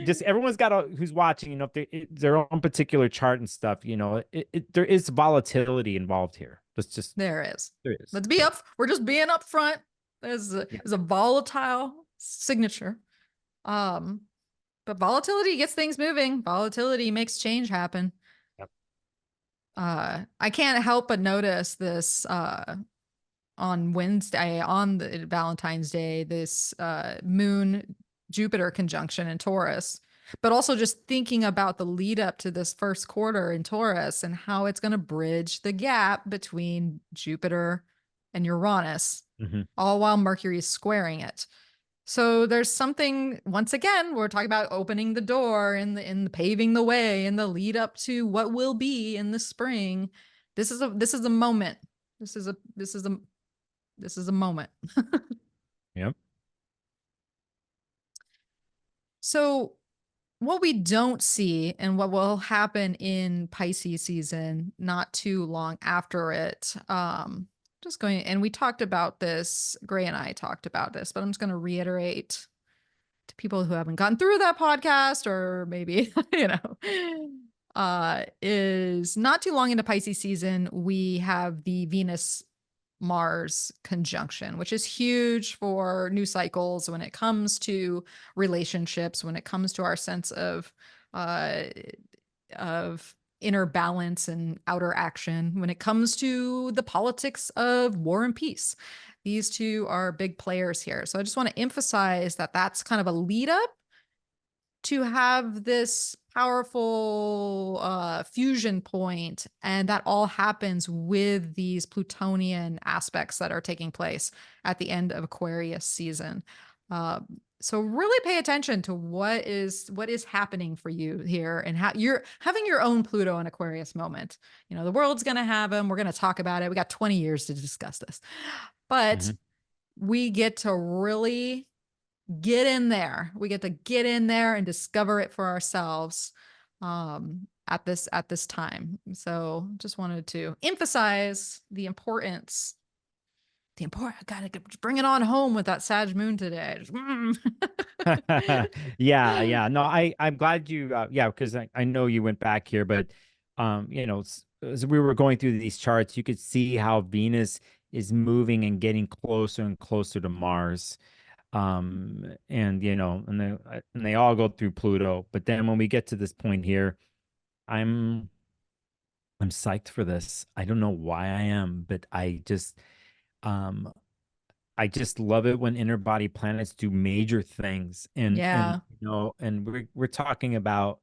Just everyone's got who's watching, their own particular chart and stuff, there is volatility involved here. There is. Let's be up. We're just being upfront. There's a volatile signature. But volatility gets things moving. Volatility makes change happen. Yep. I can't help but notice this on Wednesday, on the Valentine's Day, this moon Jupiter conjunction in Taurus, but also just thinking about the lead up to this first quarter in Taurus and how it's going to bridge the gap between Jupiter and Uranus, all while Mercury is squaring it. So there's something, once again, we're talking about opening the door and the paving the way and the lead up to what will be in the spring. This is a moment. This is a This is a moment. Yep. So what we don't see and what will happen in Pisces season not too long after it, just going, and we talked about this, Gray and I talked about this, but I'm just going to reiterate to people who haven't gone through that podcast, or maybe, is not too long into Pisces season, we have the Venus Mars conjunction, which is huge for new cycles when it comes to relationships, when it comes to our sense uh, of inner balance and outer action, when it comes to the politics of war and peace. These two are big players here. So I just want to emphasize that that's kind of a lead up to have this powerful fusion point, and that all happens with these Plutonian aspects that are taking place at the end of Aquarius season. So really pay attention to what is happening for you here, and how you're having your own Pluto and Aquarius moment. The world's going to have them. We're going to talk about it. We got 20 years to discuss this, but we get to really get in there. We get to get in there and discover it for ourselves at this time. So just wanted to emphasize the importance. I gotta bring it on home with that Sag moon today. Yeah. No, I'm glad you, because I know you went back here, but, as we were going through these charts, you could see how Venus is moving and getting closer and closer to Mars. And they all go through Pluto, but then when we get to this point here, I'm psyched for this. I don't know why I am, but um I just love it when inner body planets do major things. And we're talking about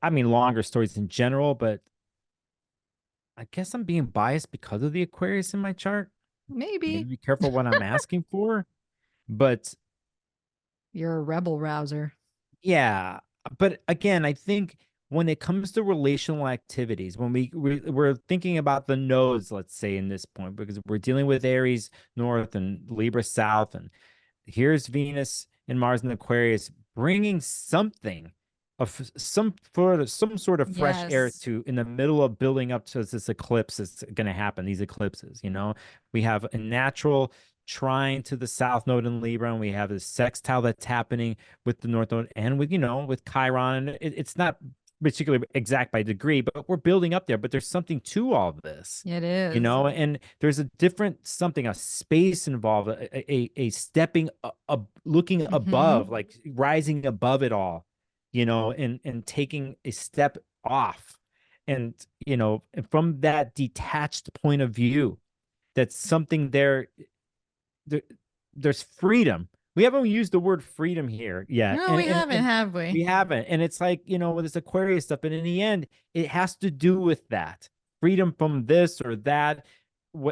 longer stories in general, but I guess I'm being biased because of the Aquarius in my chart. Maybe Maybe be careful what I'm asking for. But you're a rebel rouser. yeah, but again, I think when it comes to relational activities, when we're thinking about the nodes, let's say in this point, because we're dealing with Aries North and Libra South, and here's Venus and Mars and Aquarius bringing something of some sort of fresh air Yes. to in the middle of building up to this eclipse that's going to happen. These eclipses, we have a natural trine to the South Node in Libra, and we have this sextile that's happening with the North Node and with Chiron. It's not particularly exact by degree, but we're building up there. But there's something to all this, It is. and there's a different something, a space involved, a stepping, looking above, like rising above it all, and taking a step off. And, from that detached point of view, that's something there's freedom. We haven't used the word freedom here yet. No, we haven't, have we? We haven't. And it's like, with this Aquarius stuff. And in the end, it has to do with that freedom from this or that.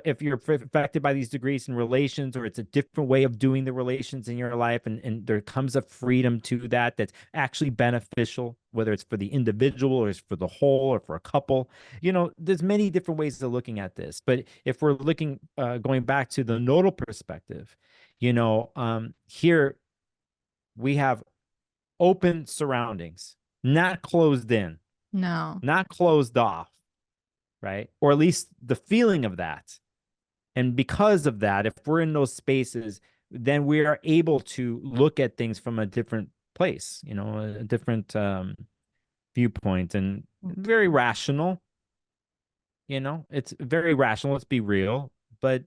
If you're affected by these degrees in relations, or it's a different way of doing the relations in your life, and there comes a freedom to that's actually beneficial, whether it's for the individual or it's for the whole or for a couple. There's many different ways of looking at this. But if we're looking, going back to the nodal perspective, here we have open surroundings, not closed in, not closed off, right? Or at least the feeling of that. And because of that, if we're in those spaces, then we are able to look at things from a different place, a different viewpoint, and very rational. It's very rational. Let's be real. But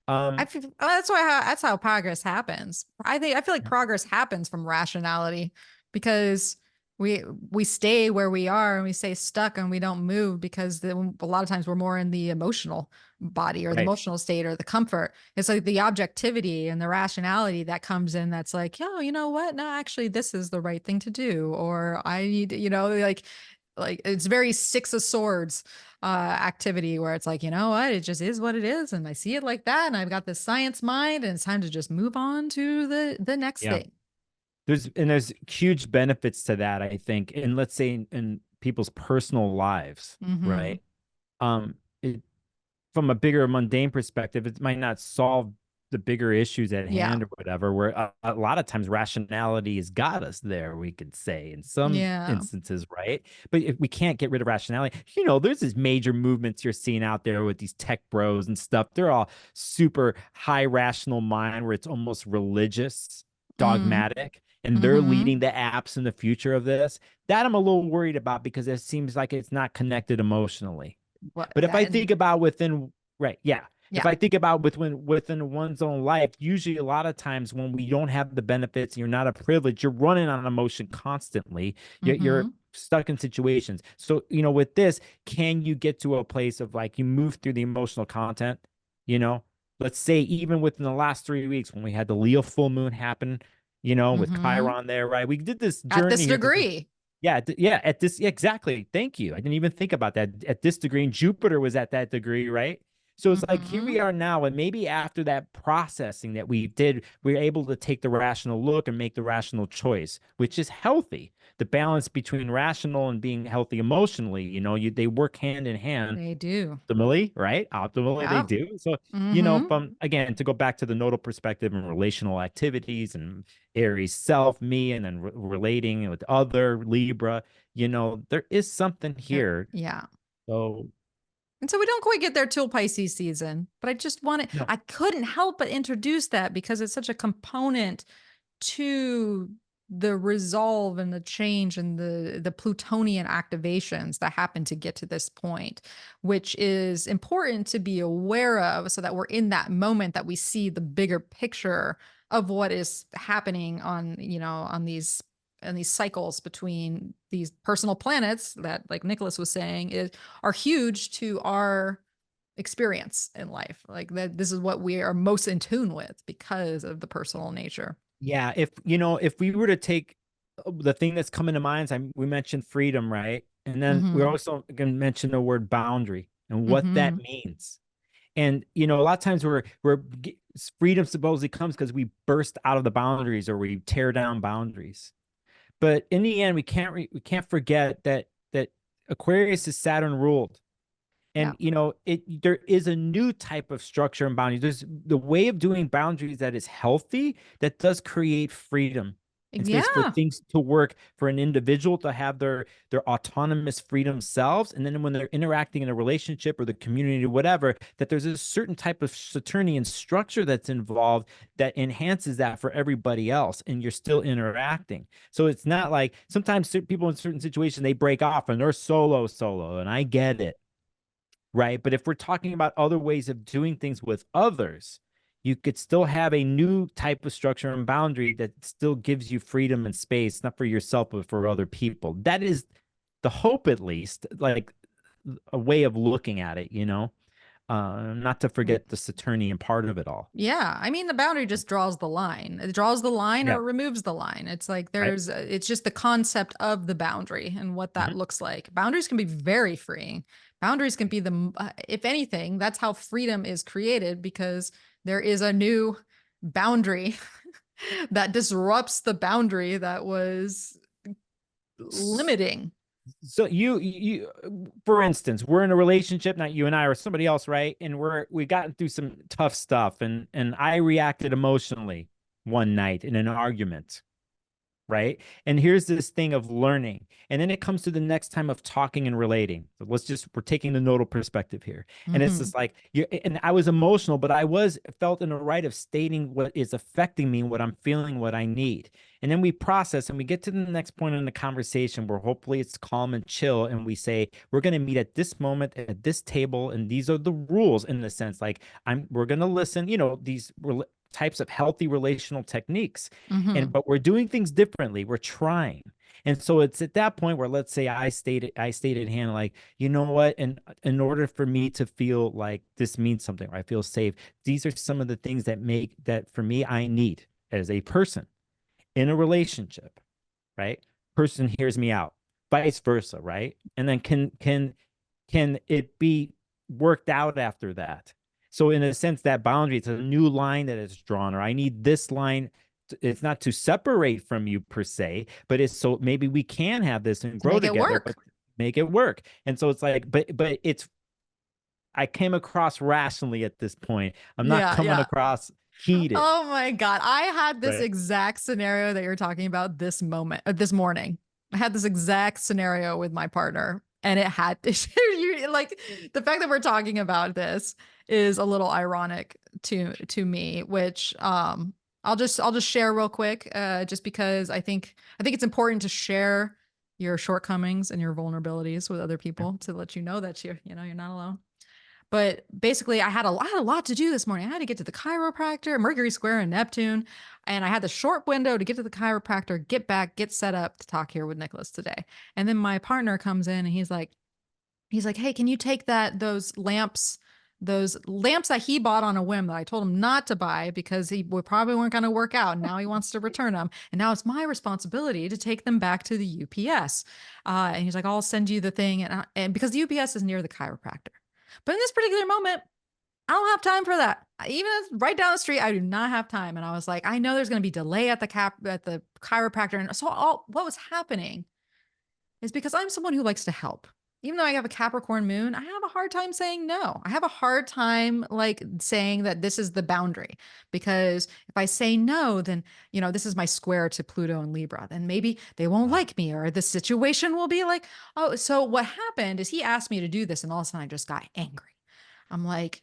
I feel that's how progress happens. I feel like progress happens from rationality, because we stay where we are and we stay stuck and we don't move because a lot of times we're more in the emotional body or the emotional state or the comfort. It's like the objectivity and the rationality that comes in. That's like, oh, you know what? No, actually, this is the right thing to do. Or I need, like it's very Six of Swords activity where it's like, you know what, it just is what it is, and I see it like that, and I've got this science mind, and it's time to just move on to the next thing. There's huge benefits to that, I think. And let's say in people's personal lives, right? from a bigger mundane perspective, it might not solve the bigger issues at Yeah. hand or whatever, where a lot of times rationality has got us there, we could say in some Yeah. instances, right? But if we can't get rid of rationality, there's these major movements you're seeing out there with these tech bros and stuff. They're all super high rational mind where it's almost religious, dogmatic, and they're leading the apps in the future of this. That I'm a little worried about because it seems like it's not connected emotionally. What But if I that, think about within, right, yeah. If yeah. I think about within one's own life, usually a lot of times when we don't have the benefits, you're not a privilege, you're running on emotion constantly. You're stuck in situations. So, with this, can you get to a place of like you move through the emotional content? Let's say even within the last 3 weeks when we had the Leo full moon happen, with Chiron there, right? We did this journey At this here. degree. Yeah, at this, exactly. Thank you. I didn't even think about that. At this degree, and Jupiter was at that degree, right? So it's like here we are now, and maybe after that processing that we did, we're able to take the rational look and make the rational choice, which is healthy. The balance between rational and being healthy emotionally, they work hand in hand. They do. Optimally, right? Optimally, they Yep. do. So, from again, to go back to the nodal perspective and relational activities and Aries self, me, and then relating with other Libra, there is something here. Yeah. So, And so we don't quite get there till Pisces season, but I just wanted, no. I couldn't help but introduce that because it's such a component to the resolve and the change and the Plutonian activations that happen to get to this point, which is important to be aware of so that we're in that moment that we see the bigger picture of what is happening on, on these and these cycles between these personal planets that, like Nicholas was saying, are huge to our experience in life. Like that, this is what we are most in tune with because of the personal nature. Yeah, if we were to take the thing that's coming to mind, we mentioned freedom, right? And then we're also going to mention the word boundary and what that means. And a lot of times freedom supposedly comes because we burst out of the boundaries or we tear down boundaries. But in the end, we can't forget that Aquarius is Saturn ruled. And there is a new type of structure and boundaries. There's the way of doing boundaries that is healthy, that does create freedom and space for things to work, for an individual to have their autonomous freedom selves. And then when they're interacting in a relationship or the community or whatever, that there's a certain type of Saturnian structure that's involved that enhances that for everybody else. And you're still interacting. So it's not like sometimes people in certain situations, they break off and they're solo. And I get it. Right. But if we're talking about other ways of doing things with others, you could still have a new type of structure and boundary that still gives you freedom and space, not for yourself, but for other people. That is the hope, at least, like a way of looking at it, not to forget the Saturnian part of it all. Yeah. I mean, the boundary just draws the line. It draws the line or it removes the line. It's like it's just the concept of the boundary and what that looks like. Boundaries can be very freeing. Boundaries can be if anything, that's how freedom is created, because there is a new boundary that disrupts the boundary that was limiting. So you for instance, we're in a relationship, not you and I or somebody else, right? And we've gotten through some tough stuff, and I reacted emotionally one night in an argument, right? And here's this thing of learning. And then it comes to the next time of talking and relating. So we're taking the nodal perspective here. And it's just like, and I was emotional, but I felt in the right of stating what is affecting me, what I'm feeling, what I need. And then we process and we get to the next point in the conversation where hopefully it's calm and chill. And we say, we're going to meet at this moment at this table. And these are the rules, in the sense, like we're going to listen, these types of healthy relational techniques. But we're doing things differently. We're trying. And so it's at that point where, let's say I stated hand, like, you know what? And in order for me to feel like this means something, or I feel safe, these are some of the things that for me, I need as a person in a relationship, right? Person hears me out, vice versa, right? And then can it be worked out after that? So in a sense, that boundary, it's a new line that is drawn, or I need this line. It's not to separate from you per se, but it's so maybe we can have this and grow together, but make it work. And so it's like, but it's, I came across rationally at this point. I'm not Yeah, coming yeah. across heated, Oh my God. I had this right? exact scenario that you're talking about this this morning. I had this exact scenario with my partner, and it had like the fact that we're talking about this is a little ironic to me, which I'll just share real quick, just because I think it's important to share your shortcomings and your vulnerabilities with other people to let you know that you're not alone. But basically, I had a lot to do this morning. I had to get to the chiropractor, Mercury square in Neptune, and I had the short window to get to the chiropractor, get back, get set up to talk here with Nicholas today. And then my partner comes in and he's like, "Hey, can you take those lamps that he bought on a whim that I told him not to buy because we probably weren't going to work out. And now he wants to return them. And now it's my responsibility to take them back to the UPS." And he's like, "I'll send you the thing." And because the UPS is near the chiropractor. But in this particular moment, I don't have time for that. Even right down the street, I do not have time. And I was like, I know there's going to be delay at the chiropractor. And so what was happening is because I'm someone who likes to help. Even though I have a Capricorn moon, I have a hard time saying no. I have a hard time like saying that this is the boundary, because if I say no, then, this is my square to Pluto and Libra. Then maybe they won't like me, or the situation will be like, oh, so what happened is he asked me to do this and all of a sudden I just got angry. I'm like,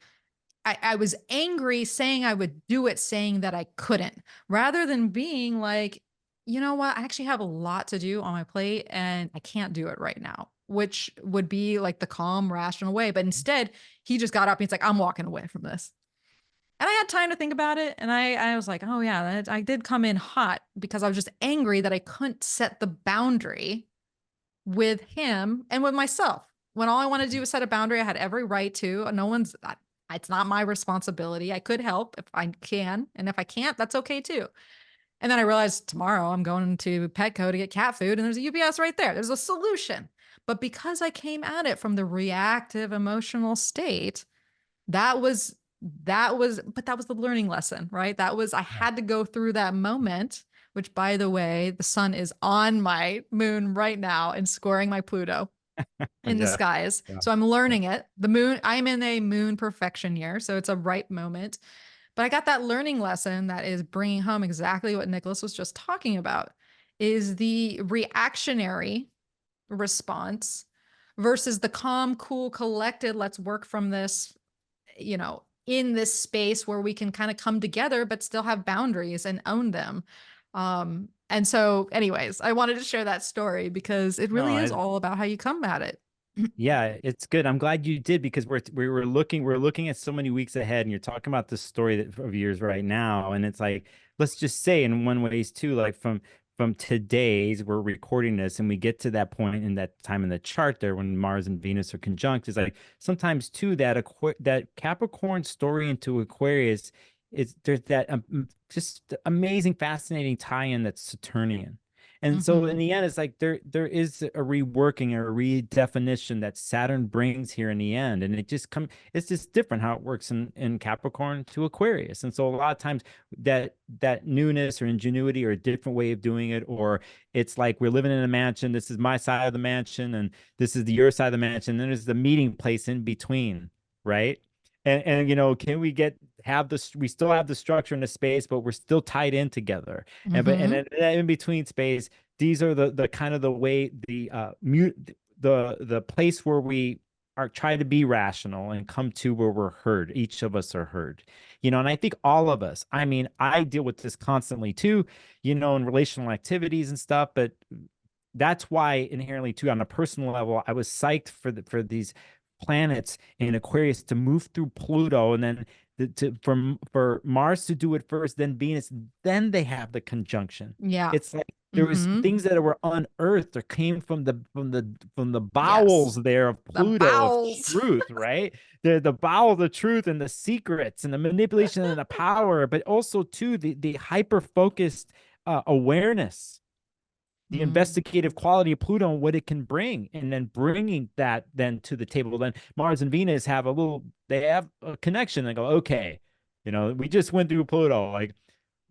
I was angry saying I would do it, saying that I couldn't, rather than being like, you know what? I actually have a lot to do on my plate and I can't do it right now, which would be like the calm, rational way. But instead, he just got up and he's like, "I'm walking away from this." And I had time to think about it. And I was like, oh, yeah, I did come in hot because I was just angry that I couldn't set the boundary with him and with myself. When all I want to do is set a boundary, I had every right to. It's not my responsibility. I could help if I can. And if I can't, that's okay too. And then I realized tomorrow I'm going to Petco to get cat food and there's a UPS right there. There's a solution. But because I came at it from the reactive emotional state, but that was the learning lesson, right? I had to go through that moment, which, by the way, the sun is on my moon right now and scoring my Pluto in the Yeah, skies. yeah, So I'm yeah. learning it. The moon, I'm in a moon perfection year. So it's a right moment. But I got that learning lesson that is bringing home exactly what Nicholas was just talking about, is the reactionary response versus the calm, cool, collected, let's work from this, in this space where we can kind of come together, but still have boundaries and own them. And so anyways, I wanted to share that story because it really No, is all about how you come at it. yeah, it's good. I'm glad you did, because we're looking at so many weeks ahead, and you're talking about the story of yours right now, and it's like, let's just say in one ways too, like from today's, we're recording this and we get to that point in that time in the chart there when Mars and Venus are conjunct, is like sometimes too that Capricorn story into Aquarius is, there's that just amazing, fascinating tie-in that's Saturnian. And so in Mm-hmm. the end, it's like there is a reworking or a redefinition that Saturn brings here in the end. And it's just different how it works in Capricorn to Aquarius. And so a lot of times that newness or ingenuity or a different way of doing it, or it's like we're living in a mansion, this is my side of the mansion, and this is your side of the mansion, and then there's the meeting place in between, right? And can we we still have the structure and the space, but we're still tied in together. And Mm-hmm. that in between space, these are the kind of the way the place where we are try to be rational and come to where we're heard. Each of us are heard. And I think all of us, I mean, I deal with this constantly too, in relational activities and stuff, but that's why inherently too, on a personal level, I was psyched for these planets in Aquarius to move through Pluto, and then for Mars to do it first, then Venus, then they have the conjunction. Yeah. It's like there was Mm-hmm. things that were unearthed or came from the Yes. bowels there of The Pluto, of bowels. truth, right? The bowel of the truth and the secrets and the manipulation and the power, but also too the hyper focused awareness, the Mm. investigative quality of Pluto and what it can bring, and then bringing that then to the table. Then Mars and Venus they have a connection. They go, okay, we just went through Pluto. Like,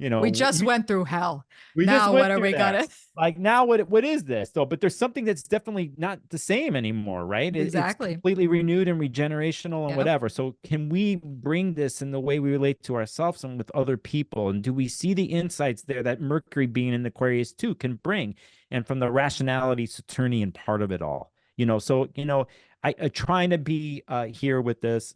We just went through hell. we just Now went what are through we that. gonna Like now what is this though? But there's something that's definitely not the same anymore, right? It's exactly. completely renewed and regenerational and Yep. whatever. So can we bring this in the way we relate to ourselves and with other people? And do we see the insights there that Mercury being in Aquarius too can bring? And from the rationality Saturnian part of it all, so I trying to be here with this.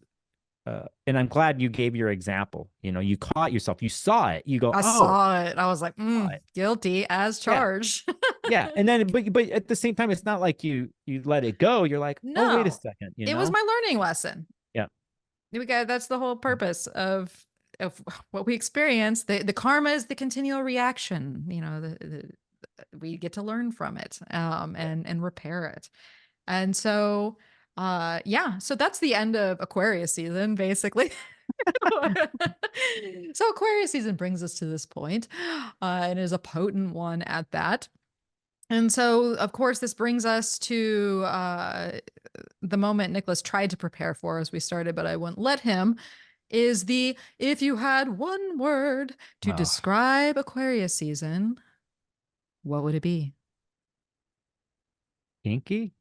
And I'm glad you gave your example. You caught yourself. You saw it. You go, I oh, saw it. I was like, saw it. guilty as Yeah. charged. Yeah. And then, but at the same time, it's not like you let it go. You're like, oh, wait a No, second. it was my learning lesson. Yeah. That's the whole purpose of what we experience. The karma is the continual reaction. We get to learn from it, and repair it. And so, so that's the end of Aquarius season, basically. So Aquarius season brings us to this point, and is a potent one at that. And so, of course, this brings us to the moment Nicholas tried to prepare for as we started, but I wouldn't let him. Is the if you had one word to describe Aquarius season, what would it be? Kinky?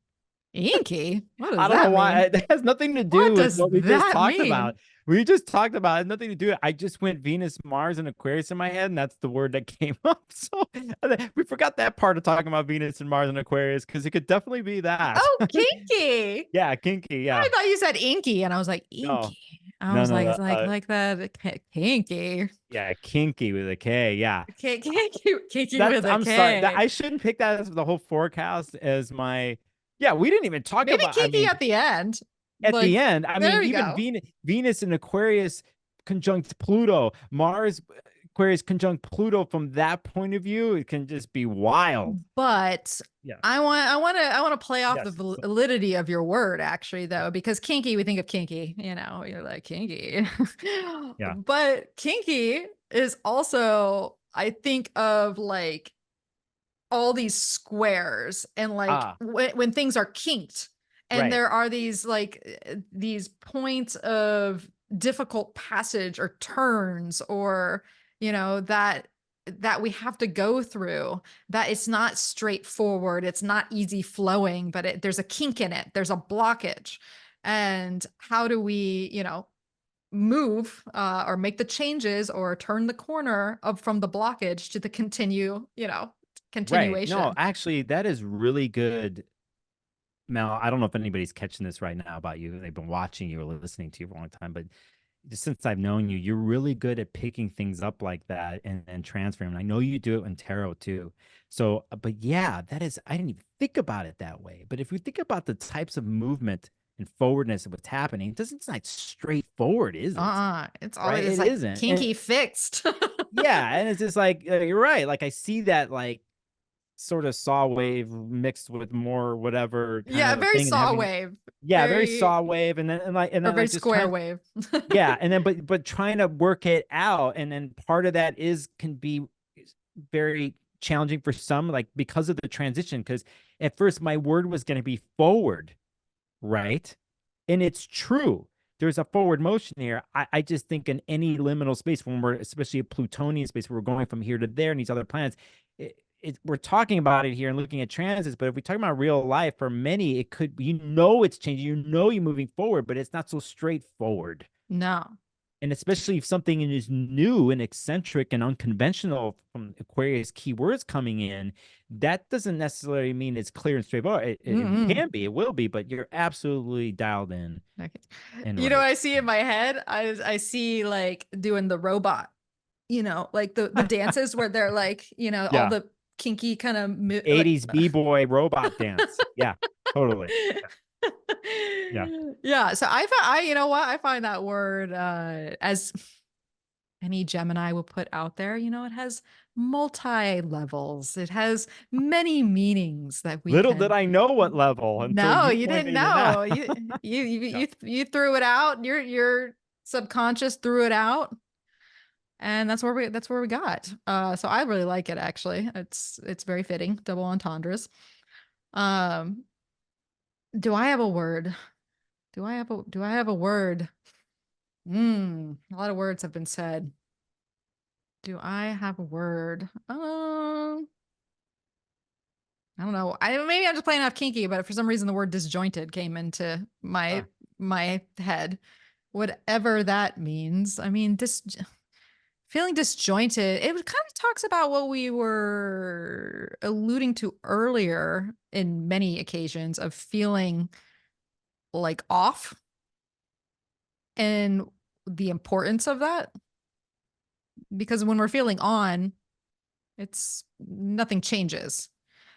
Inky? What does I don't know that why. mean? It has nothing to do What with does what we just that talked mean? about. We just talked about it. It has nothing to do. I just went Venus, Mars, and Aquarius in my head, and that's the word that came up. So we forgot that part of talking about Venus and Mars and Aquarius because it could definitely be that. Oh, kinky. Yeah, kinky. Yeah. I thought you said inky, and I was like, No, inky. I no, was no. like that kinky. Yeah, kinky with a K. Yeah. Kinky with a I'm sorry. K. I shouldn't pick that as the whole forecast as my. Yeah, we didn't even talk Maybe about. kinky at the end. At the Like, end, there we even go. Venus and Aquarius conjunct Pluto, Mars, Aquarius conjunct Pluto. From that point of view, it can just be wild. But Yeah. I want to play off Yes. the validity of your word, actually, though, because kinky, we think of kinky, you're like kinky. Yeah. But kinky is also, I think of like all these squares and like when things are kinked and Right. there are these these points of difficult passage or turns, or that we have to go through, that it's not straightforward, it's not easy flowing, but there's a kink in it, there's a blockage. And how do we move or make the changes or turn the corner from the blockage to the continuation? Right. No, actually, that is really good. Mel, I don't know if anybody's catching this right now about you. They've been watching you or listening to you for a long time, but since I've known you, you're really good at picking things up like that and transferring them. I know you do it in tarot too. So, but yeah, I didn't even think about it that way. But if you think about the types of movement and forwardness of what's happening, it's not straightforward, is it? It's Right? always It like isn't. kinky fixed. Yeah. And it's just like, you're right. Like I see that like sort of saw wave mixed with more whatever kind of a very thing. saw wave. Yeah, very saw wave. And then very like just square wave. yeah. And then but trying to work it out. And then part of that can be very challenging for some, like because of the transition. Because at first my word was going to be forward, right? And it's true. There's a forward motion here. I just think in any liminal space, when we're especially a Plutonian space, where we're going from here to there and these other planets, we're talking about it here and looking at transits. But if we talk about real life, for many, it could, it's changing, you're moving forward, but it's not so straightforward. No. And especially if something is new and eccentric and unconventional from Aquarius keywords coming in, that doesn't necessarily mean it's clear and straightforward. It can be, it will be, but you're absolutely dialed in. Okay. And What I see in my head, I see like doing the robot, like the dances where they're like, all the kinky kind of 80s b-boy robot dance. Yeah, totally. Yeah. So I find that word as any Gemini will put out there, it has multi levels. It has many meanings that we did I know what level. No, you didn't know. You threw it out. Your subconscious threw it out. And that's where we got. So I really like it, actually. It's very fitting, double entendres. Do I have a word? Do I have a word? A lot of words have been said. Do I have a word? I don't know. Maybe I'm just playing off kinky, but for some reason the word disjointed came into Huh. my head. Whatever that means. I mean, feeling disjointed. It kind of talks about what we were alluding to earlier in many occasions of feeling like off and the importance of that. Because when we're feeling on, it's nothing changes.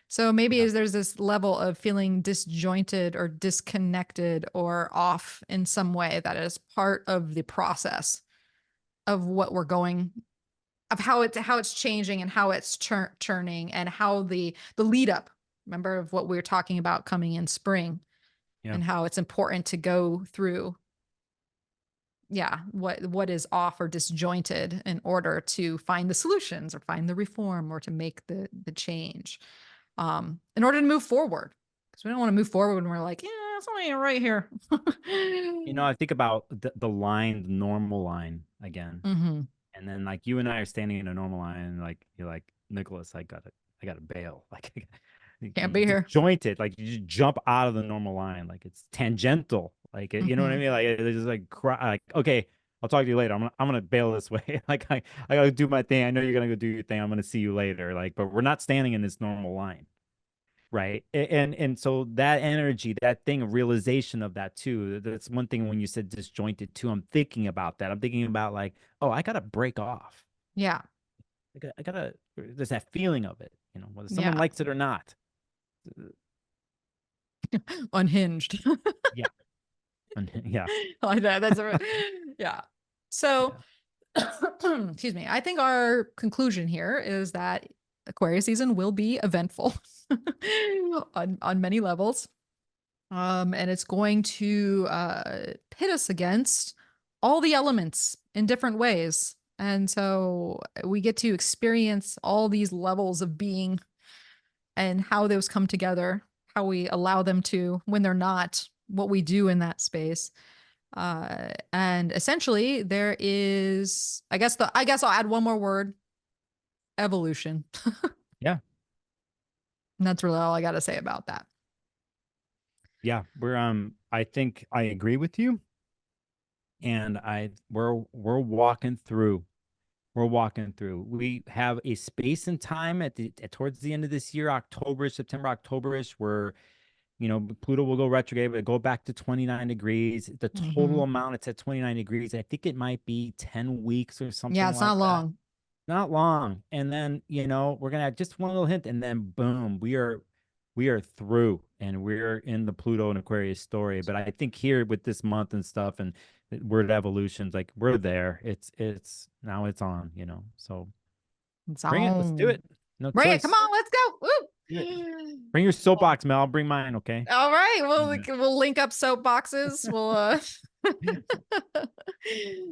So maybe Yeah. there's this level of feeling disjointed or disconnected or off in some way that is part of the process of what we're going, of how it's changing and how it's churning and how the lead up. Remember of what we were talking about coming in spring Yeah. and how it's important to go through, yeah, what is off or disjointed in order to find the solutions or find the reform or to make the change, in order to move forward. Because we don't want to move forward when we're like, yeah, something ain't right here. You know, I think about the line, the normal line again. Mm-hmm. And then like you and I are standing in a normal line, and like you're like, Nicholas, I gotta bail. Like Can't you be here. disjointed, like you just jump out of the normal line, like it's tangential. Like you know what I Mm-hmm. mean? Like it's just like like, okay, I'll talk to you later. I'm gonna bail this way. Like I gotta do my thing. I know you're gonna go do your thing. I'm gonna see you later. Like, but we're not standing in this normal line. Right. And so that energy, that thing of realization of that too, that's one thing when you said disjointed too, I'm thinking about that. I'm thinking about like, oh, I gotta break off. Yeah. I gotta, there's that feeling of it, you know, whether someone Yeah. likes it or not. Unhinged. Yeah. Yeah. Like that. That's yeah. So, Yeah. excuse me. I think our conclusion here is that Aquarius season will be eventful on many levels. And it's going to pit us against all the elements in different ways. And so we get to experience all these levels of being and how those come together, how we allow them to when they're not, what we do in that space. And essentially there is, I guess I'll add one more word, evolution. Yeah. And that's really all I got to say about that. Yeah. I think I agree with you. And we're walking through. We're walking through. We have a space and time towards the end of this year, October, September, Octoberish, where Pluto will go retrograde, but go back to 29 degrees. The total Mm-hmm. amount, it's at 29 degrees. I think it might be 10 weeks or Yeah, something it's like not that. long. Not long. And then, we're gonna have just one little hint, and then boom, we are through and we're in the Pluto and Aquarius story. But I think here with this month and stuff and the word evolutions, like we're there. It's now it's on, So It's bring it. Let's do on. it. No Bring it. Come choice. on, let's go. Do it. Woo. Bring your soapbox, Mel. I'll bring mine, okay? All right. Yeah. We'll link up soap boxes. We'll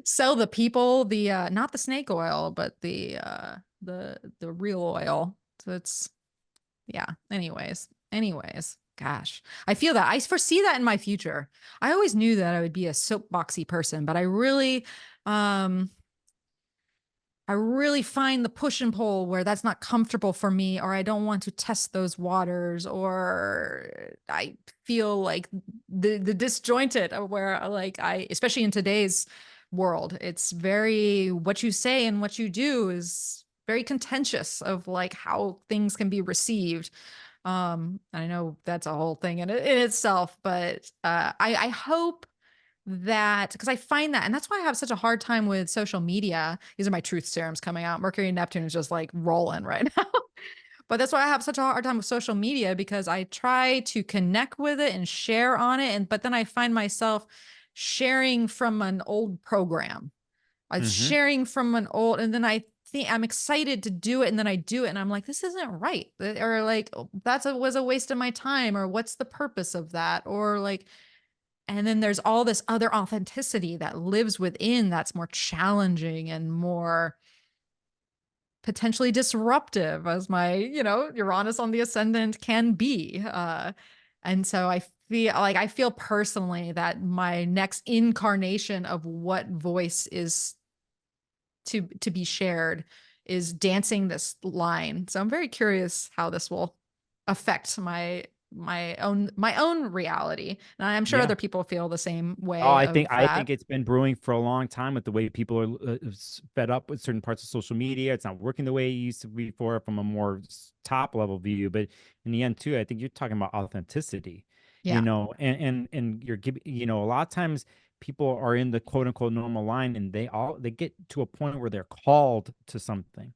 sell the people the not the snake oil, but the real oil. So it's yeah. Anyways, gosh. I feel that. I foresee that in my future. I always knew that I would be a soapboxy person, but I really find the push and pull where that's not comfortable for me, or I don't want to test those waters, or I feel like the disjointed where like especially in today's world, it's very, what you say and what you do is very contentious of like how things can be received. I know that's a whole thing in itself, but I hope that, because I find that, and that's why I have such a hard time with social media. These are my truth serums coming out. Mercury and Neptune is just like rolling right now. But that's why I have such a hard time with social media, because I try to connect with it and share on it. But then I find myself sharing from an old program. I'm Mm-hmm. sharing from an old, and then I think I'm excited to do it. And then I do it and I'm like, this isn't right. Or like, was a waste of my time. Or what's the purpose of that? Or like, and then there's all this other authenticity that lives within that's more challenging and more potentially disruptive, as my, Uranus on the ascendant can be. And so I feel personally that my next incarnation of what voice is to be shared is dancing this line. So I'm very curious how this will affect my own reality. And I'm sure Yeah. other people feel the same Oh, way of I that. think it's been brewing for a long time with the way people are fed up with certain parts of social media. It's not working the way it used to be before from a more top level view. But in the end, too, I think you're talking about authenticity, Yeah. and you're giving, a lot of times people are in the quote unquote normal line, and they get to a point where they're called to something.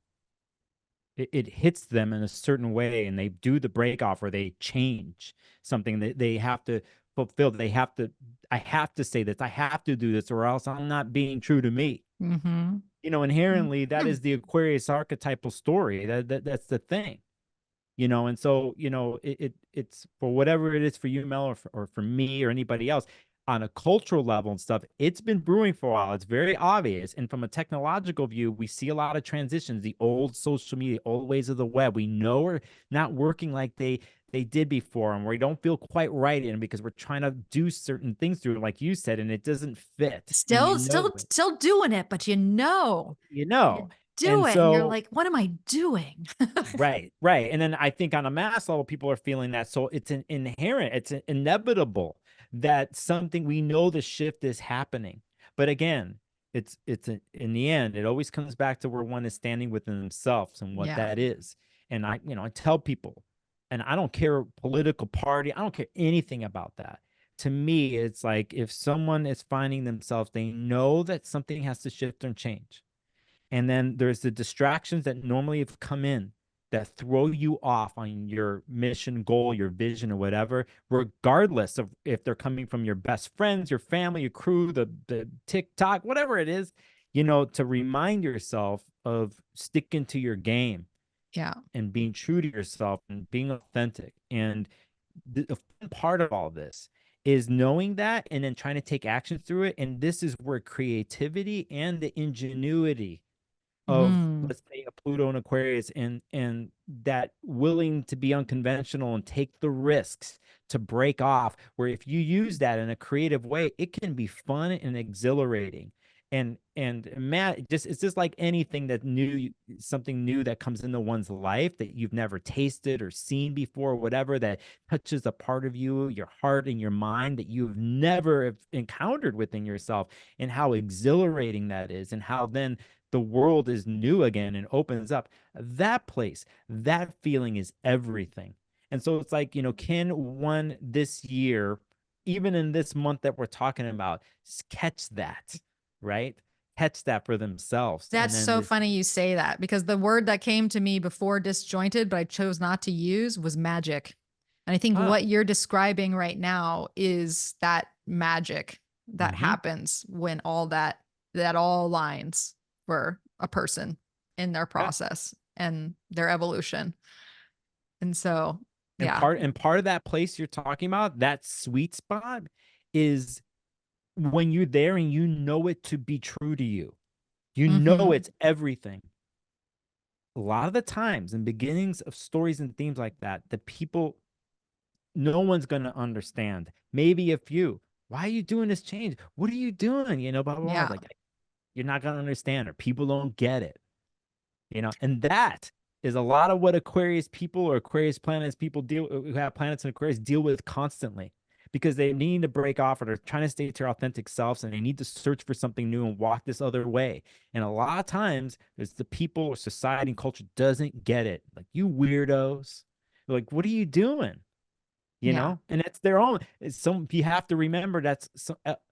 It hits them in a certain way, and they do the break off, or they change something that they have to fulfill. I have to say this, I have to do this, or else I'm not being true to me. Mm-hmm. Inherently, that is the Aquarius archetypal story. That's the thing. And so, it's for whatever it is for you, Mel, or for me or anybody else on a cultural level and stuff. It's been brewing for a while. It's very obvious. And from a technological view, we see a lot of transitions. The old social media, old ways of the web, we know are not working like they did before, and we don't feel quite right in, because we're trying to do certain things through it, like you said, and it doesn't fit. And Still doing it, but you you know. do And it, and you're so like, what am I doing? right, right. And then I think on a mass level, people are feeling that. So it's an inherent, it's inevitable that something, we know the shift is happening. But again, in the end, it always comes back to where one is standing within themselves and what Yeah. that is. And I tell people, and I don't care political party, I don't care anything about that. To me, it's like if someone is finding themselves, they know that something has to shift and change. And then there's the distractions that normally have come in that throw you off on your mission, goal, your vision, or whatever, regardless of if they're coming from your best friends, your family, your crew, the TikTok, whatever it is, to remind yourself of sticking to your game. Yeah. And being true to yourself and being authentic. And the fun part of all this is knowing that and then trying to take action through it. And this is where creativity and the ingenuity of, let's say, a Pluto and Aquarius, and that willing to be unconventional and take the risks to break off, where if you use that in a creative way, it can be fun and exhilarating. And Matt, it's just like anything something new that comes into one's life that you've never tasted or seen before, whatever, that touches a part of you, your heart and your mind, that you've never encountered within yourself, and how exhilarating that is, and how then the world is new again and opens up. That place, that feeling is everything. And so it's like, can one this year, even in this month that we're talking about, catch that, right? Catch that for themselves. That's so funny you say that, because the word that came to me before disjointed, but I chose not to use, was magic. And I think what you're describing right now is that magic that happens when that all aligns for a person in their process and their evolution. And so, yeah. And part of that place you're talking about, that sweet spot, is when you're there and you know it to be true to you. You know it's everything. A lot of the times in beginnings of stories and themes like that, the people, no one's going to understand. Maybe a few. Why are you doing this change? What are you doing? Blah, blah, blah. Like, you're not going to understand, or people don't get it. And that is a lot of what Aquarius people or Aquarius planets people who have planets in Aquarius deal with constantly, because they need to break off, or they're trying to stay to their authentic selves, and they need to search for something new and walk this other way. And a lot of times there's the people or society and culture doesn't get it. Like, you weirdos. They're like, what are you doing? And it's their own. You have to remember that's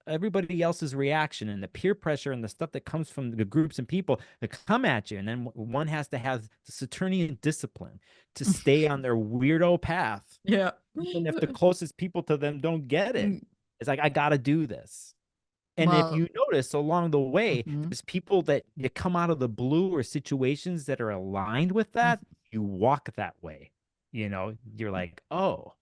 everybody else's reaction, and the peer pressure and the stuff that comes from the groups and people that come at you. And then one has to have the Saturnian discipline to stay on their weirdo path. Yeah. Even if the closest people to them don't get it. It's like, I got to do this. And if you notice along the way, there's people that you come out of the blue, or situations that are aligned with that, you walk that way. You're like, oh,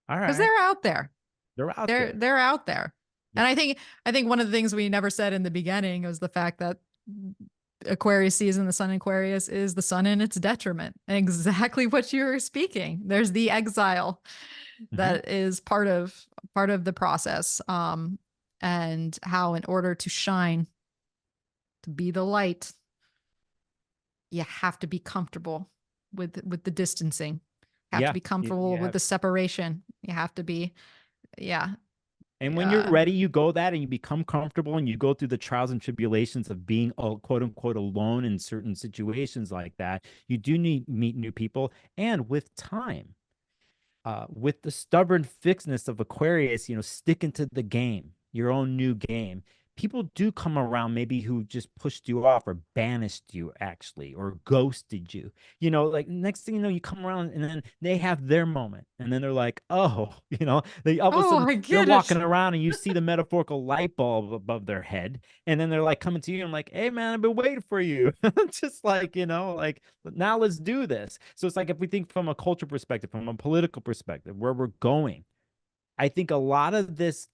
all right. Because they're out there. They're out there. They're out there. Yeah. And I think one of the things we never said in the beginning was the fact that Aquarius season, the sun in Aquarius, is the sun in its detriment. And exactly what you were speaking. There's the exile that is part of the process. And how, in order to shine, to be the light, you have to be comfortable with the distancing. You have to Yeah. be comfortable with the separation. You have to be, yeah. And when you're ready, you go that and you become comfortable and you go through the trials and tribulations of being quote unquote alone in certain situations like that. You do need meet new people. And with time, with the stubborn fixedness of Aquarius, sticking to the game, your own new game, people do come around maybe who just pushed you off or banished you actually or ghosted you. Like next thing you know, you come around and then they have their moment. And then they're like, oh, they all of a Oh, sudden I they're get walking it. around and you see the metaphorical light bulb above their head. And then they're like coming to you and like, hey man, I've been waiting for you. Just like, like now let's do this. So it's like if we think from a culture perspective, from a political perspective, where we're going, I think a lot of this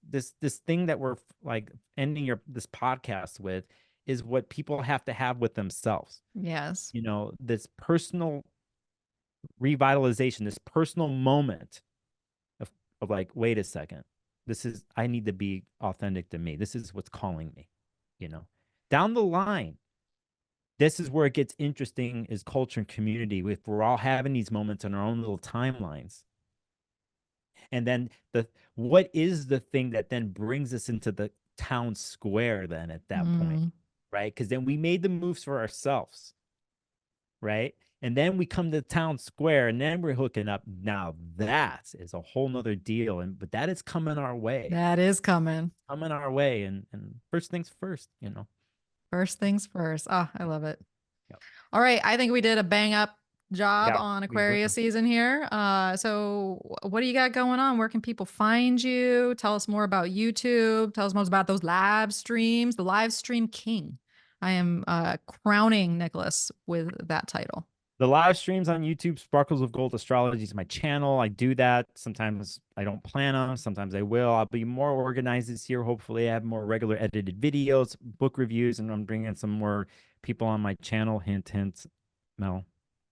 thing that we're like ending this podcast with is what people have to have with themselves. Yes. This personal revitalization, this personal moment of like, wait a second, I need to be authentic to me. This is what's calling me, down the line. This is where it gets interesting is culture and community. If we're all having these moments on our own little timelines. And then what is the thing that then brings us into the town square then at that point, right? Because then we made the moves for ourselves, right? And then we come to the town square and then we're hooking up. Now that is a whole nother deal. But that is coming our way. That is coming. Coming our way. And first things first, First things first. Oh, I love it. Yep. All right. I think we did a bang up job on we will. Aquarius season here. So what do you got going on? Where can people find you? Tell us more about YouTube. Tell us more about those live streams, the live stream king. I am crowning Nicholas with that title. The live streams on YouTube, Sparkles of Gold Astrology is my channel. I do that. Sometimes I don't plan on them. Sometimes I will. I'll be more organized this year. Hopefully I have more regular edited videos, book reviews, and I'm bringing some more people on my channel. Hint, hint, Mel.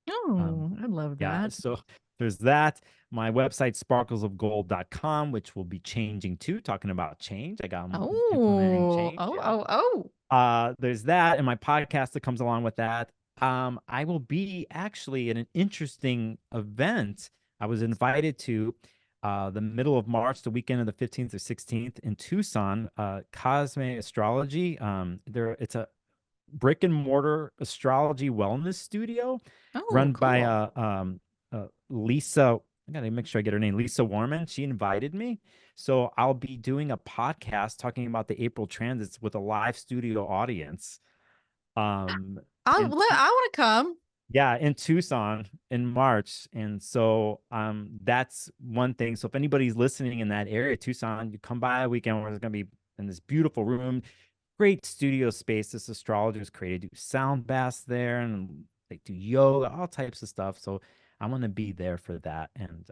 Oh, I love that. Yeah, so there's that. My website, sparklesofgold.com, which will be changing too, talking about change. I got implementing change. There's that, and my podcast that comes along with that. I will be actually at an interesting event. I was invited to the middle of March, the weekend of the 15th or 16th in Tucson, Cosme Astrology. It's a brick and mortar astrology wellness studio run by Lisa. I gotta make sure I get her name. Lisa Warman. She invited me. So I'll be doing a podcast talking about the April transits with a live studio audience. I want to come. Yeah, in Tucson in March. And so that's one thing. So if anybody's listening in that area, Tucson, you come by a weekend where it's gonna be in this beautiful room, great studio space. This astrologers created, do sound baths there and they do yoga, all types of stuff. So I'm gonna be there for that, and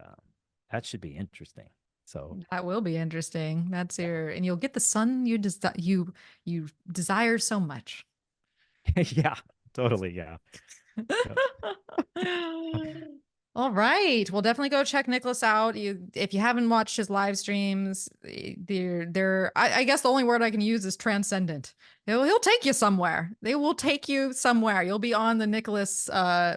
that should be interesting. So that will be interesting. That's and you'll get the sun you desire so much. yeah, totally. Yeah. All right. Well, definitely go check Nicholas out. If you haven't watched his live streams, I guess the only word I can use is transcendent. He'll take you somewhere. They will take you somewhere. You'll be on the Nicholas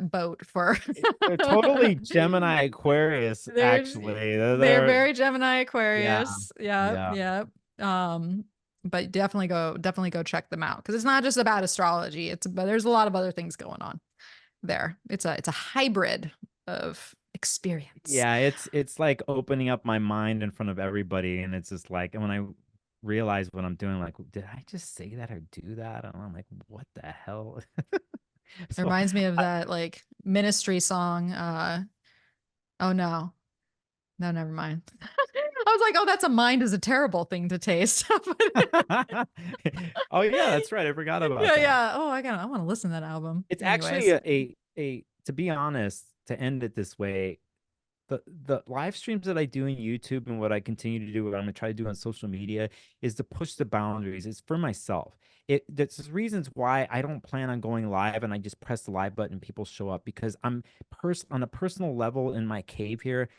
boat for They're totally Gemini Aquarius, actually. They're very Gemini Aquarius. Yeah. But definitely go check them out, because it's not just about astrology. There's a lot of other things going on there. It's a hybrid of experience. Yeah, it's like opening up my mind in front of everybody, and it's just like, and when I realize what I'm doing, like, did I just say that or do that? And I'm like, what the hell? It reminds me of that like Ministry song. Oh no, never mind. I was like, oh, that's a mind is a terrible thing to taste. Oh yeah, that's right. I forgot about that. Yeah. Oh, I want to listen to that album. It's actually a to be honest, to end it this way, the live streams that I do in YouTube and what I continue to do, what I'm gonna try to do on social media, is to push the boundaries. It's for myself. There's reasons why I don't plan on going live and I just press the live button and people show up, because I'm on a personal level in my cave here.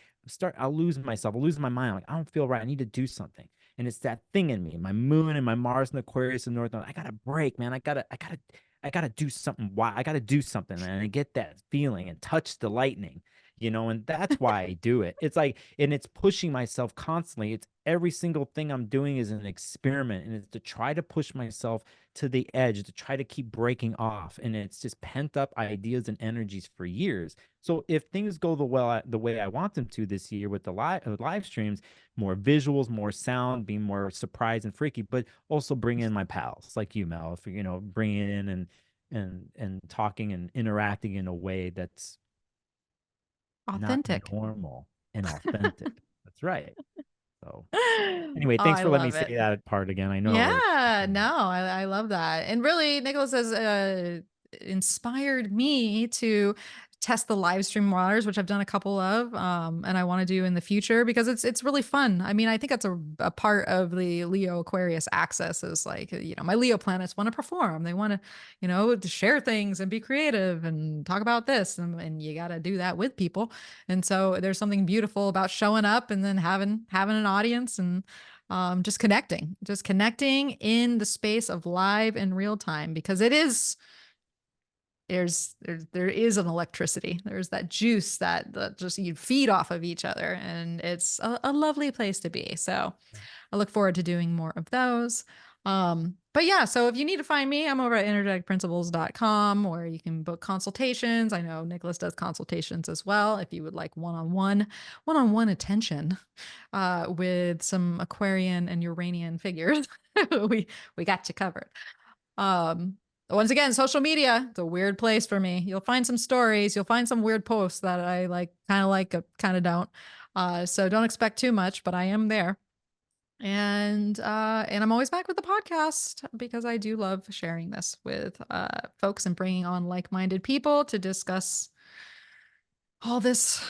I'll lose myself. I'll lose my mind. Like, I don't feel right. I need to do something. And it's that thing in me, my moon and my Mars and Aquarius and North Node. I gotta break, man. I I gotta do something. Why I gotta do something, and I get that feeling and touch the lightning, and that's why I do it. It's like, and it's pushing myself constantly. It's every single thing I'm doing is an experiment, and it's to try to push myself to the edge, to try to keep breaking off, and it's just pent up ideas and energies for years. So if things go the way I want them to this year with the live streams, more visuals, more sound, being more surprised and freaky, but also bring in my pals like you, Mel, if bringing in and talking and interacting in a way that's not Authentic. normal and authentic. That's right. So Oh, anyway, thanks I for letting me love say it. that part again. I know we're Yeah, no, I love that. And really, Nicholas has inspired me to test the live stream waters, which I've done a couple of, and I want to do in the future because it's really fun. I mean, I think that's a part of the Leo Aquarius axis is like, my Leo planets want to perform. They want to, to share things and be creative and talk about this, and you got to do that with people. And so there's something beautiful about showing up and then having an audience and just connecting in the space of live and real time because it is there is an electricity. There's that juice that just you feed off of each other, and it's a lovely place to be. So I look forward to doing more of those. But yeah, so if you need to find me, I'm over at energeticprinciples.com where you can book consultations. I know Nicholas does consultations as well. If you would like one-on-one attention with some Aquarian and Uranian figures, we got you covered. Once again, social media, it's a weird place for me. You'll find some stories, you'll find some weird posts that I like, kind of don't. So don't expect too much, but I am there. And I'm always back with the podcast because I do love sharing this with folks and bringing on like-minded people to discuss all this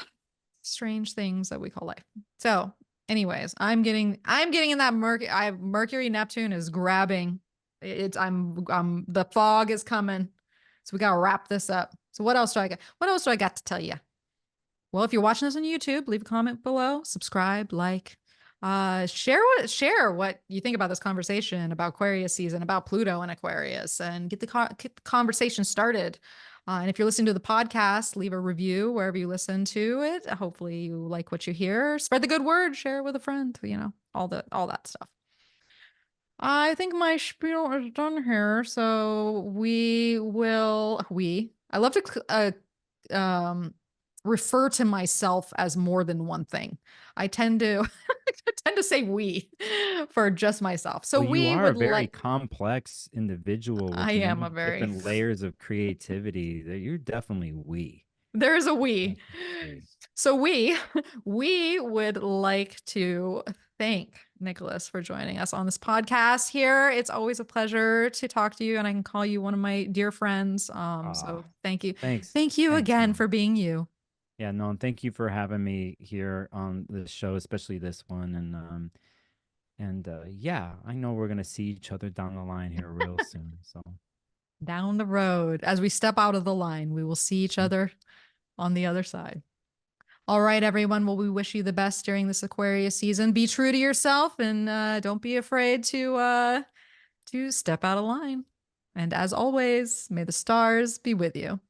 strange things that we call life. So, anyways, I'm getting in that Mercury Neptune is grabbing. The fog is coming. So we got to wrap this up. So what else do I got? What else do I got to tell you? Well, if you're watching this on YouTube, leave a comment below, subscribe, like, share what you think about this conversation about Aquarius season, about Pluto and Aquarius, and get the conversation started. And if you're listening to the podcast, leave a review wherever you listen to it. Hopefully you like what you hear. Spread the good word, share it with a friend, all that stuff. I think my spiel is done here. So I love to refer to myself as more than one thing. I tend to say we for just myself. So well, you we are a would very like complex individual with I am many a very different layers of creativity. That you're definitely we. there is a we. Definitely. So we would like to thank Nicholas for joining us on this podcast here. It's always a pleasure to talk to you, and I can call you one of my dear friends. So thank you. Thanks. Thank you again Mom. for being you. Yeah, no, and thank you for having me here on the show, especially this one. And yeah, I know we're gonna see each other down the line here real soon. So Down the road, as we step out of the line, we will see each other on the other side. All right, everyone. Well, we wish you the best during this Aquarius season. Be true to yourself and don't be afraid to step out of line. And as always, may the stars be with you.